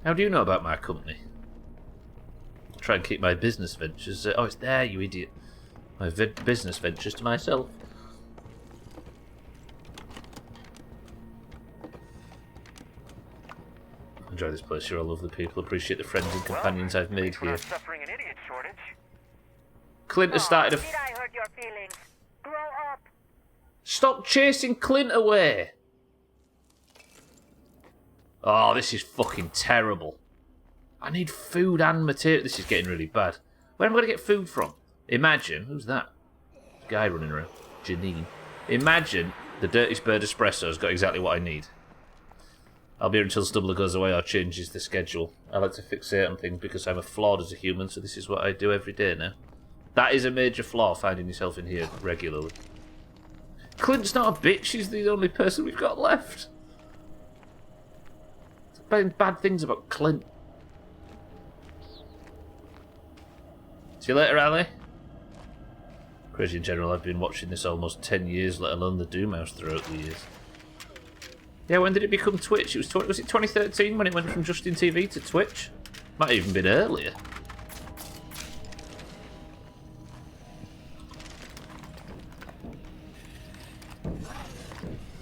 How do you know about my company? I try and keep my business ventures. Oh, it's there, you idiot. My business ventures to myself. Enjoy this place. You're all lovely people. Appreciate the friends and companions I've made here. Suffering an idiot shortage. Clint has started a. Did I hurt your feelings? Grow up. Stop chasing Clint away. Oh, this is fucking terrible. I need food and material. This is getting really bad. Where am I going to get food from? Imagine. Who's that? Guy running around. Janine. Imagine the Dirtiest Bird Espresso's got exactly what I need. I'll be here until Stubbler goes away or changes the schedule. I like to fixate on things because I'm flawed as a human, so this is what I do every day now. That is a major flaw, finding yourself in here regularly. Clint's not a bitch. She's the only person we've got left. Bad things about Clint. See you later, Ali. Crazy in general, I've been watching this almost 10 years, let alone the Doomhaus throughout the years. Yeah, when did it become Twitch? Was it 2013 when it went from Justin TV to Twitch? Might have even been earlier.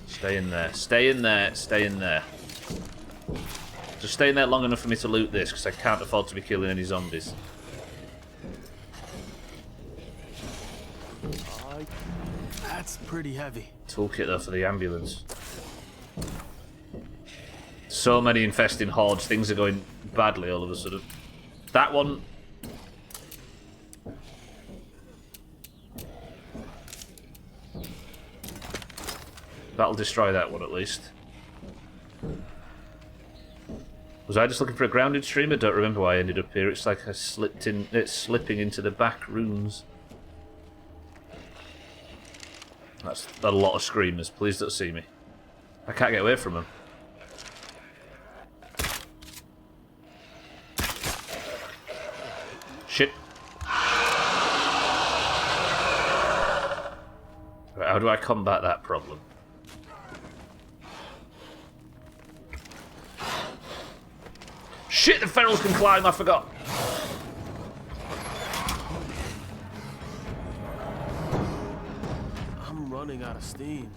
Stay in there, stay in there, stay in there. Just stay in there long enough for me to loot this, because I can't afford to be killing any zombies. That's pretty heavy. Toolkit though for the ambulance. So many infesting hordes, things are going badly all of a sudden. That one. That'll destroy that one at least. Was I just looking for a grounded stream? I don't remember why I ended up here. It's like I slipped in. It's slipping into the back rooms. That's a lot of screamers. Please don't see me. I can't get away from them. Shit. Right, how do I combat that problem? Shit, the ferals can climb, I forgot. I'm running out of steam.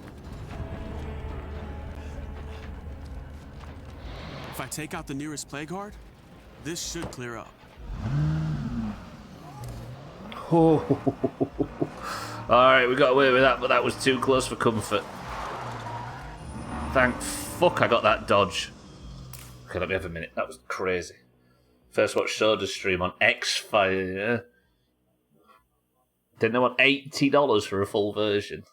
If I take out the nearest plague heart, this should clear up. Alright, we got away with that, but that was too close for comfort. Thank fuck I got that dodge. Okay, let me have a minute. That was crazy. First watched Soda's stream on X-Fire. Didn't they want $80 for a full version?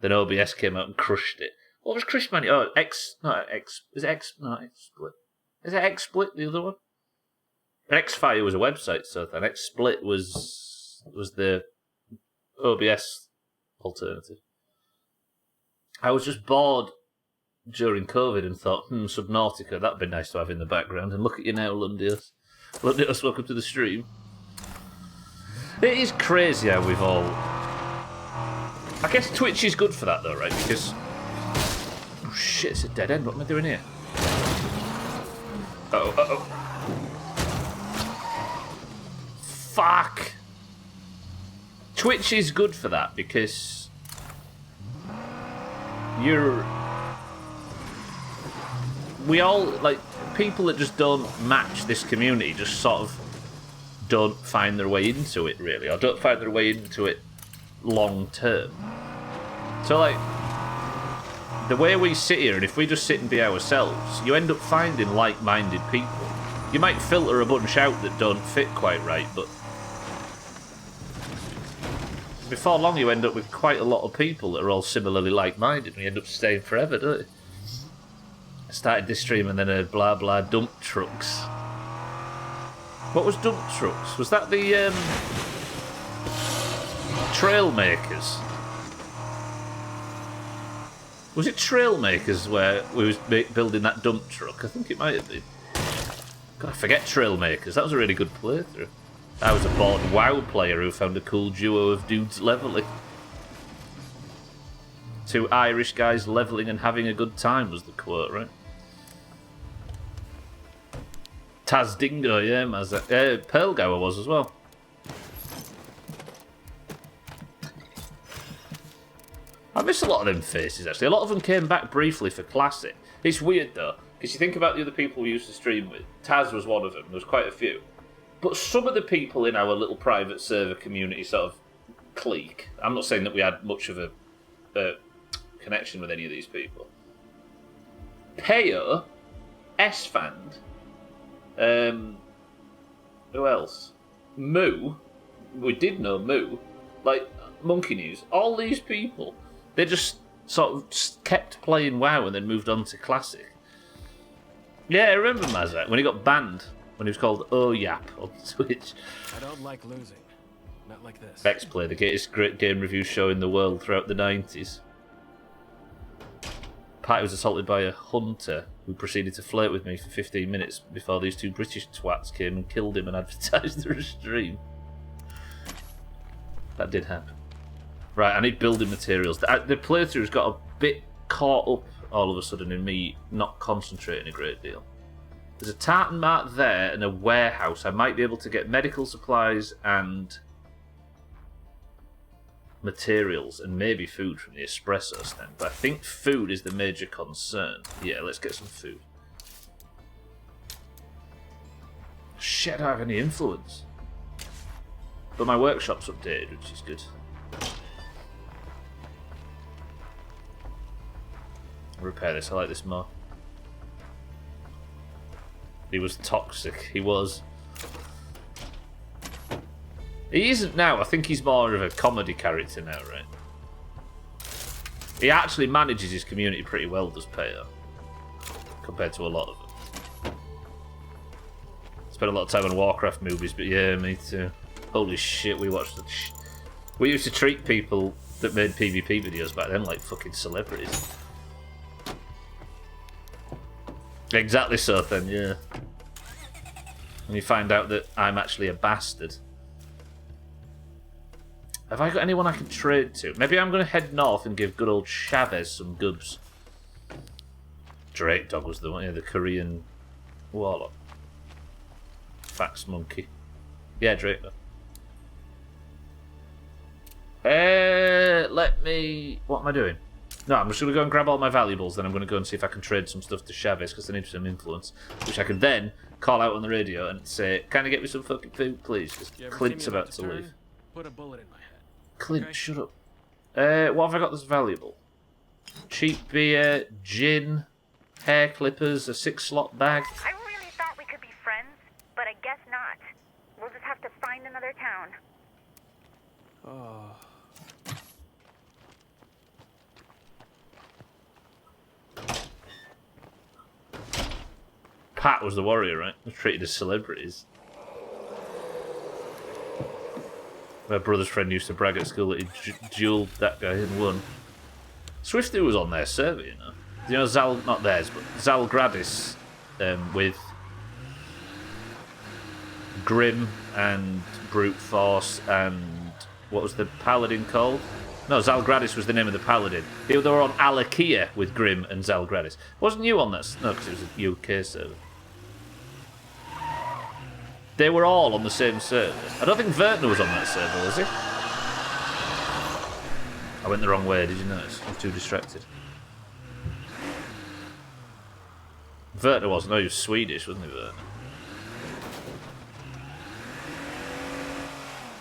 Then OBS came out and crushed it. What was Chris Money? Oh, X. No, X. Is it X? No, X-Split. Is it X-Split, the other one? X-Fire was a website, so then X-Split was the OBS alternative. I was just bored during COVID and thought, Subnautica, that'd be nice to have in the background. And look at you now, Lundios. Lundios, welcome to the stream. It is crazy how we've all... I guess Twitch is good for that though, right? Because... Oh shit, it's a dead end. What am I doing here? Uh-oh, uh-oh. Fuck! Twitch is good for that because... We all, like, people that just don't match this community just sort of don't find their way into it, really, or don't find their way into it long term. So, like, the way we sit here, and if we just sit and be ourselves, you end up finding like-minded people. You might filter a bunch out that don't fit quite right, but before long you end up with quite a lot of people that are all similarly like-minded, and you end up staying forever, don't you? I started this stream and then heard blah blah dump trucks. What was dump trucks? Was that the trail makers? Was it trail makers where we was building that dump truck? I think it might have been. God, I forget trail makers. That was a really good playthrough. I was a bored WoW player who found a cool duo of dudes levelling. Two Irish guys levelling and having a good time was the quote, right? Taz Dingo, yeah, Pearlgower was as well. I miss a lot of them faces, actually. A lot of them came back briefly for Classic. It's weird, though, because you think about the other people we used to stream with. Taz was one of them. There was quite a few. But some of the people in our little private server community sort of clique. I'm not saying that we had much of a connection with any of these people. Peo, S-Fand, who else? Moo. We did know Moo. Like, Monkey News. All these people, they just sort of kept playing WoW and then moved on to Classic. Yeah, I remember Mazak when he got banned, when he was called OYAP on Twitch. I don't like losing. Not like this. X-Play, the greatest great game review show in the world throughout the 90s. Patty was assaulted by a hunter who proceeded to flirt with me for 15 minutes before these two British twats came and killed him and advertised their stream. That did happen. Right, I need building materials. The playthrough's got a bit caught up all of a sudden in me not concentrating a great deal. There's a tartan mart there and a warehouse. I might be able to get medical supplies and materials and maybe food from the espresso stand. But I think food is the major concern. Yeah, let's get some food. Shit, I don't have any influence. But my workshop's updated, which is good. I'll repair this, I like this more. He was toxic, he was. He isn't now, I think he's more of a comedy character now, right? He actually manages his community pretty well, does Peo. Compared to a lot of them. Spent a lot of time on Warcraft movies, but yeah, me too. Holy shit, we watched the we used to treat people that made PvP videos back then like fucking celebrities. Exactly so then, yeah. And you find out that I'm actually a bastard. Have I got anyone I can trade to? Maybe I'm going to head north and give good old Chavez some goobs. Drake Dog was the one, yeah, the Korean warlock. Fax Monkey. Yeah, Drake Dog. Let me... What am I doing? No, I'm just going to go and grab all my valuables, then I'm going to go and see if I can trade some stuff to Chavez, because I need some influence, which I can then call out on the radio and say, can you get me some fucking food, please? Because Clint's about to leave. Put a bullet in my head. Clint, okay? Shut up. What have I got that's valuable? cheap beer, gin, hair clippers, a 6-slot bag. I really thought we could be friends, but I guess not. We'll just have to find another town. Oh. Pat was the warrior, right? They're treated as celebrities. My brother's friend used to brag at school that he duelled that guy and won. Swifty was on their server, you know. You know, Zal, not theirs, but Zalgradis with Grim and Brute Force and what was the paladin called? No, Zalgradis was the name of the paladin. They were on Alakia with Grim and Zalgradis. Wasn't you on that? No, because it was a UK server. They were all on the same server. I don't think Vertner was on that server, was he? I went the wrong way, did you notice? I was too distracted. Vertner wasn't. No, he was Swedish, wasn't he, Vertner?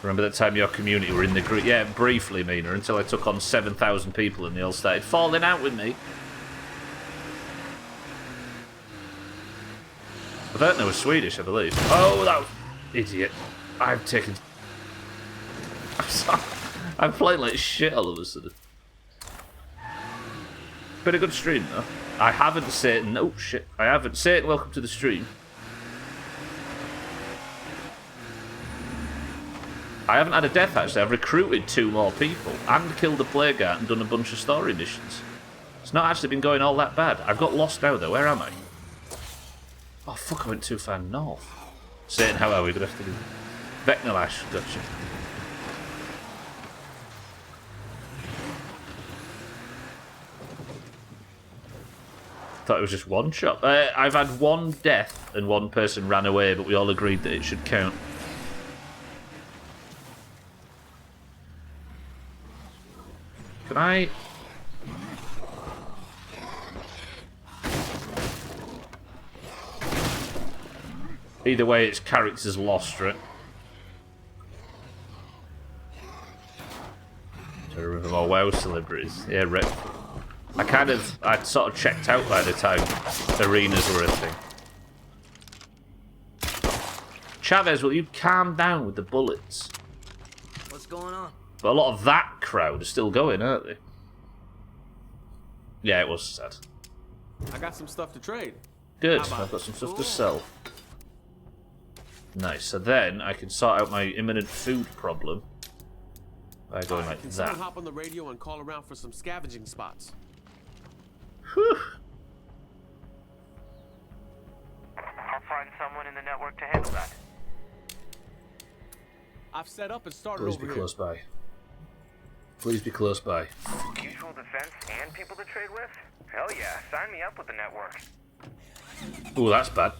Remember that time your community were in the group? Yeah, briefly, Mina, until I took on 7,000 people and they all started falling out with me. Vertner was Swedish, I believe. Oh, that idiot. I've taken... I'm sorry. I'm playing like shit all of a sudden. Been a good stream, though. I haven't, Satan. Oh, shit. I haven't. Satan, welcome to the stream. I haven't had a death, actually. I've recruited 2 more people and killed a plague ant and done a bunch of story missions. It's not actually been going all that bad. I've got lost now, though. Where am I? Oh, fuck, I went too far north. Satan, how are we? Gonna have to do... Vecnalash, gotcha. Thought it was just one shot. I've had 1 death and 1 person ran away, but we all agreed that it should count. Can I... Either way, its character's lost, right? Trying to remember more WoW celebrities. Yeah, Rip. I'd sort of checked out by the time arenas were a thing. Chavez, will you calm down with the bullets? What's going on? But a lot of that crowd are still going, aren't they? Yeah, it was sad. I got some stuff to trade. Good, I've got some stuff to sell. Nice, so then I can sort out my imminent food problem by going like Can that. someone hop on the radio and call around for some scavenging spots? Whew. I'll find someone in the network to handle that. I've set up and started Please over be here. close by. Please be close by. Mutual defense and people to trade with? Hell yeah, sign me up with the network. Ooh, that's bad.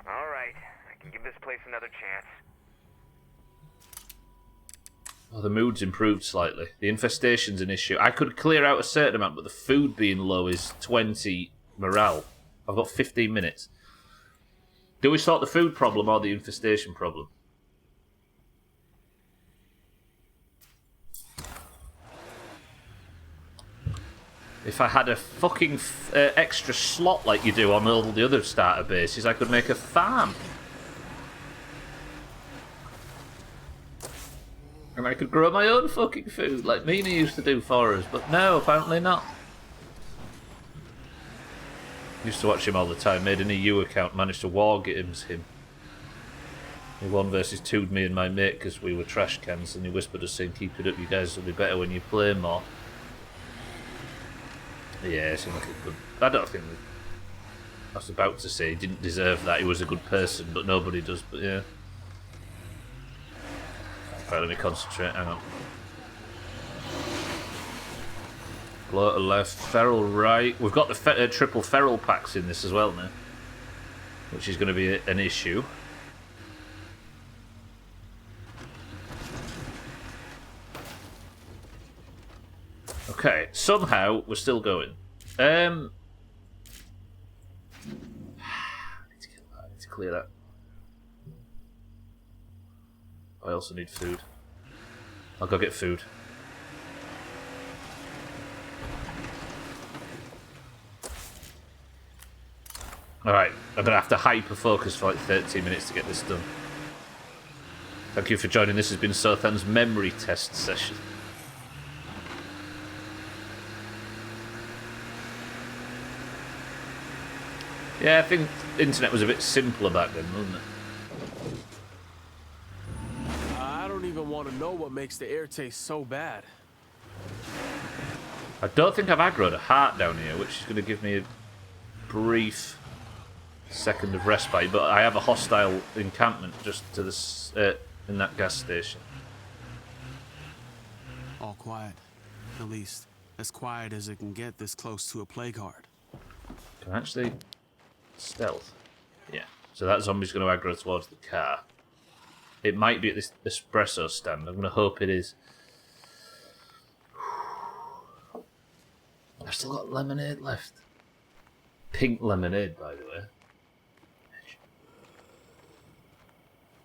Alright, I can give this place another chance. Oh, the mood's improved slightly. The infestation's an issue. I could clear out a certain amount, but the food being low is 20 morale. I've got 15 minutes. Do we sort the food problem or the infestation problem? If I had a fucking extra slot like you do on all the other starter bases, I could make a farm. And I could grow my own fucking food like Mina used to do for us, but no, apparently not. Used to watch him all the time, made an EU account, managed to war games him. He 1 versus 2'd me and my mate because we were trash cans, and he whispered us saying, "Keep it up, you guys will be better when you play more." Yeah, it seemed like a good... I don't think... I was about to say he didn't deserve that, he was a good person, but nobody does, but yeah. Right, let me concentrate, hang on. Bloater left, feral right. We've got the triple feral packs in this as well now, which is going to be an issue. Okay, somehow we're still going. I need to clear that. I also need food. I'll go get food. Alright, I'm going to have to hyper-focus for like 13 minutes to get this done. Thank you for joining. This has been Sothan's memory test session. Yeah, I think the internet was a bit simpler back then, wasn't it? I don't even want to know what makes the air taste so bad. I don't think I've aggroed a heart down here, which is going to give me a brief second of respite, but I have a hostile encampment just to this in that gas station. All quiet. At least, as quiet as it can get this close to a plague heart. Can I actually stealth? Yeah. So that zombie's going to aggro towards the car. It might be at this espresso stand. I'm going to hope it is. I've still got lemonade left. Pink lemonade, by the way.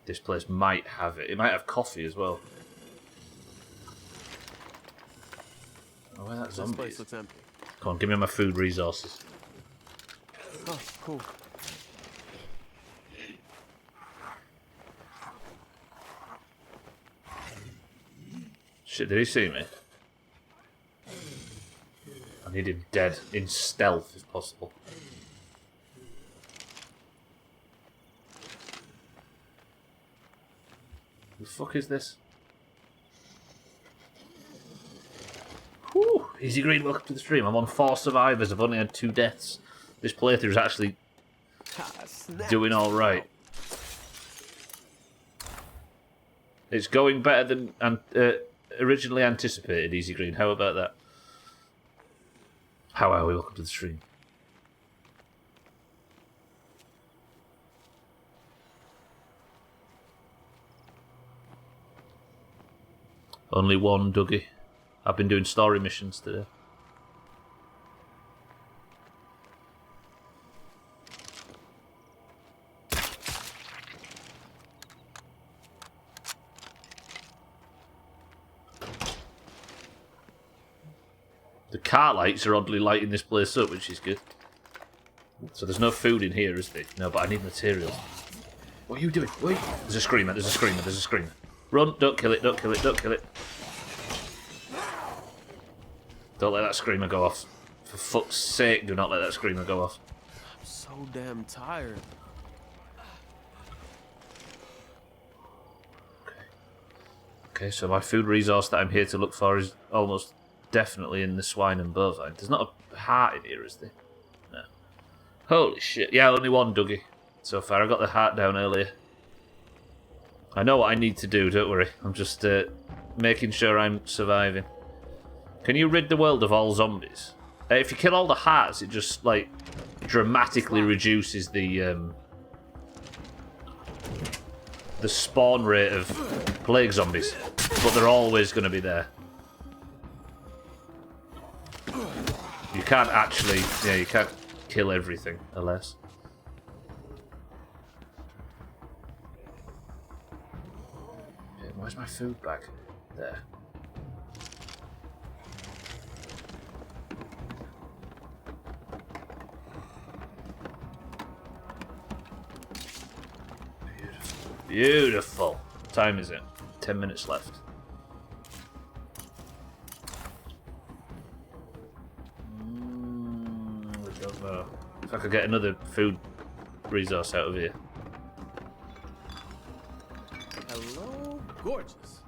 This place might have it. It might have coffee as well. Oh, where that zombie This place is. looks empty. Come on, give me my food resources. Oh, cool. Shit, did he see me? I need him dead in stealth if possible. Who the fuck is this? Whew. Easy Green, welcome to the stream. I'm on 4 survivors. I've only had 2 deaths. This playthrough's actually doing alright. It's going better than originally anticipated, Easy Green. How about that? How are we? Welcome to the stream. Only one, Dougie. I've been doing story missions today. The car lights are oddly lighting this place up, which is good. So there's no food in here, is there? No, but I need materials. What are you doing? Wait. There's a screamer, there's a screamer, there's a screamer. Run, don't kill it, don't kill it, don't kill it. Don't let that screamer go off. For fuck's sake, do not let that screamer go off. I'm so damn tired. Okay, so my food resource that I'm here to look for is almost definitely in the swine and bovine. There's not a heart in here, is there? No. Holy shit. Yeah, only one, Dougie, so far. I got the heart down earlier. I know what I need to do, don't worry. I'm just making sure I'm surviving. Can you rid the world of all zombies? If you kill all the hearts, it just, like, dramatically reduces the spawn rate of plague zombies. But they're always going to be there. You can't actually... Yeah, you can't kill everything, unless... Okay, where's my food bag? There. Beautiful. What time is it? 10 minutes left. I don't know. If I could get another food resource out of here. Hello, gorgeous.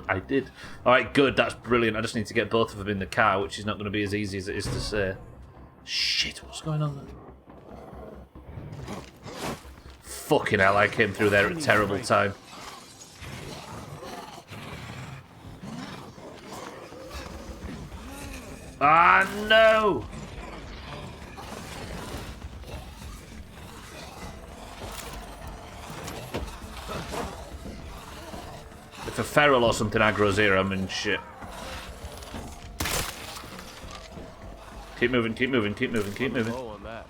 I did. Alright, good. That's brilliant. I just need to get both of them in the car, which is not going to be as easy as it is to say. Shit, what's going on there? Fucking hell, I came through there at a terrible time. Ah, no! If a feral or something aggro's here, I'm in shit. Keep moving, keep moving, keep moving, keep moving. Low on that.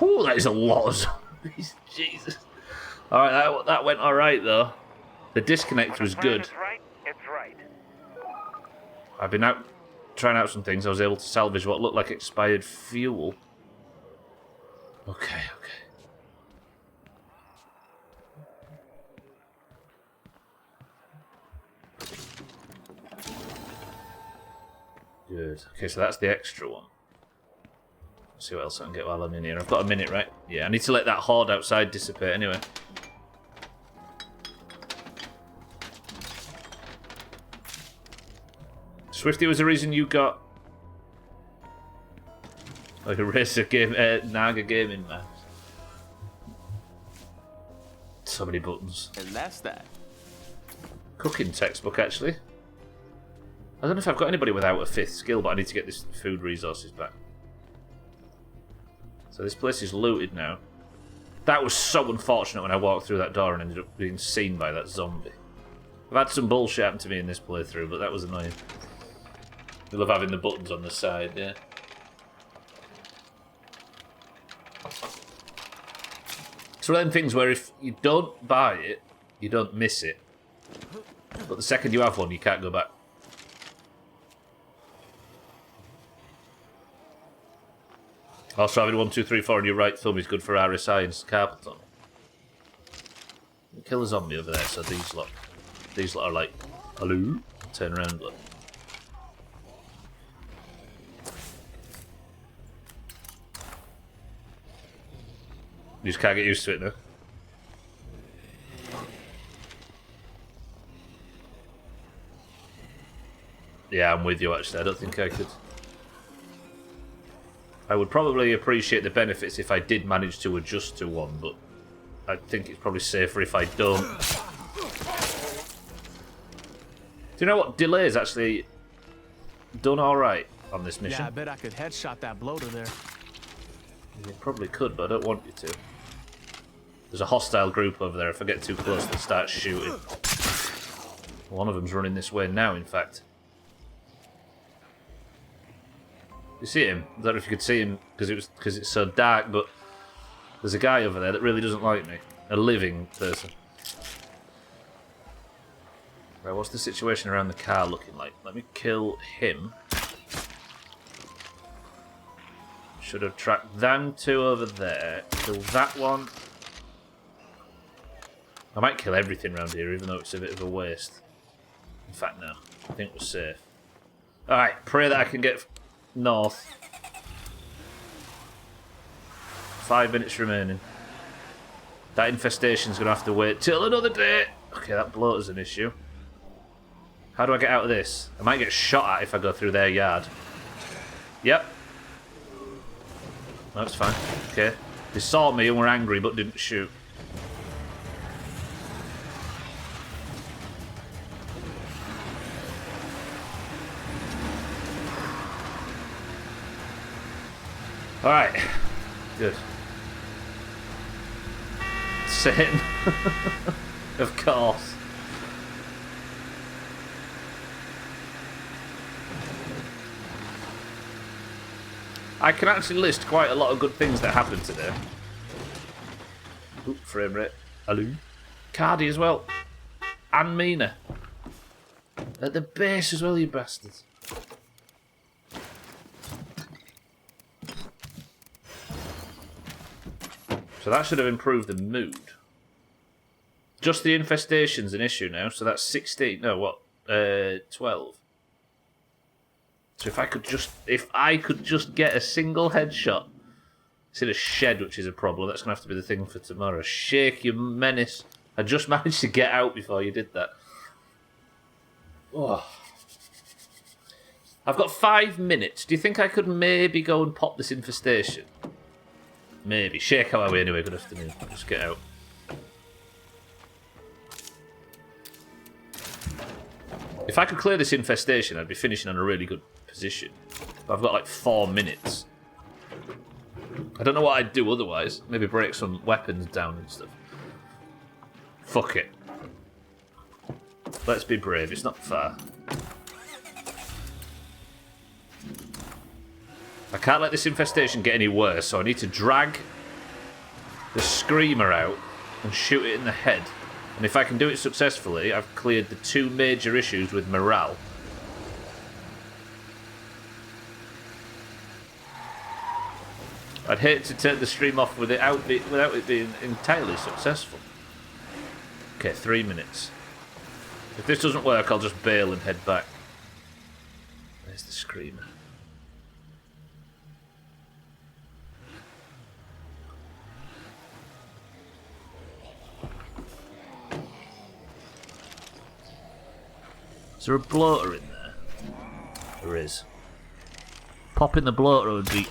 Whew, that is a lot of zombies. Jesus. Alright, that went alright, though. The disconnect was good. It's right. It's right. I've been out trying out some things. I was able to salvage what looked like expired fuel. Okay. Good. Okay, so that's the extra one. Let's see what else I can get while I'm in here. I've got a minute, right? Yeah, I need to let that horde outside dissipate anyway. Swifty was the reason you got like a racer game, Naga gaming mouse. So many buttons. And that's that. Cooking textbook, actually. I don't know if I've got anybody without a 5th skill, but I need to get this food resources back. So this place is looted now. That was so unfortunate when I walked through that door and ended up being seen by that zombie. I've had some bullshit happen to me in this playthrough, but that was annoying. I love having the buttons on the side, yeah. It's one of them things where if you don't buy it, you don't miss it. But the second you have one, you can't go back. Also, having 1, 2, 3, 4 on your right thumb is good for RSI and carpal tunnel. Kill a zombie over there, so these lot are like, hello? Turn around, look. You just can't get used to it now. Yeah, I'm with you actually. I don't think I could. I would probably appreciate the benefits if I did manage to adjust to one, but I think it's probably safer if I don't. Do you know what? Delay's actually done alright on this mission. Yeah, I bet I could headshot that bloater there. You probably could, but I don't want you to. There's a hostile group over there. If I get too close, they start shooting. One of them's running this way now, in fact. You see him? I don't know if you could see him because it's so dark, but there's a guy over there that really doesn't like me. A living person. Right, what's the situation around the car looking like? Let me kill him. Should have tracked them two over there. Kill that one. I might kill everything around here, even though it's a bit of a waste. In fact, no. I think we're safe. Alright, pray that I can get north. 5 minutes remaining. That infestation's going to have to wait till another day. Okay, that bloater's an issue. How do I get out of this? I might get shot at if I go through their yard. Yep. That's fine. Okay. They saw me and were angry but didn't shoot. Alright. Good. Same. Of course. I can actually list quite a lot of good things that happened today. Oop, frame rate. Hello. Cardi as well. And Mina. At the base as well, you bastards. So that should have improved the mood. Just the infestation's an issue now, so that's 16. No, what? 12. So if I could just get a single headshot. It's in a shed, which is a problem. That's gonna have to be the thing for tomorrow. Shake your menace. I just managed to get out before you did that. Oh. I've got 5 minutes. Do you think I could maybe go and pop this infestation? Maybe. Shake our way anyway. Good afternoon. Just get out. If I could clear this infestation, I'd be finishing on a really good position. But I've got like 4 minutes. I don't know what I'd do otherwise. Maybe break some weapons down and stuff. Fuck it. Let's be brave. It's not far. I can't let this infestation get any worse, so I need to drag the screamer out and shoot it in the head. And if I can do it successfully, I've cleared the 2 major issues with morale. I'd hate to turn the stream off without it being entirely successful. Okay, 3 minutes. If this doesn't work, I'll just bail and head back. There's the screamer. Is there a bloater in there? There is. Popping the bloater would be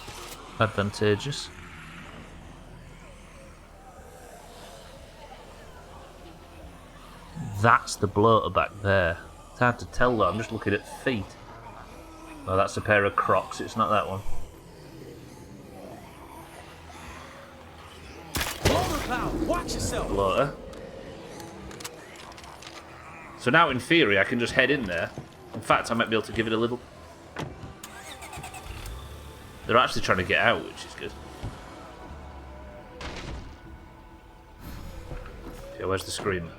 advantageous. That's the bloater back there. It's hard to tell though, I'm just looking at feet. Oh, that's a pair of Crocs, it's not that one. Watch yourself. Bloater. So now in theory I can just head in there. In fact, I might be able to give it a little... They're actually trying to get out, which is good. Okay, where's the screamer?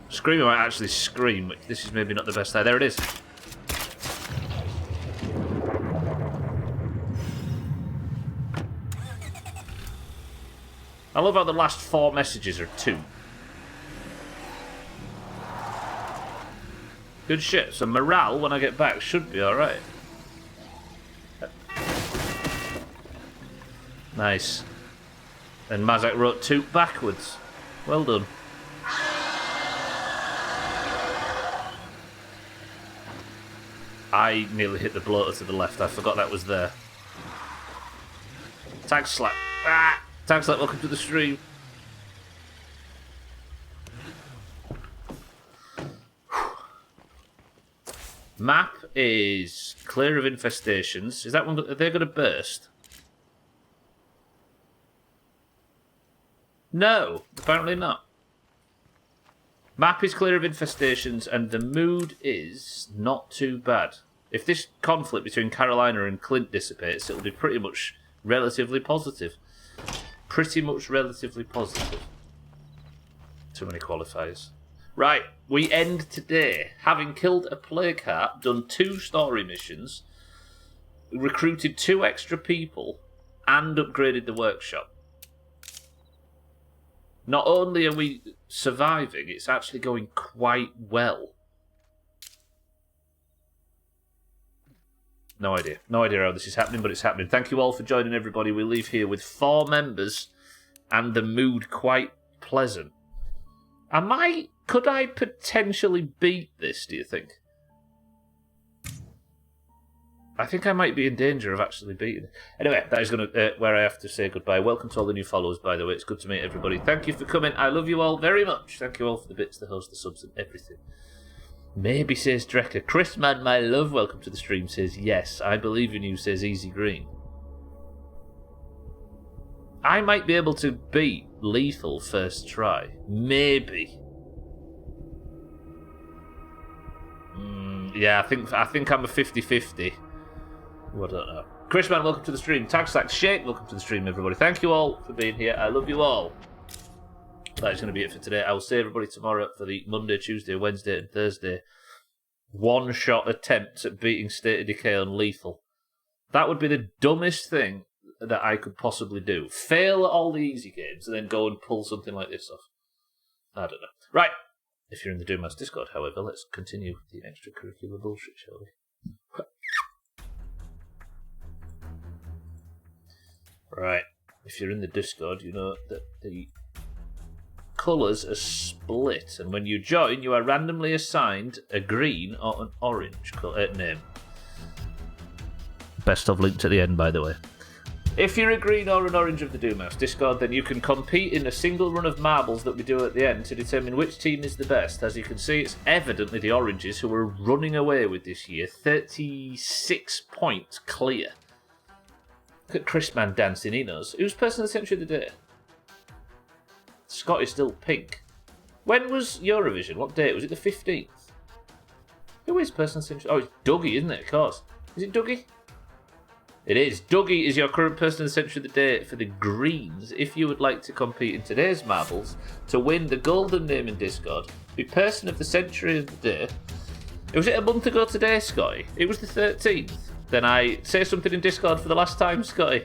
Screamer might actually scream, which this is maybe not the best idea. There it is. I love how the last 4 messages are 2. Good shit. So morale when I get back should be alright. Nice. And Mazak wrote 2 backwards. Well done. I nearly hit the bloater to the left. I forgot that was there. Tag slap. Ah! Tag slap, welcome to the stream. Map is clear of infestations. Is that one? Are they going to burst? No, apparently not. Map is clear of infestations, and the mood is not too bad. If this conflict between Carolina and Clint dissipates, it'll be pretty much relatively positive. Pretty much relatively positive. Too many qualifiers. Right, we end today having killed a plague heart, done 2 story missions, recruited 2 extra people, and upgraded the workshop. Not only are we surviving, it's actually going quite well. No idea. No idea how this is happening, but it's happening. Thank you all for joining, everybody. We leave here with 4 members and the mood quite pleasant. Could I potentially beat this, do you think? I think I might be in danger of actually beating it. Anyway, that is going to where I have to say goodbye. Welcome to all the new followers, by the way. It's good to meet everybody. Thank you for coming. I love you all very much. Thank you all for the bits, the host, the subs, and everything. Maybe, says Drecker. Chris Man, my love, welcome to the stream, says yes. I believe in you, says Easy Green. I might be able to beat Lethal first try. Maybe. Yeah, I think I'm a 50-50. Well, I don't know. Chris Man, welcome to the stream. Tag Slack Shake, welcome to the stream, everybody. Thank you all for being here. I love you all. That is going to be it for today. I will see everybody tomorrow for the Monday, Tuesday, Wednesday, and Thursday one-shot attempts at beating State of Decay on Lethal. That would be the dumbest thing that I could possibly do. Fail at all the easy games and then go and pull something like this off. I don't know. Right. If you're in the Doomhaus Discord, however, let's continue the extracurricular bullshit, shall we? Right. If you're in the Discord, you know that the colours are split, and when you join, you are randomly assigned a green or an orange name. Best of linked at the end, by the way. If you're a green or an orange of the Doomhaus Discord, then you can compete in a single run of marbles that we do at the end to determine which team is the best. As you can see, it's evidently the oranges who are running away with this year. 36 points clear. Look at Chris Man dancing, he knows. Who's person of the century of the day? Scott is still pink. When was Eurovision? What date? Was it the 15th? Who is person century? Oh, it's Dougie, isn't it? Of course. Is it Dougie? It is. Dougie is your current person of the century of the day for the Greens. If you would like to compete in today's marbles to win the golden name in Discord, be person of the century of the day. Was it a month ago today, Scotty? It was the 13th. Then I say something in Discord for the last time, Scotty.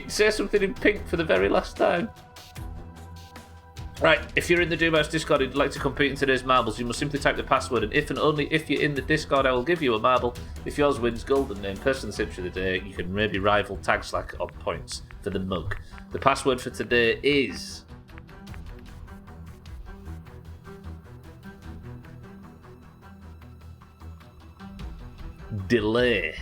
Say something in pink for the very last time. Right, if you're in the Doomhaus Discord and you'd like to compete in today's marbles, you must simply type the password, and if and only if you're in the Discord, I will give you a marble. If yours wins golden name, person of the century of the day, you can maybe rival Tag Slack on points for the mug. The password for today is... delay.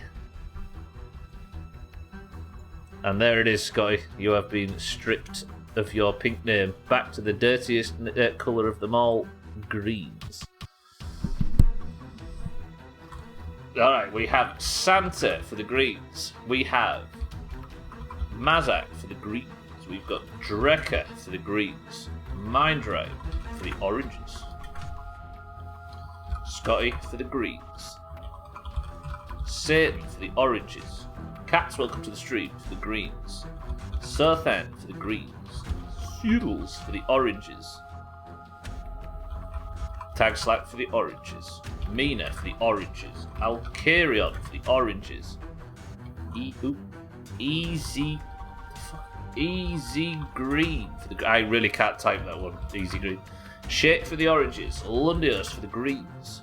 And there it is, Scotty. You have been stripped of your pink name back to the dirtiest colour of them all, greens. Alright, we have Santa for the greens. We have Mazak for the greens. We've got Drecker for the greens. Mindrive for the oranges. Scotty for the greens. Satan for the oranges. Cats, welcome to the stream for the greens. Surthan for the greens. Noodles for the oranges. Tag Slack for the oranges. Mina for the oranges. Alcarion for the oranges. Easy Green for the... I really can't type that one. Easy Green. Shake for the oranges. Lundios for the greens.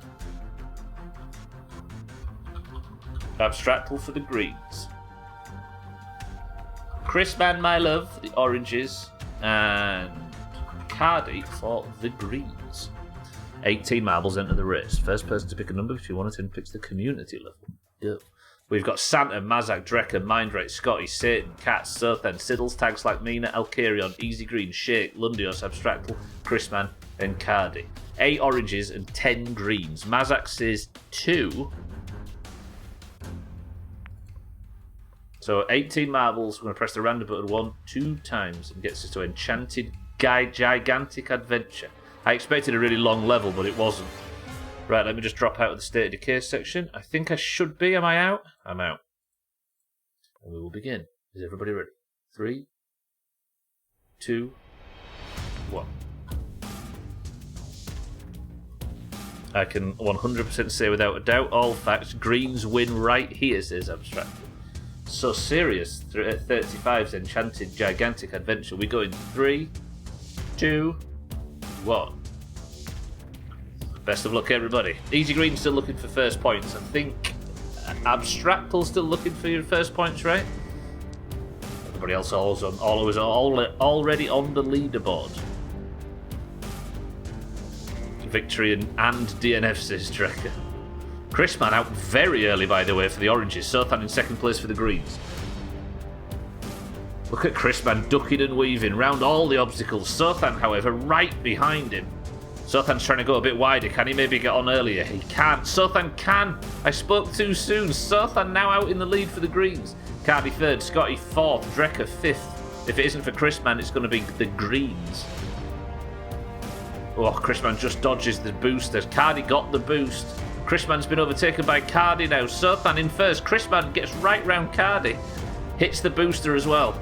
Abstractal for the greens. Chrisman, my love, for the oranges. And Cardi for the greens. 18 marbles enter the race. First person to pick a number between 1 and 10 picks the community level. Go. We've got Santa, Mazak, Drecker, Mindrake, Scotty, Satan, Cats, Surthen, Siddles, Tags like Mina, Alcarion, Easy Green, Shake, Lundios, Abstractal, Chrisman, and Cardi. 8 oranges and 10 greens. Mazak says 2. So 18 marbles, we're going to press the random button 2 times and gets us to Enchanted Gigantic Adventure. I expected a really long level, but it wasn't. Right, let me just drop out of the State of Decay section. I think I should be. Am I out? I'm out. And we will begin. Is everybody ready? 3, 2, 1. I can 100% say without a doubt, all facts, greens win right here, says Abstract. So serious, at 35's Enchanted Gigantic Adventure. We go in 3, 2, 1. Best of luck, everybody. Easy Green still looking for first points. I think Abstractal still looking for your first points, right? Everybody else always already on the leaderboard. Victory and DNF, says Drecker. Chrisman out very early, by the way, for the oranges. Sothan in second place for the greens. Look at Chrisman ducking and weaving round all the obstacles. Sothan, however, right behind him. Sothan's trying to go a bit wider. Can he maybe get on earlier? He can't. Sothan can. I spoke too soon. Sothan now out in the lead for the greens. Cardi third, Scotty fourth, Drecker fifth. If it isn't for Chrisman, it's going to be the greens. Oh, Chrisman just dodges the boosters. Cardi got the boost. Chrisman's been overtaken by Cardi now. Sothan in first. Chrisman gets right round Cardi. Hits the booster as well.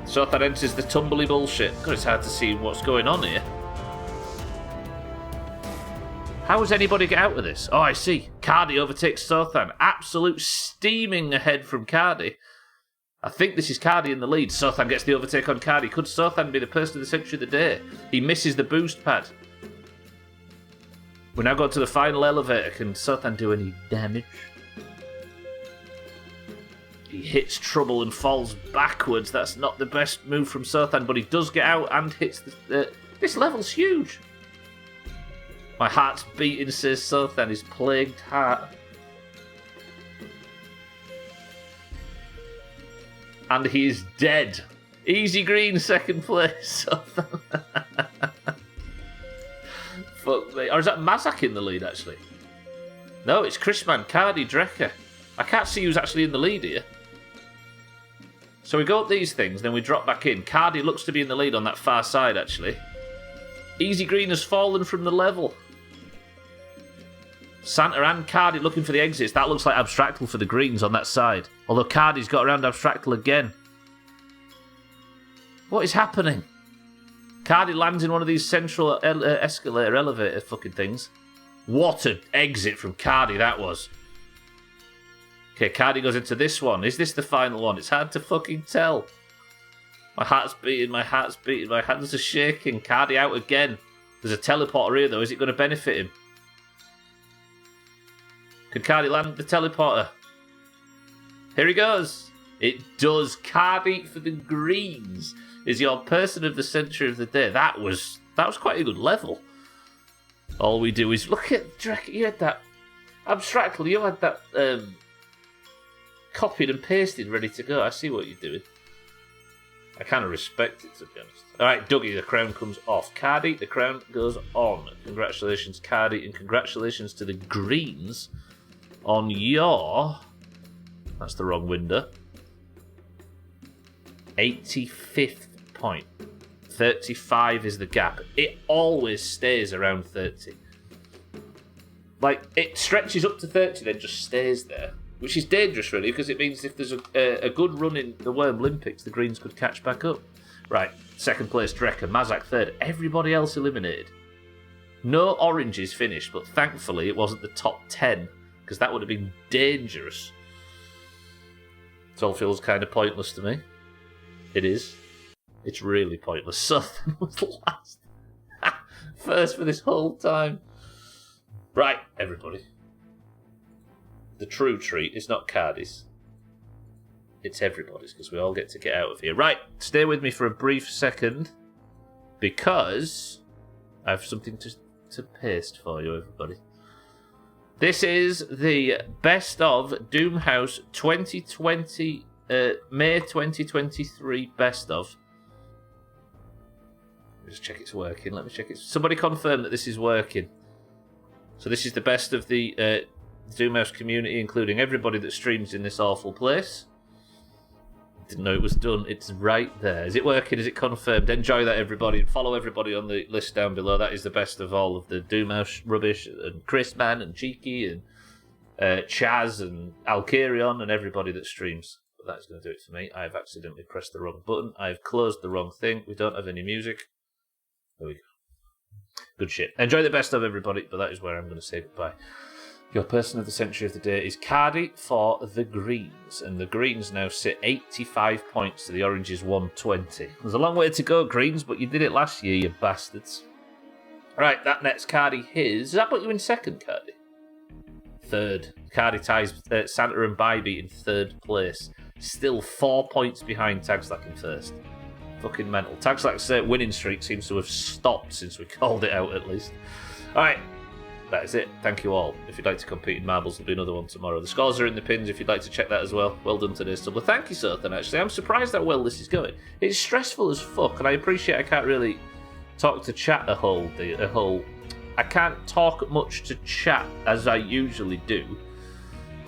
Sothan enters the tumbly bullshit. God, it's hard to see what's going on here. How does anybody get out of this? Oh, I see. Cardi overtakes Sothan. Absolute steaming ahead from Cardi. I think this is Cardi in the lead. Sothan gets the overtake on Cardi. Could Sothan be the person of the century of the day? He misses the boost pad. We now go to the final elevator. Can Sothan do any damage? He hits Trumbull and falls backwards. That's not the best move from Sothan, but he does get out and hits the... This level's huge. My heart's beating, says Sothan, his plagued heart. And he is dead. Easy Green, second place. Fuck me. Or is that Mazak in the lead, actually? No, it's Chrisman, Cardi, Drecker. I can't see who's actually in the lead here. So we go up these things, then we drop back in. Cardi looks to be in the lead on that far side, actually. Easy Green has fallen from the level. Santa and Cardi looking for the exits. That looks like Abstractal for the greens on that side. Although Cardi's got around Abstractal again. What is happening? Cardi lands in one of these central escalator elevator fucking things. What an exit from Cardi that was. Okay, Cardi goes into this one. Is this the final one? It's hard to fucking tell. My heart's beating, my hands are shaking. Cardi out again. There's a teleporter here though. Is it going to benefit him? Could Cardi land the teleporter? Here he goes. It does. Cardi for the greens is your person of the century of the day. That was quite a good level. All we do is look at Drek. You had that Abstractly. You had that copied and pasted, ready to go. I see what you're doing. I kind of respect it, to be honest. All right, Dougie, the crown comes off. Cardi, the crown goes on. Congratulations, Cardi, and congratulations to the greens on your... That's the wrong window. 85th point. 35 is the gap. It always stays around 30. Like, it stretches up to 30, then just stays there. Which is dangerous, really, because it means if there's a good run in the Worm Olympics, the greens could catch back up. Right, second place, Drecker. Mazak third. Everybody else eliminated. No oranges finished, but thankfully it wasn't the top 10, because that would have been dangerous. It all feels kind of pointless to me. It is. It's really pointless. Southern was last. First for this whole time. Right, everybody. The true treat is not Cardi's. It's everybody's, because we all get to get out of here. Right, stay with me for a brief second, because I have something to paste for you, everybody. This is the best of Doomhaus 2020, May 2023 best of. Let me just check it's working. Let me check it. Somebody confirm that this is working. So this is the best of the Doomhaus community, including everybody that streams in this awful place. Didn't know it was done. It's right there. Is it working? Is it confirmed? Enjoy that, everybody, and follow everybody on the list down below. That is the best of all of the Doomhaus rubbish, and Chris Man and Cheeky and Chaz and Alkarion and everybody that streams. But that's going to do it for me. I have accidentally pressed the wrong button. I have closed the wrong thing. We don't have any music. There we go. Good shit. Enjoy the best of, everybody, but that is where I'm going to say goodbye. Your person of the century of the day is Cardi for the greens, and the greens now sit 85 points to the oranges 120. There's a long way to go, greens, but you did it last year, you bastards. Right, that nets Cardi his. Does that put you in second, Cardi? Third. Cardi ties Santa and Bybee in third place. Still 4 points behind Tagslack in first. Fucking mental. Tagslack's winning streak seems to have stopped since we called it out, at least. Alright. That is it. Thank you all. If you'd like to compete in marbles, there'll be another one tomorrow. The scores are in the pins if you'd like to check that as well. Well done today, Stubbler. Thank you, Sothan, actually. I'm surprised how well this is going. It's stressful as fuck, and I appreciate I can't really talk to chat a whole... I can't talk much to chat as I usually do,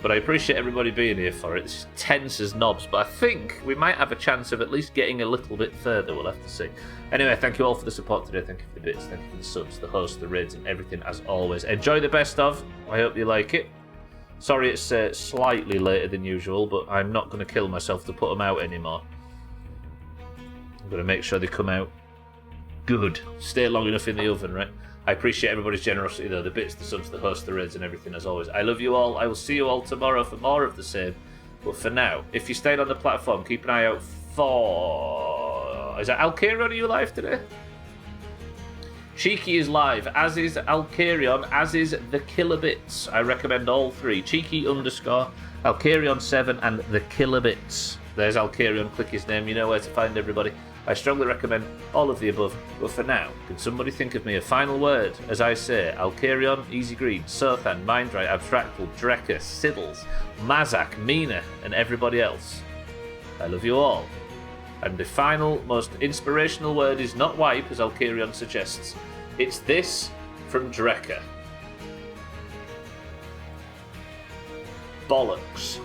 but I appreciate everybody being here for it. This is tense as knobs, but I think we might have a chance of at least getting a little bit further. We'll have to see. Anyway, thank you all for the support today. Thank you for the bits. Thank you for the subs, the hosts, the raids, and everything as always. Enjoy the best of. I hope you like it. Sorry it's slightly later than usual, but I'm not going to kill myself to put them out anymore. I'm going to make sure they come out good. Stay long enough in the oven, right? I appreciate everybody's generosity, though. The bits, the subs, the hosts, the raids, and everything as always. I love you all. I will see you all tomorrow for more of the same. But for now, if you stayed on the platform, keep an eye out for... Is that Alkarion? Are you live today? Cheeky is live, as is Alkarion, as is the Kilobits. I recommend all three. Cheeky _, Alkarion7, and the Kilobits. There's Alkarion. Click his name. You know where to find everybody. I strongly recommend all of the above. But for now, can somebody think of me a final word? As I say, Alkarion, Easy Green, Sothan, Mindray, Abstractal, Drecker, Siddles, Mazak, Mina, and everybody else. I love you all. And the final, most inspirational word is not wipe, as Alkarion suggests. It's this from Drecker. Bollocks.